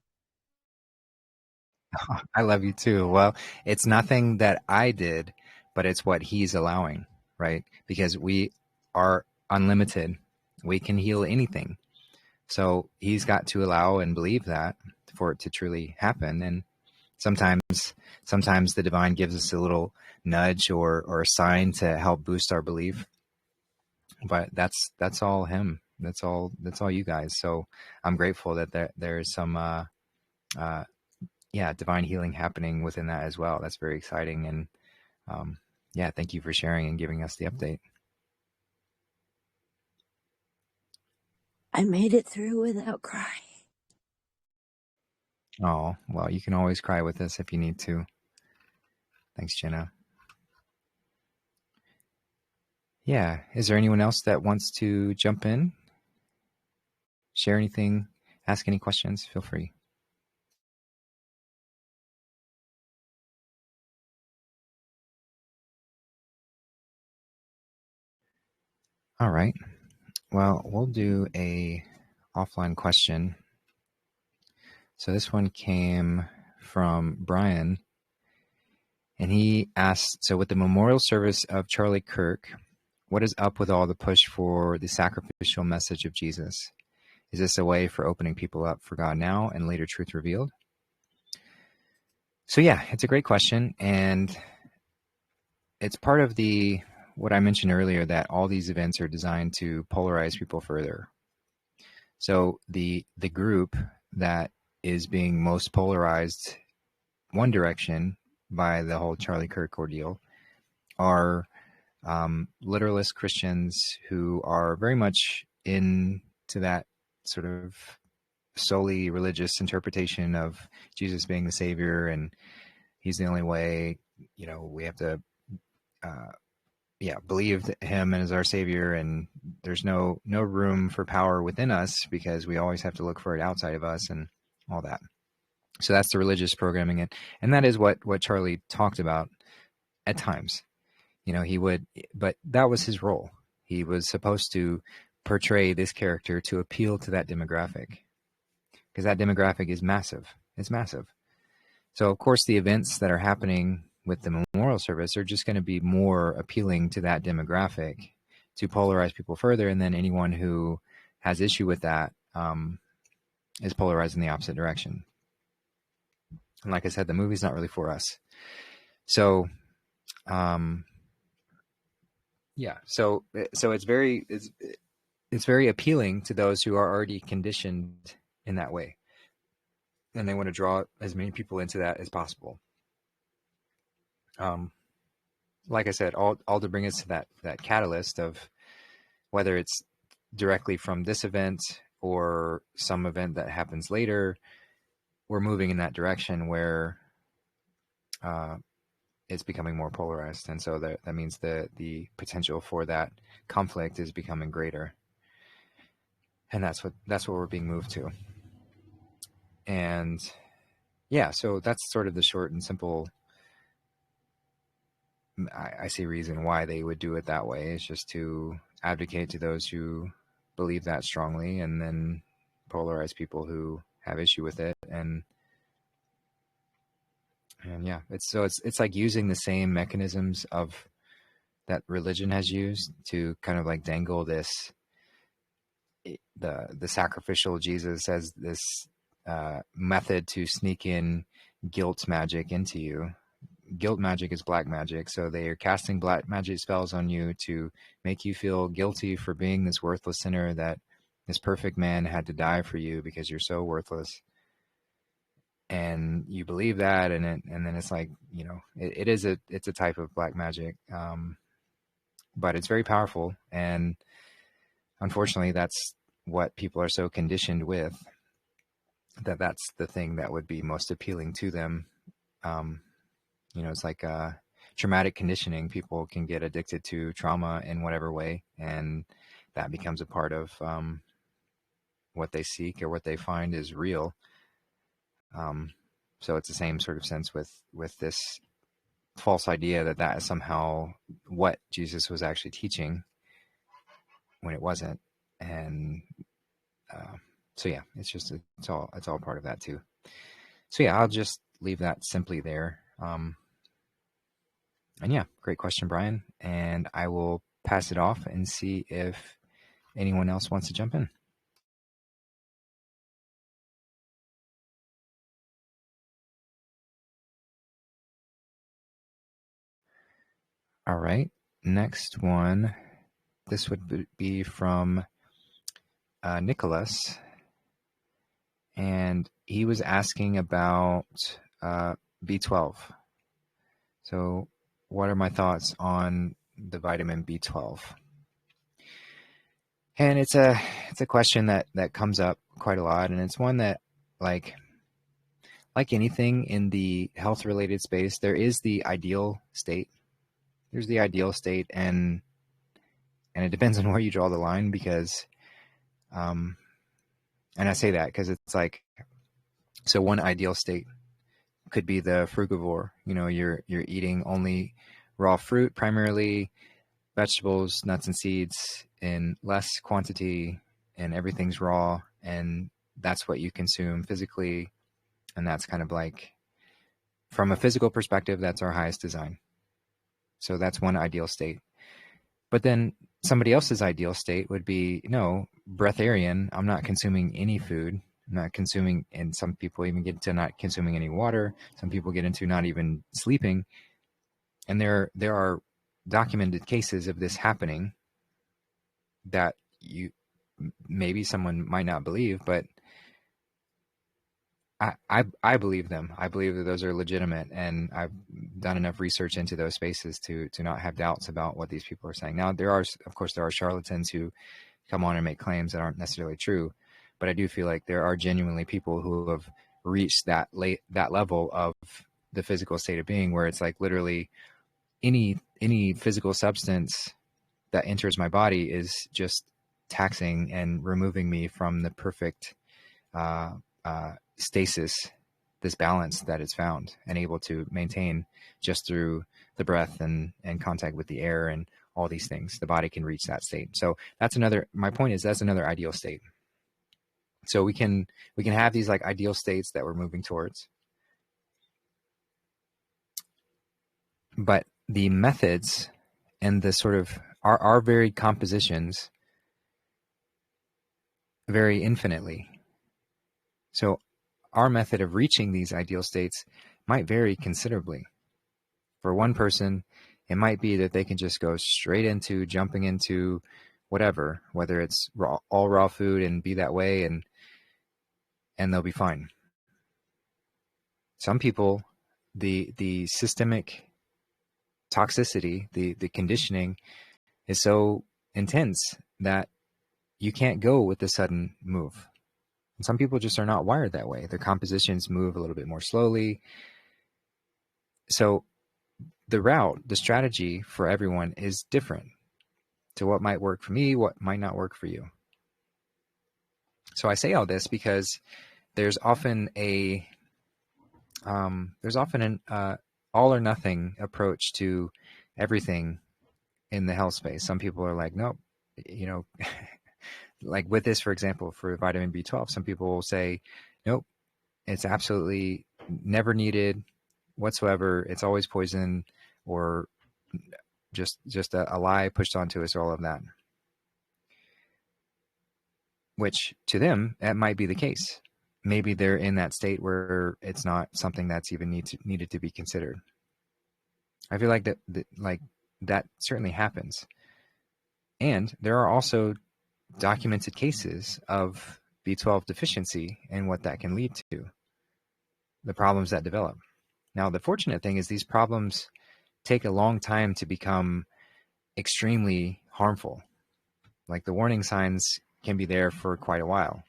A: I love you too. Well, it's nothing that I did, but it's what he's allowing, right? Because we are unlimited. We can heal anything. So he's got to allow and believe that for it to truly happen. And sometimes the divine gives us a little nudge or a sign to help boost our belief. But that's all him. That's all you guys. So I'm grateful that there's some divine healing happening within that as well. That's very exciting. And thank you for sharing and giving us the update.
K: I made it through without crying.
A: Oh, well, you can always cry with us if you need to. Thanks, Jenna. Yeah. Is there anyone else that wants to jump in? Share anything? Ask any questions? Feel free. All right. Well, we'll do a offline question. So this one came from Brian, and he asked, so with the memorial service of Charlie Kirk, what is up with all the push for the sacrificial message of Jesus? Is this a way for opening people up for God now and later truth revealed? So yeah, it's a great question. And it's part of what I mentioned earlier, that all these events are designed to polarize people further. So the group that is being most polarized one direction by the whole Charlie Kirk ordeal are literalist Christians who are very much into that sort of solely religious interpretation of Jesus being the savior and he's the only way. We have to believe him as our savior, and there's no room for power within us because we always have to look for it outside of us and all that. So that's the religious programming, and that is what Charlie talked about at times. He would, but that was his role. He was supposed to portray this character to appeal to that demographic, because that demographic is massive. It's massive. So of course the events that are happening with the memorial service are just going to be more appealing to that demographic to polarize people further. And then anyone who has issue with that is polarized in the opposite direction. And like I said, the movie's not really for us. So, so it's very appealing to those who are already conditioned in that way. And they want to draw as many people into that as possible. Like I said, all to bring us to that catalyst of whether it's directly from this event or some event that happens later, we're moving in that direction where it's becoming more polarized. And so that means the potential for that conflict is becoming greater. And that's what we're being moved to. And yeah, so that's sort of the short and simple, I see reason why they would do it that way. It's just to advocate to those who believe that strongly and then polarize people who have issue with it. And yeah, it's like using the same mechanisms of that religion has used to kind of like dangle this, the sacrificial Jesus as this method to sneak in guilt magic into you, guilt magic is black magic. So they are casting black magic spells on you to make you feel guilty for being this worthless sinner, that this perfect man had to die for you because you're so worthless. And you believe that, and then it's like, it's a type of black magic, but it's very powerful. And unfortunately, that's what people are so conditioned with, that's the thing that would be most appealing to them. It's like traumatic conditioning. People can get addicted to trauma in whatever way, and that becomes a part of what they seek or what they find is real. So it's the same sort of sense with this false idea that is somehow what Jesus was actually teaching, when it wasn't. And so yeah, it's all part of that too. So yeah, I'll just leave that simply there. And yeah, great question, Brian. And I will pass it off and see if anyone else wants to jump in. All right, next one. This would be from Nicholas. And he was asking about B12. So what are my thoughts on the vitamin B12? And it's a question that comes up quite a lot, and it's one that, like anything in the health related space, there is the ideal state. There's the ideal state, and it depends on where you draw the line, because and I say that because it's like, so one ideal state could be the frugivore. You're eating only raw fruit, primarily vegetables, nuts and seeds in less quantity, and everything's raw, and that's what you consume physically. And that's kind of like, from a physical perspective, that's our highest design. So that's one ideal state. But then somebody else's ideal state would be, breatharian. I'm not consuming any food. I'm not consuming, and some people even get to not consuming any water. Some people get into not even sleeping. And there are documented cases of this happening that maybe someone might not believe, but I believe them. I believe that those are legitimate, and I've done enough research into those spaces to not have doubts about what these people are saying. Now, there are charlatans who come on and make claims that aren't necessarily true, but I do feel like there are genuinely people who have reached that level of the physical state of being, where it's like literally any physical substance that enters my body is just taxing and removing me from the perfect stasis, this balance that is found and able to maintain just through the breath and contact with the air and all these things. The body can reach that state. So my point is, that's another ideal state. So we can have these like ideal states that we're moving towards. But the methods and the sort of our varied compositions vary infinitely. So our method of reaching these ideal states might vary considerably. For one person, it might be that they can just go straight into jumping into whatever, whether it's all raw food and be that way, and they'll be fine. Some people, the systemic toxicity, the conditioning is so intense that you can't go with the sudden move. And some people just are not wired that way. Their compositions move a little bit more slowly. So the strategy for everyone is different to what might work for me, what might not work for you. So I say all this because there's often an all or nothing approach to everything in the health space. Some people are like, nope, like with this, for example, for vitamin B12, some people will say, nope, it's absolutely never needed whatsoever. It's always poison, or just a lie pushed onto us, all of that. Which to them, that might be the case. Maybe they're in that state where it's not something that's even needed to be considered. I feel like that certainly happens. And there are also documented cases of B12 deficiency and what that can lead to, the problems that develop. Now, the fortunate thing is these problems take a long time to become extremely harmful. Like the warning signs can be there for quite a while.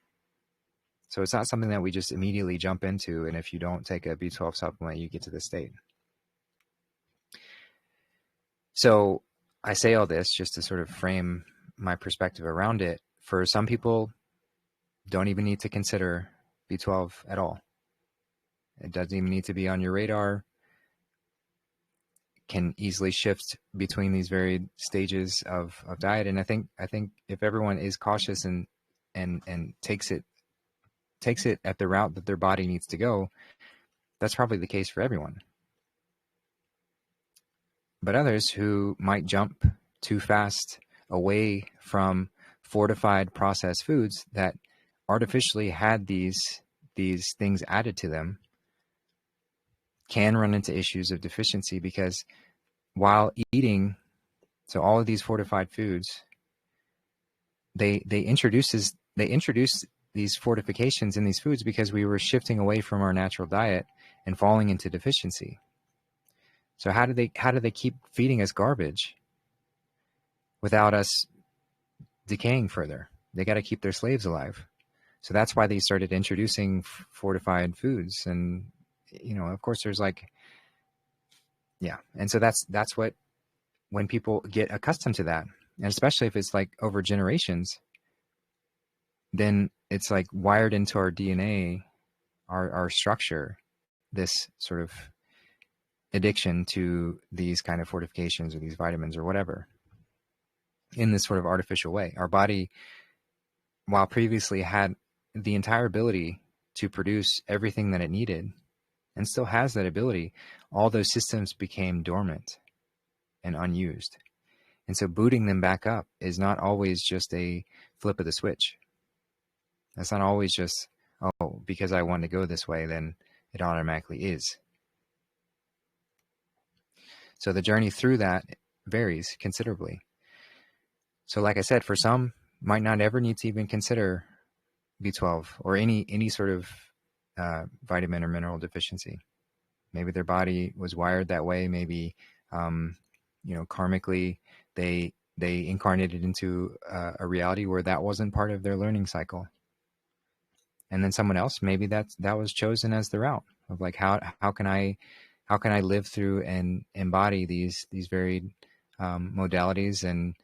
A: So it's not something that we just immediately jump into, and if you don't take a B12 supplement, you get to this state. So I say all this just to sort of frame my perspective around it. For some people, don't even need to consider B12 at all. It doesn't even need to be on your radar. Can easily shift between these varied stages of diet. And I think if everyone is cautious and takes it at the route that their body needs to go, that's probably the case for everyone. But others who might jump too fast away from fortified processed foods that artificially had these things added to them can run into issues of deficiency, because while eating, so all of these fortified foods, they introduce these fortifications in these foods because we were shifting away from our natural diet and falling into deficiency. So how do they keep feeding us garbage without us decaying further? They got to keep their slaves alive. So that's why they started introducing fortified foods. And, of course there's and so that's what, when people get accustomed to that, and especially if it's like over generations, then it's like wired into our DNA, our structure, this sort of addiction to these kind of fortifications or these vitamins or whatever in this sort of artificial way. Our body, while previously had the entire ability to produce everything that it needed and still has that ability, all those systems became dormant and unused. And so booting them back up is not always just a flip of the switch. That's not always just, oh, because I want to go this way, then it automatically is. So the journey through that varies considerably. So like I said, for some, might not ever need to even consider B12 or any sort of vitamin or mineral deficiency. Maybe their body was wired that way. Maybe, karmically, they incarnated into a reality where that wasn't part of their learning cycle. And then someone else, maybe that was chosen as the route of like, how can I live through and embody these varied modalities, and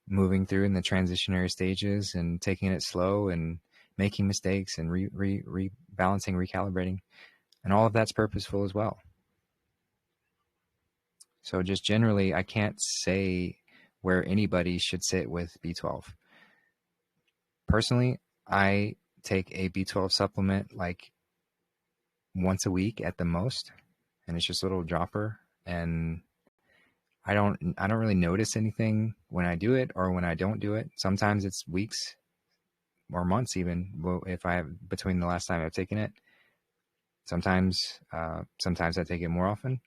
A: moving through in the transitionary stages and taking it slow and making mistakes and rebalancing, recalibrating, and all of that's purposeful as well. So just generally, I can't say where anybody should sit with B12. Personally, I take a B12 supplement like once a week at the most, and it's just a little dropper, and I don't really notice anything when I do it or when I don't do it. Sometimes it's weeks or months even, if I have between the last time I've taken it. Sometimes I take it more often.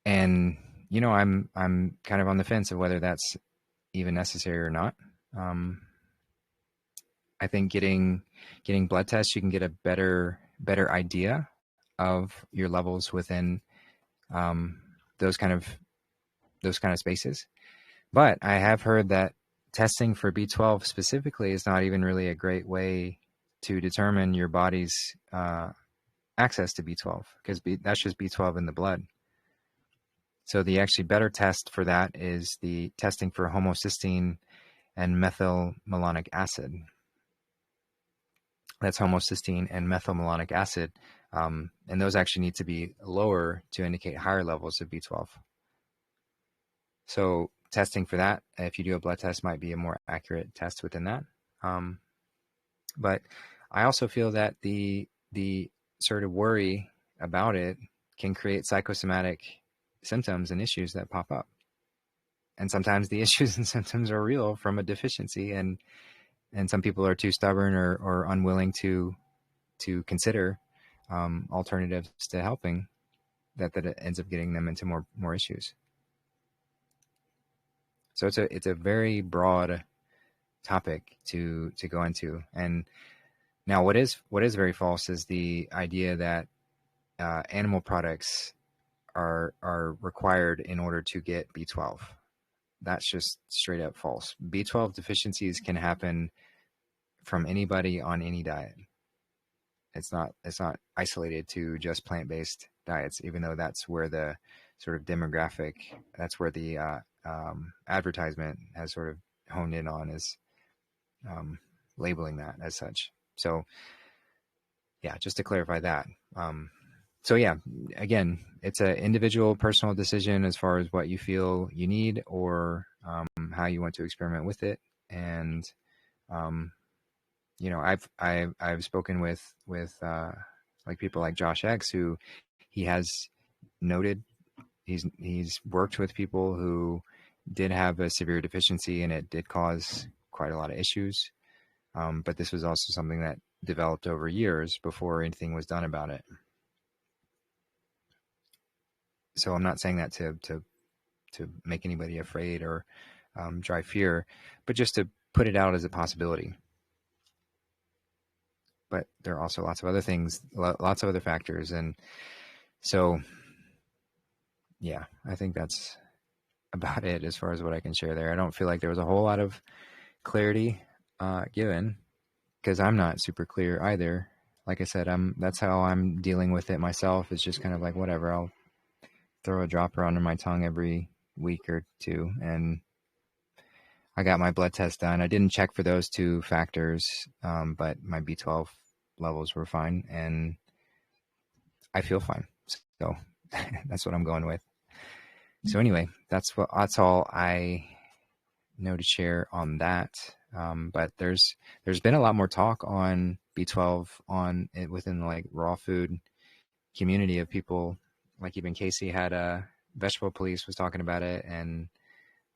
A: And I'm kind of on the fence of whether that's even necessary or not. I think getting blood tests, you can get a better idea of your levels within those kind of spaces. But I have heard that testing for B12 specifically is not even really a great way to determine your body's access to B12, because that's just B12 in the blood. So the actually better test for that is the testing for homocysteine and methylmalonic acid. That's homocysteine and methylmalonic acid. And those actually need to be lower to indicate higher levels of B12. So testing for that, if you do a blood test, might be a more accurate test within that. But I also feel that the sort of worry about it can create psychosomatic symptoms and issues that pop up. And sometimes the issues and symptoms are real from a deficiency, and some people are too stubborn or unwilling to consider alternatives to helping. that it ends up getting them into more issues. So it's a very broad topic to go into. And now what is very false is the idea that animal products are required in order to get B12. That's just straight up false. B12 deficiencies can happen from anybody on any diet. It's not isolated to just plant-based diets, even though that's where the sort of demographic, that's where the advertisement has sort of honed in on, is labeling that as such. So yeah, just to clarify that. So yeah, again, it's an individual personal decision as far as what you feel you need, or how you want to experiment with it. And you know, I've spoken with like people like Josh X, who he has noted he's worked with people who did have a severe deficiency, and it did cause quite a lot of issues. But this was also something that developed over years before anything was done about it. So I'm not saying that to make anybody afraid or drive fear, but just to put it out as a possibility. But there are also lots of other things, lots of other factors. And so, yeah, I think that's about it as far as what I can share there. I don't feel like there was a whole lot of clarity given, because I'm not super clear either. Like I said, that's how I'm dealing with it myself. It's just kind of like, whatever, I'll throw a dropper under my tongue every week or two. And I got my blood test done. I didn't check for those two factors, but my B12 levels were fine, and I feel fine. So that's what I'm going with. So anyway, that's all I know to share on that. But there's been a lot more talk on B12 on it within the like raw food community of people. Like even Casey had a vegetable police was talking about it, and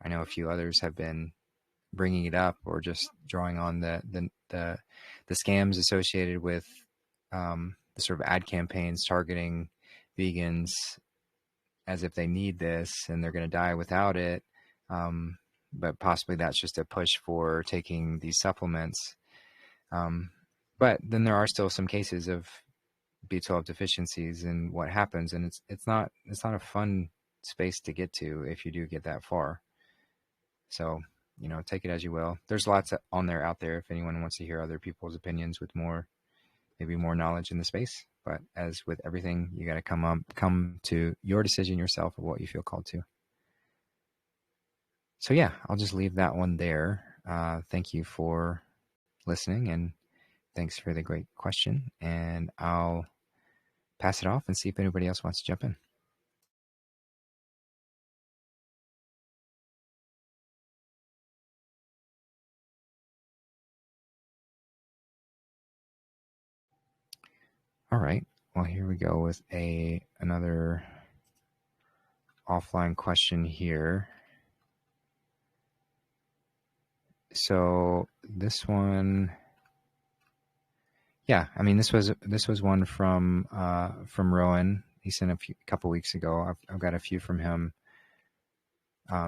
A: I know a few others have been bringing it up, or just drawing on the scams associated with the sort of ad campaigns targeting vegans as if they need this and they're going to die without it. But possibly that's just a push for taking these supplements. But then there are still some cases of B12 deficiencies and what happens, and it's not a fun space to get to if you do get that far. So, you know, take it as you will. There's lots on there out there if anyone wants to hear other people's opinions with maybe more knowledge in the space. But as with everything, you got to come to your decision yourself of what you feel called to. So yeah, I'll just leave that one there. Thank you for listening, and thanks for the great question. And I'll pass it off and see if anybody else wants to jump in. All right. Well, here we go with another offline question here. So this one, yeah, I mean, this was one from Rowan. He sent a couple weeks ago. I've got a few from him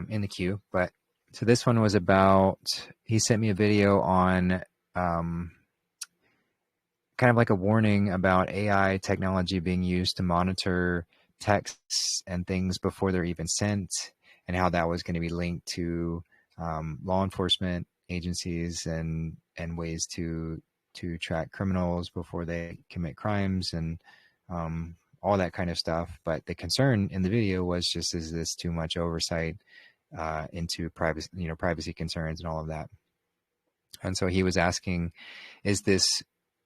A: in the queue, but so this one was about, he sent me a video on kind of like a warning about AI technology being used to monitor texts and things before they're even sent, and how that was going to be linked to law enforcement agencies and ways to track criminals before they commit crimes, and all that kind of stuff. But the concern in the video was just, is this too much oversight into privacy concerns and all of that? And so he was asking, is this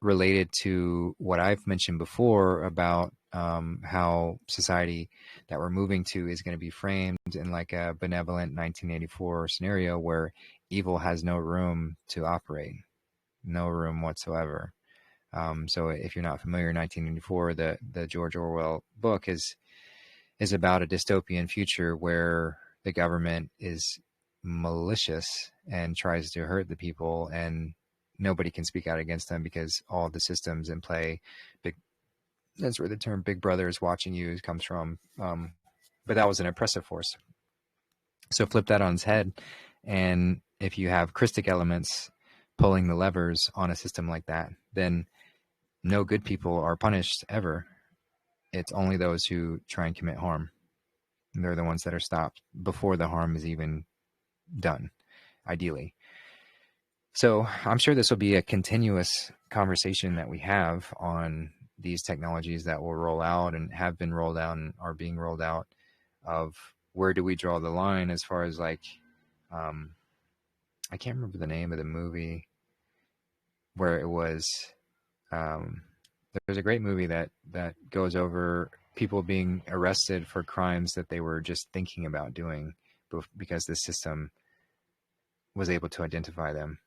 A: related to what I've mentioned before about how society that we're moving to is going to be framed in like a benevolent 1984 scenario where evil has no room to operate, no room whatsoever. So if you're not familiar, 1984, the George Orwell book is about a dystopian future where the government is malicious and tries to hurt the people, and nobody can speak out against them because all the systems in play That's where the term "Big Brother is watching you" comes from. But that was an oppressive force. So flip that on its head, and if you have Christic elements pulling the levers on a system like that, then no good people are punished ever. It's only those who try and commit harm. And they're the ones that are stopped before the harm is even done, ideally. So I'm sure this will be a continuous conversation that we have on these technologies that will roll out and have been rolled out and are being rolled out, of where do we draw the line as far as like, I can't remember the name of the movie where it was, there's a great movie that goes over people being arrested for crimes that they were just thinking about doing because the system was able to identify them.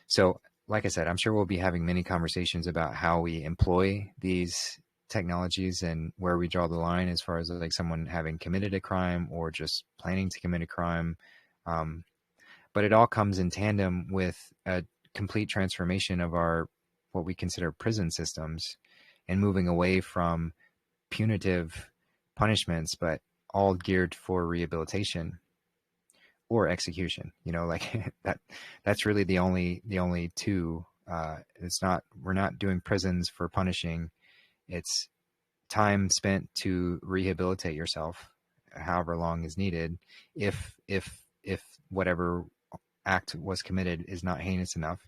A: So like I said, I'm sure we'll be having many conversations about how we employ these technologies and where we draw the line as far as like someone having committed a crime or just planning to commit a crime. But it all comes in tandem with a complete transformation of our, what we consider prison systems, and moving away from punitive punishments, but all geared for rehabilitation or execution. You know, like that's really the only two. We're not doing prisons for punishing. It's time spent to rehabilitate yourself, however long is needed, if whatever act was committed is not heinous enough.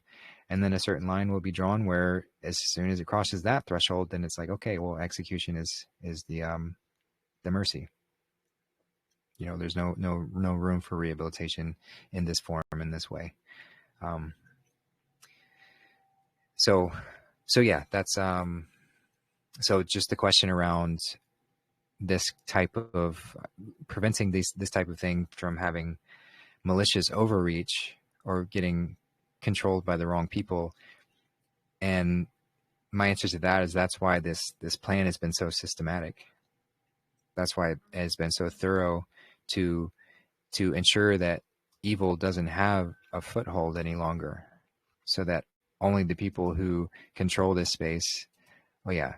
A: And then a certain line will be drawn where as soon as it crosses that threshold, then it's like, okay, well, execution is the mercy. You know, there's no room for rehabilitation in this form, in this way. So yeah, that's so just the question around this type of preventing this type of thing from having malicious overreach or getting controlled by the wrong people. And my answer to that is that's why this plan has been so systematic. That's why it has been so thorough to ensure that evil doesn't have a foothold any longer, so that only the people who control this space. Oh yeah,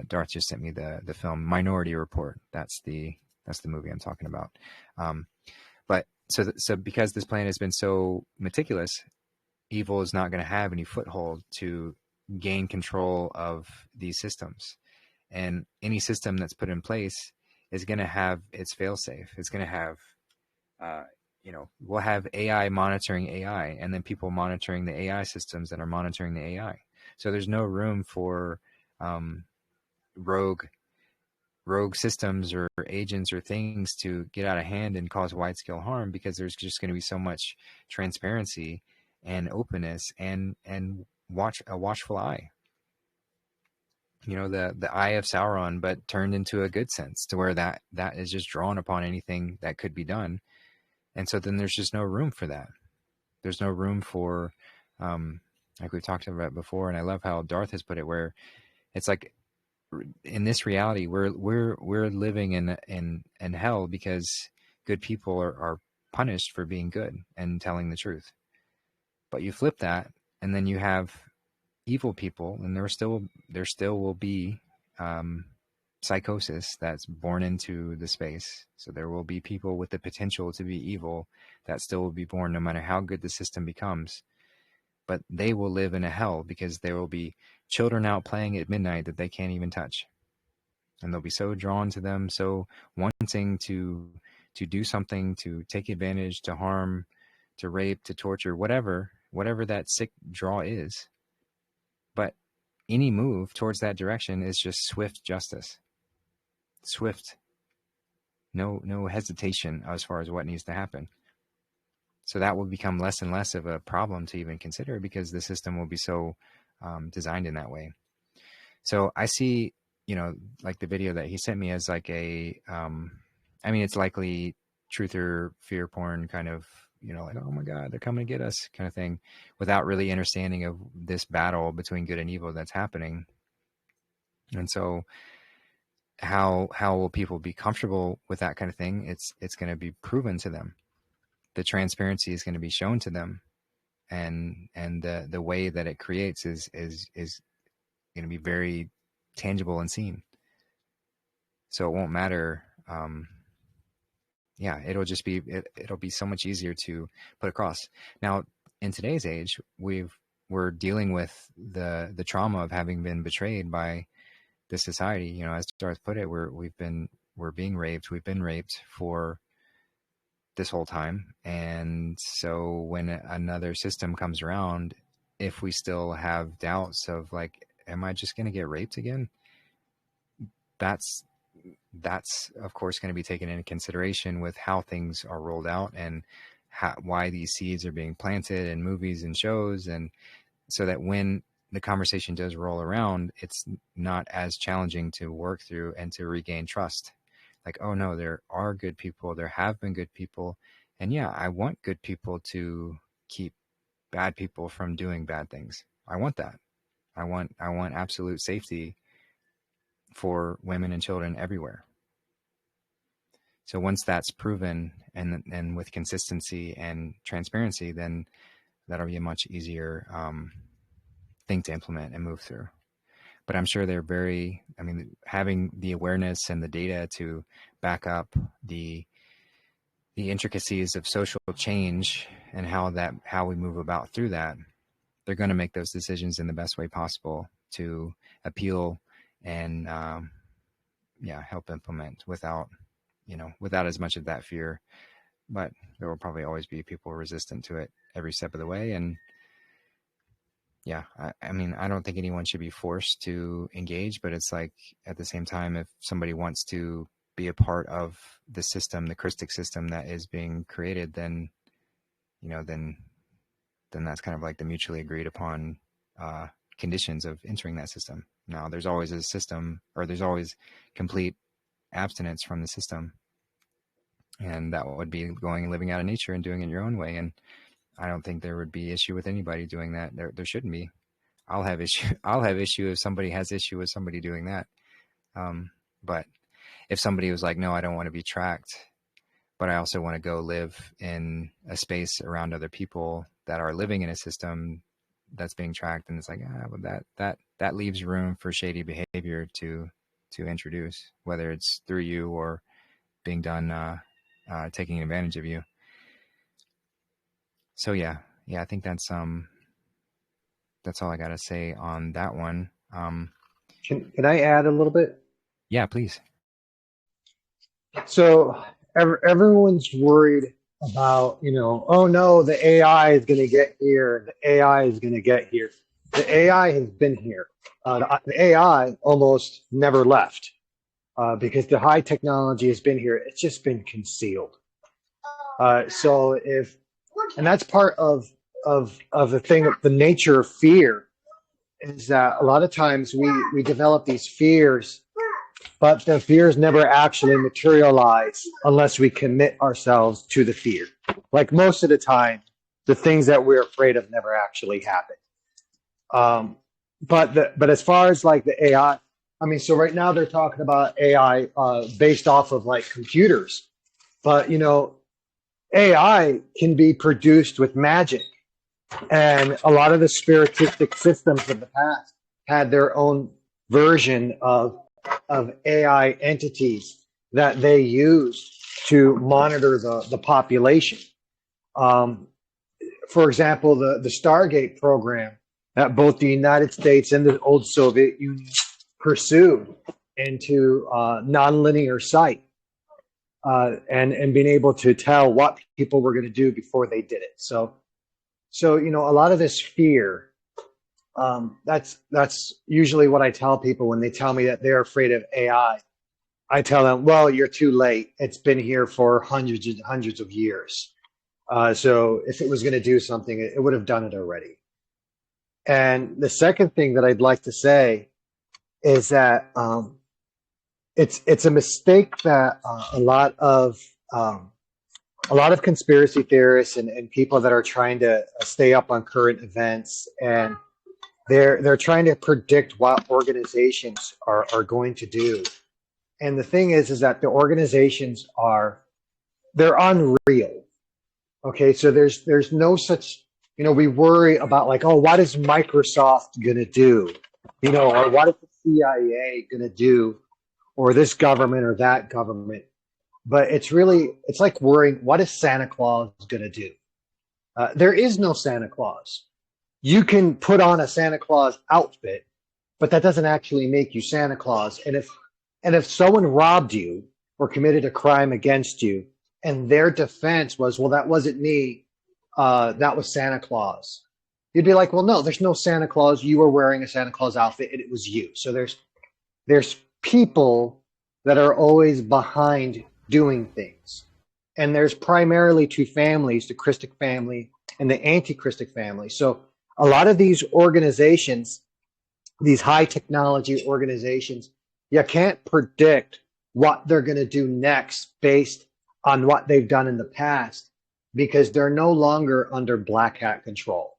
A: Darth just sent me the film Minority Report. That's the movie I'm talking about. But so because this plan has been so meticulous, evil is not going to have any foothold to gain control of these systems. And any system that's put in place is going to have its failsafe. It's going to have, we'll have AI monitoring AI, and then people monitoring the AI systems that are monitoring the AI. So there's no room for rogue systems or agents or things to get out of hand and cause wide-scale harm, because there's just going to be so much transparency and openness and a watchful eye. You know, the eye of Sauron, but turned into a good sense, to where that is just drawn upon anything that could be done. And so then there's just no room for that. There's no room for, like we've talked about before, and I love how Darth has put it, where it's like, in this reality, we're living in hell because good people are punished for being good and telling the truth. But you flip that, and then you have evil people, and there still will be psychosis that's born into the space. So there will be people with the potential to be evil that still will be born, no matter how good the system becomes. But they will live in a hell because there will be children out playing at midnight that they can't even touch. And they'll be so drawn to them, so wanting to do something, to take advantage, to harm, to rape, to torture, whatever that sick draw is. But any move towards that direction is just swift justice. Swift. No hesitation as far as what needs to happen. So that will become less and less of a problem to even consider, because the system will be so designed in that way. So I see, like the video that he sent me as like a, it's likely truth or fear porn kind of, like, oh my God, they're coming to get us kind of thing, without really understanding of this battle between good and evil that's happening. And so how will people be comfortable with that kind of thing? It's going to be proven to them. The transparency is going to be shown to them, and the way that it creates is going to be very tangible and seen. So it won't matter. It'll just be, it'll be so much easier to put across. Now, in today's age, we're dealing with the trauma of having been betrayed by this society. You know, as Darth put it, we're being raped. We've been raped for this whole time. And so when another system comes around, if we still have doubts of like, am I just going to get raped again? That's of course going to be taken into consideration with how things are rolled out and why these seeds are being planted in movies and shows. And so that when the conversation does roll around, it's not as challenging to work through and to regain trust. Like, oh no, there are good people. There have been good people. And yeah, I want good people to keep bad people from doing bad things. I want that. I want absolute safety for women and children everywhere. So once that's proven and with consistency and transparency, then that'll be a much easier thing to implement and move through. But I'm sure having the awareness and the data to back up the intricacies of social change and how we move about through that, they're going to make those decisions in the best way possible to appeal and help implement without as much of that fear. But there will probably always be people resistant to it every step of the way. And I don't think anyone should be forced to engage, but it's like, at the same time, if somebody wants to be a part of the system, the Christic system that is being created, then that's kind of like the mutually agreed upon conditions of entering that system. Now, there's always a system, or there's always complete abstinence from the system. And that would be going and living out of nature and doing it your own way. And I don't think there would be issue with anybody doing that. There shouldn't be. I'll have issue if somebody has issue with somebody doing that. But if somebody was like, no, I don't want to be tracked, but I also want to go live in a space around other people that are living in a system that's being tracked, and it's like, that leaves room for shady behavior to introduce, whether it's through you or being done taking advantage of you. So I think that's all I got to say on that one.
J: Can I add a little bit?
A: Yeah, please.
J: So everyone's worried about, oh no, the AI is going to get here. The AI is going to get here. The AI has been here. The AI almost never left because the high technology has been here. It's just been concealed. And that's part of the thing, the nature of fear, is that a lot of times we develop these fears, but the fears never actually materialize unless we commit ourselves to the fear. Like most of the time, the things that we're afraid of never actually happen. But as far as like the AI, so right now they're talking about AI based off of like computers, but AI can be produced with magic. And a lot of the spiritistic systems of the past had their own version of AI entities that they used to monitor the population. For example, the Stargate program that both the United States and the old Soviet Union pursued into nonlinear sight. And being able to tell what people were going to do before they did it. So a lot of this fear, that's usually what I tell people when they tell me that they're afraid of AI. I tell them, well, you're too late. It's been here for hundreds and hundreds of years. So if it was going to do something, it would have done it already. And the second thing that I'd like to say is that it's a mistake that a lot of conspiracy theorists and people that are trying to stay up on current events, and they're trying to predict what organizations are going to do. And the thing is that the organizations they're unreal. Okay, so there's no such, we worry about like, oh, what is Microsoft gonna do? Or what is CIA going to do, or this government or that government? But it's like worrying, what is Santa Claus going to do? There is no Santa Claus. You can put on a Santa Claus outfit, but that doesn't actually make you Santa Claus. And if someone robbed you or committed a crime against you, and their defense was, well, that wasn't me, that was Santa Claus, you'd be like, well, no, there's no Santa Claus. You were wearing a Santa Claus outfit, and it was you. So there's people that are always behind doing things. And there's primarily two families, the Christic family and the anti-Christic family. So a lot of these organizations, these high technology organizations, you can't predict what they're going to do next based on what they've done in the past, because they're no longer under black hat control.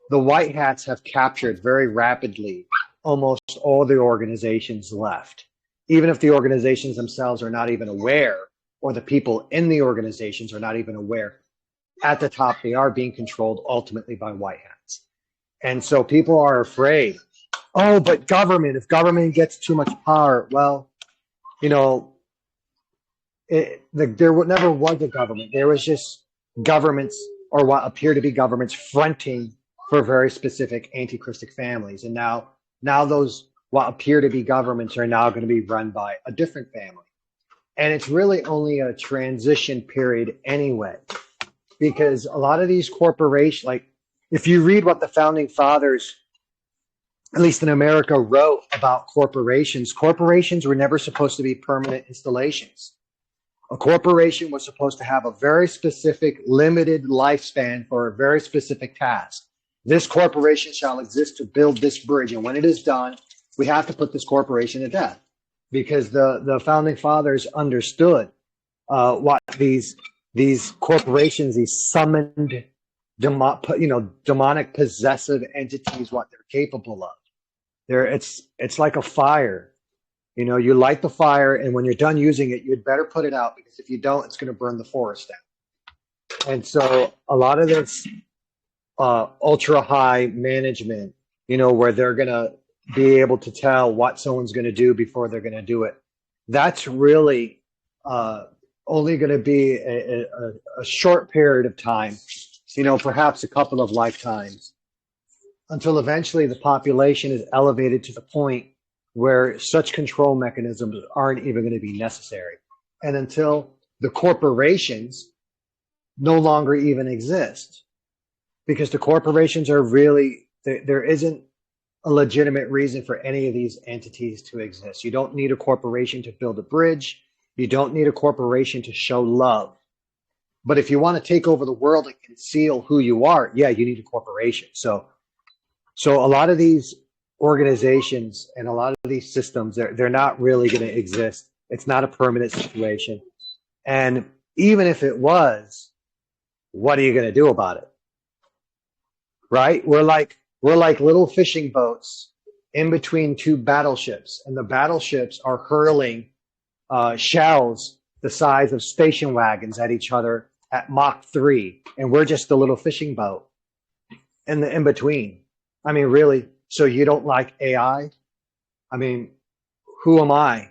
J: The white hats have captured very rapidly almost all the organizations left. Even if the organizations themselves are not even aware, or the people in the organizations are not even aware, at the top they are being controlled ultimately by white hats. And so people are afraid, oh, but government, if government gets too much power, well, you know, there never was a government. There was just governments, or what appear to be governments, fronting for very specific anti-Christic families. And now those what appear to be governments are now going to be run by a different family. And it's really only a transition period anyway, because a lot of these corporations, like if you read what the founding fathers, at least in America, wrote about corporations were never supposed to be permanent installations. A corporation was supposed to have a very specific, limited lifespan for a very specific task. This corporation shall exist to build this bridge, and when it is done, we have to put this corporation to death, because the founding fathers understood what these corporations, these summoned, demonic possessive entities, what they're capable of. It's like a fire. You know, you light the fire, and when you're done using it, you'd better put it out, because if you don't, it's going to burn the forest down. And so a lot of this ultra high management, you know, where they're going to be able to tell what someone's going to do before they're going to do it, that's really only going to be a short period of time, you know, perhaps a couple of lifetimes, until eventually the population is elevated to the point where such control mechanisms aren't even going to be necessary, and until the corporations no longer even exist, because the corporations are really, there isn't a legitimate reason for any of these entities to exist. You don't need a corporation to build a bridge. You don't need a corporation to show love. But if you want to take over the world and conceal who you are, yeah, you need a corporation. So a lot of these organizations and a lot of these systems, they're not really going to exist. It's not a permanent situation. And even if it was, what are you going to do about it? Right? We're like little fishing boats in between two battleships, and the battleships are hurling shells the size of station wagons at each other at Mach 3, and we're just a little fishing boat in between. I mean, really? So you don't like AI? I mean, who am I?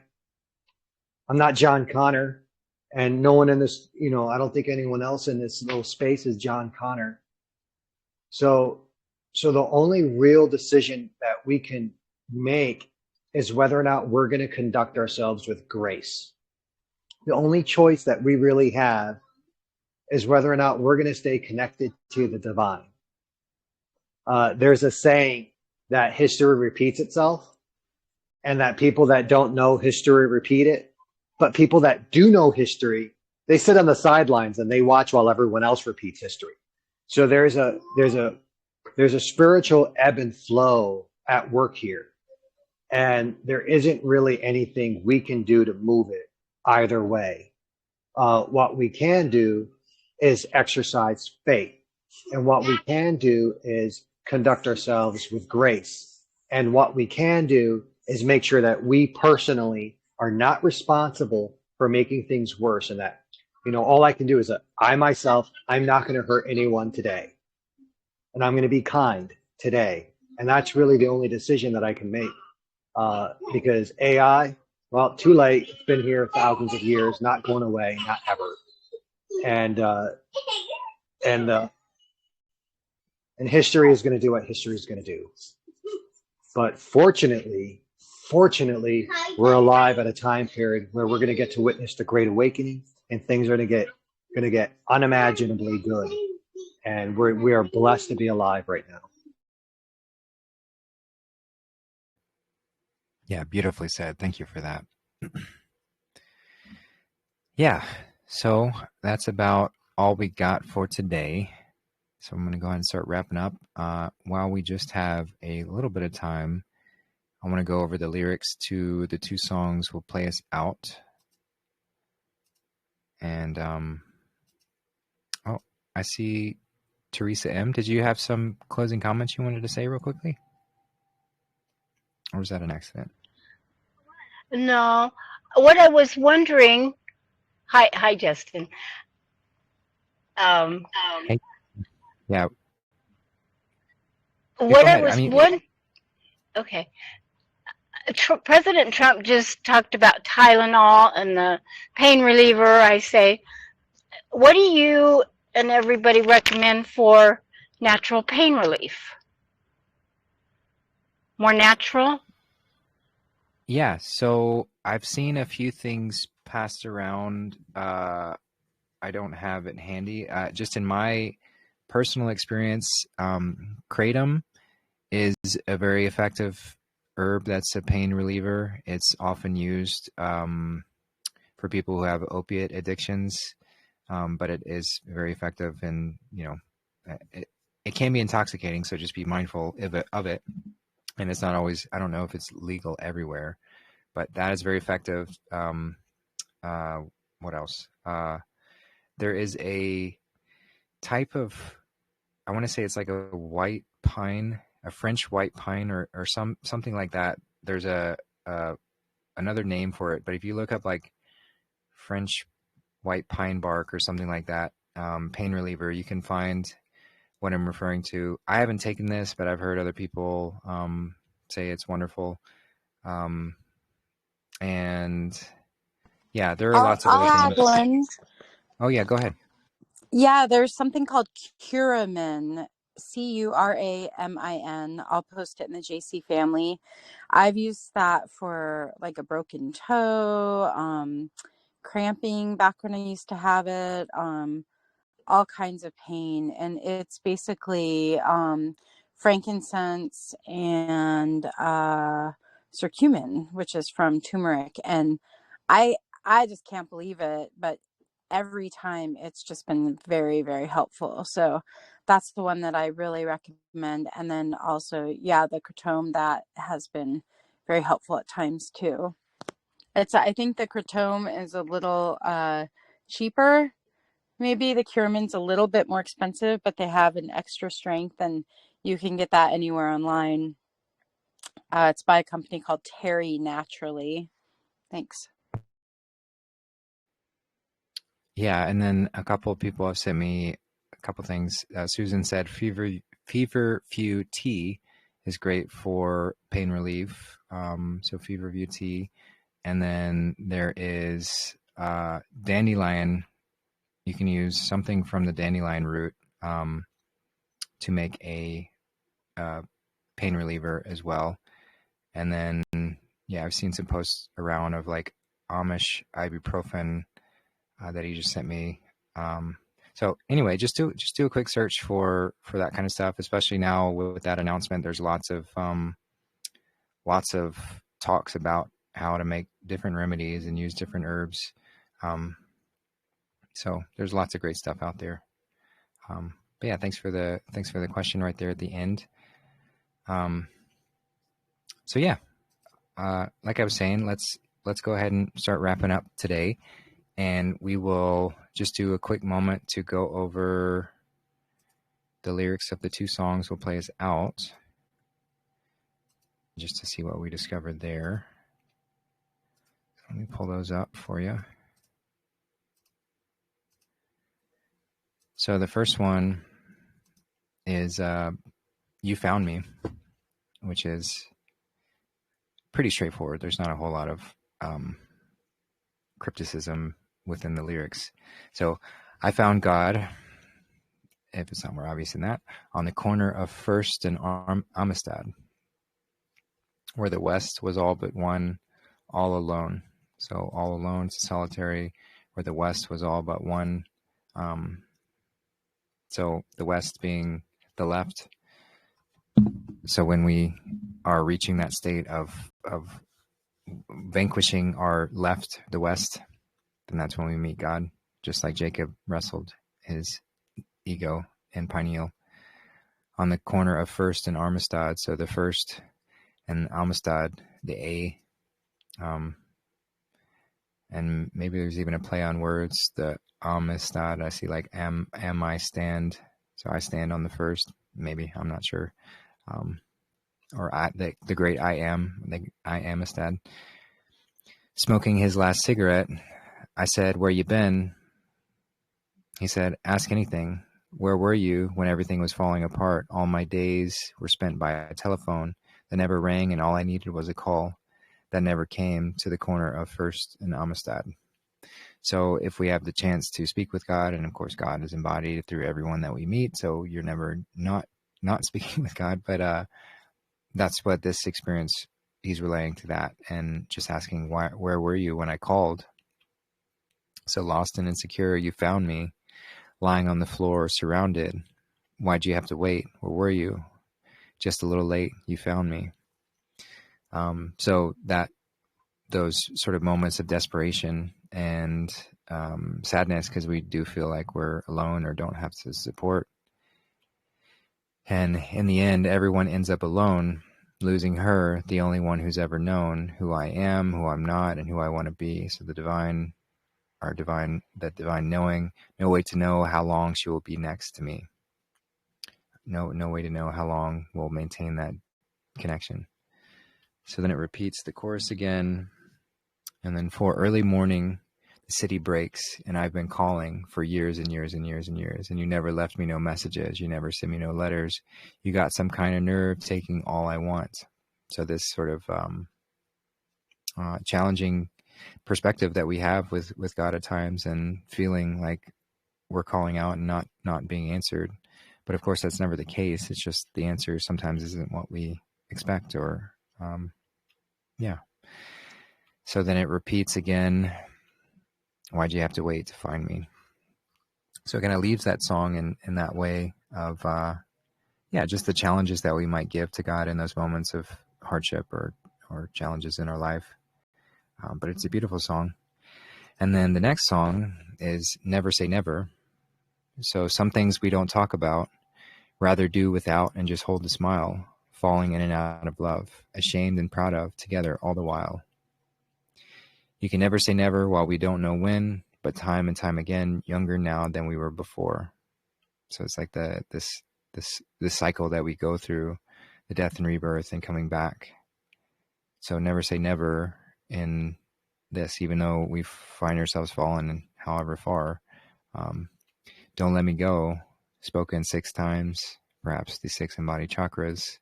J: I'm not John Connor, and no one in this, you know, I don't think anyone else in this little space is John Connor. So the only real decision that we can make is whether or not we're going to conduct ourselves with grace. The only choice that we really have is whether or not we're going to stay connected to the divine. There's a saying that history repeats itself, and that people that don't know history repeat it. But people that do know history, they sit on the sidelines and they watch while everyone else repeats history. So there's a spiritual ebb and flow at work here. And there isn't really anything we can do to move it either way. What we can do is exercise faith. And what we can do is conduct ourselves with grace. And what we can do is make sure that we personally are not responsible for making things worse. And that, you know, all I can do is I myself, I'm not going to hurt anyone today. And I'm going to be kind today. And that's really the only decision that I can make. because AI, well, too late. It's been here thousands of years, not going away, not ever. And and uh, and history is going to do what history is going to do. But fortunately, we're alive at a time period where we're going to get to witness the Great Awakening, and things are going to get unimaginably good. And we are blessed to be alive right now.
A: Yeah, beautifully said. Thank you for that. Yeah, so that's about all we got for today. So I'm going to go ahead and start wrapping up. While we just have a little bit of time, I want to go over the lyrics to the two songs we'll play us out. And, oh, I see Teresa M. Did you have some closing comments you wanted to say real quickly? Or was that an accident?
L: No. What I was wondering, hi, Justin.
A: Hey, yeah.
L: What
A: Go
L: I
A: ahead.
L: was wondering, okay. President Trump just talked about Tylenol and the pain reliever. I say, what do you and everybody recommend for natural pain relief? More natural?
A: Yeah, so I've seen a few things passed around. I don't have it handy. Just in my personal experience, kratom is a very effective herb that's a pain reliever. It's often used for people who have opiate addictions, but it is very effective, and it can be intoxicating, so just be mindful of it. And it's not always, I don't know if it's legal everywhere, but that is very effective. What else? There is a type of, I want to say it's like a white pine, a French white pine, or something like that. There's another name for it, but if you look up like French white pine bark or something like that, pain reliever, you can find what I'm referring to. I haven't taken this, but I've heard other people say it's wonderful. And yeah, there are lots of
D: I'll
A: other
D: add
A: things.
D: one.
A: Oh yeah, go ahead.
D: Yeah, there's something called Curamin, Curamin. I'll post it in the JC family. I've used that for like a broken toe, cramping back when I used to have it, all kinds of pain. And it's basically frankincense and curcumin, which is from turmeric. And I just can't believe it, but every time it's just been very, very helpful. So that's the one that I really recommend. And then also, yeah, the kratom, that has been very helpful at times too. I think the kratom is a little cheaper. Maybe the Curamin's a little bit more expensive, but they have an extra strength, and you can get that anywhere online. It's by a company called Terry Naturally. Thanks.
A: Yeah, and then a couple of people have sent me a couple things. Susan said feverfew tea is great for pain relief. So feverfew tea. And then there is dandelion. You can use something from the dandelion root to make a pain reliever as well. And then, yeah, I've seen some posts around of like Amish ibuprofen that he just sent me. So anyway, just do a quick search for that kind of stuff, especially now with that announcement. There's lots of talks about how to make different remedies and use different herbs. So there's lots of great stuff out there. But yeah, thanks for the question right there at the end. So yeah, like I was saying, let's go ahead and start wrapping up today. And we will just do a quick moment to go over the lyrics of the two songs we'll play us out, just to see what we discovered there. Let me pull those up for you. So the first one is You Found Me, which is pretty straightforward. There's not a whole lot of crypticism within the lyrics. So I found God, if it's not more obvious than that, on the corner of First and Amistad, where the West was all but one, all alone. So all alone, solitary, where the West was all but one. So the West being the left. So when we are reaching that state of vanquishing our left, the West, then that's when we meet God, just like Jacob wrestled his ego and pineal on the corner of First and Amistad. So the First and Amistad, the A, and maybe there's even a play on words. The Amistad, I see like am I stand. So I stand on the first, maybe, I'm not sure. Or the great I am, the I Amistad. Smoking his last cigarette, I said, "Where you been?" He said, "Ask anything. Where were you when everything was falling apart? All my days were spent by a telephone that never rang, and all I needed was a call that never came to the corner of First and Amistad." So if we have the chance to speak with God, and of course God is embodied through everyone that we meet, so you're never not speaking with God, but that's what this experience, he's relaying to that, and just asking, where were you when I called? So lost and insecure, you found me, lying on the floor, surrounded. Why'd you have to wait? Where were you? Just a little late, you found me. So that those sort of moments of desperation and sadness, because we do feel like we're alone or don't have to support. And in the end, everyone ends up alone, losing her, the only one who's ever known who I am, who I'm not, and who I want to be. So the divine knowing, no way to know how long she will be next to me. No way to know how long we'll maintain that connection. So then it repeats the chorus again. And then for early morning, the city breaks, and I've been calling for years and years and years and years, and you never left me no messages. You never sent me no letters. You got some kind of nerve taking all I want. So this sort of challenging perspective that we have with God at times, and feeling like we're calling out and not being answered. But of course, that's never the case. It's just the answer sometimes isn't what we expect, or yeah. So then it repeats again. Why'd you have to wait to find me? So it kind of leaves that song in that way of, just the challenges that we might give to God in those moments of hardship or challenges in our life. But it's a beautiful song. And then the next song is Never Say Never. So some things we don't talk about, rather do without and just hold the smile, falling in and out of love, ashamed and proud of, together all the while. You can never say never while we don't know when, but time and time again, younger now than we were before. So it's like this cycle that we go through, the death and rebirth and coming back. So never say never in this, even though we find ourselves fallen however far. Don't let me go, spoken 6 times, perhaps the 6 embodied chakras,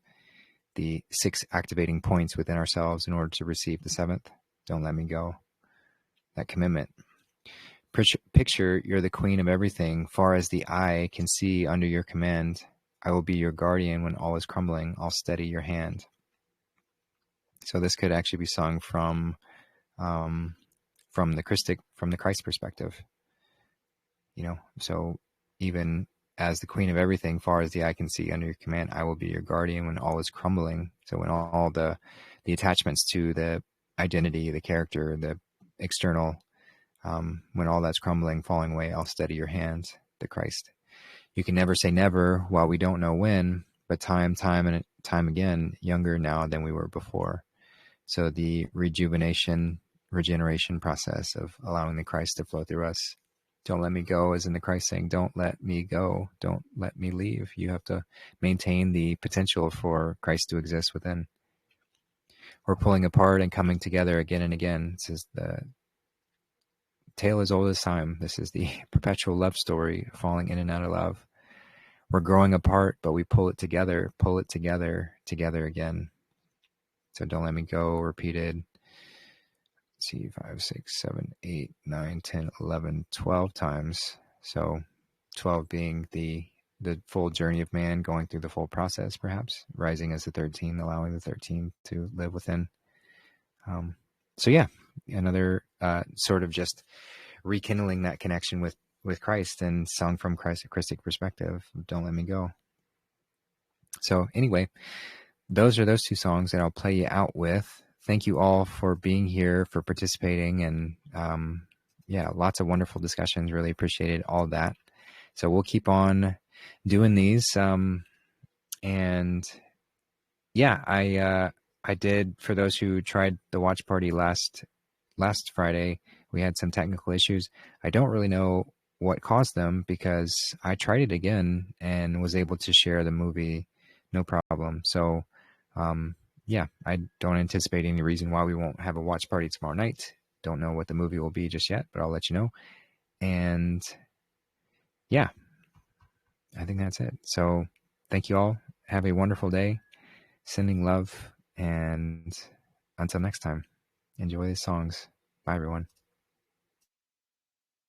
A: the 6 activating points within ourselves in order to receive the 7th. Don't let me go. That commitment. Picture you're the queen of everything, far as the eye can see under your command. I will be your guardian when all is crumbling. I'll steady your hand. So this could actually be sung from the Christ perspective. So even as the queen of everything, far as the eye can see under your command, I will be your guardian when all is crumbling. So when all the attachments to the identity, the character, the external, when all that's crumbling, falling away, I'll steady your hand, the Christ. You can never say never while we don't know when, but time and time again, younger now than we were before. So the regeneration process of allowing the Christ to flow through us. Don't let me go, as in the Christ saying, don't let me go, don't let me leave. You have to maintain the potential for Christ to exist within. We're pulling apart and coming together again and again. This is the tale as old as time. This is the perpetual love story, falling in and out of love. We're growing apart, but we pull it together again. So Don't Let Me Go repeated. Let's see, 5, 6, 7, 8, 9, 10, 11, 12 times. So 12 being the full journey of man, going through the full process, perhaps rising as the 13, allowing the 13 to live within. So yeah, another sort of just rekindling that connection with Christ and sung from Christic perspective. Don't Let Me Go. So anyway, those are those two songs that I'll play you out with. Thank you all for being here, for participating, and yeah, lots of wonderful discussions. Really appreciated all of that. So we'll keep on doing these. And yeah, I did, for those who tried the watch party last Friday, we had some technical issues. I don't really know what caused them, because I tried it again and was able to share the movie, no problem. So, yeah, I don't anticipate any reason why we won't have a watch party tomorrow night. Don't know what the movie will be just yet, but I'll let you know. And yeah, I think that's it. So thank you all. Have a wonderful day. Sending love. And until next time, enjoy the songs. Bye, everyone.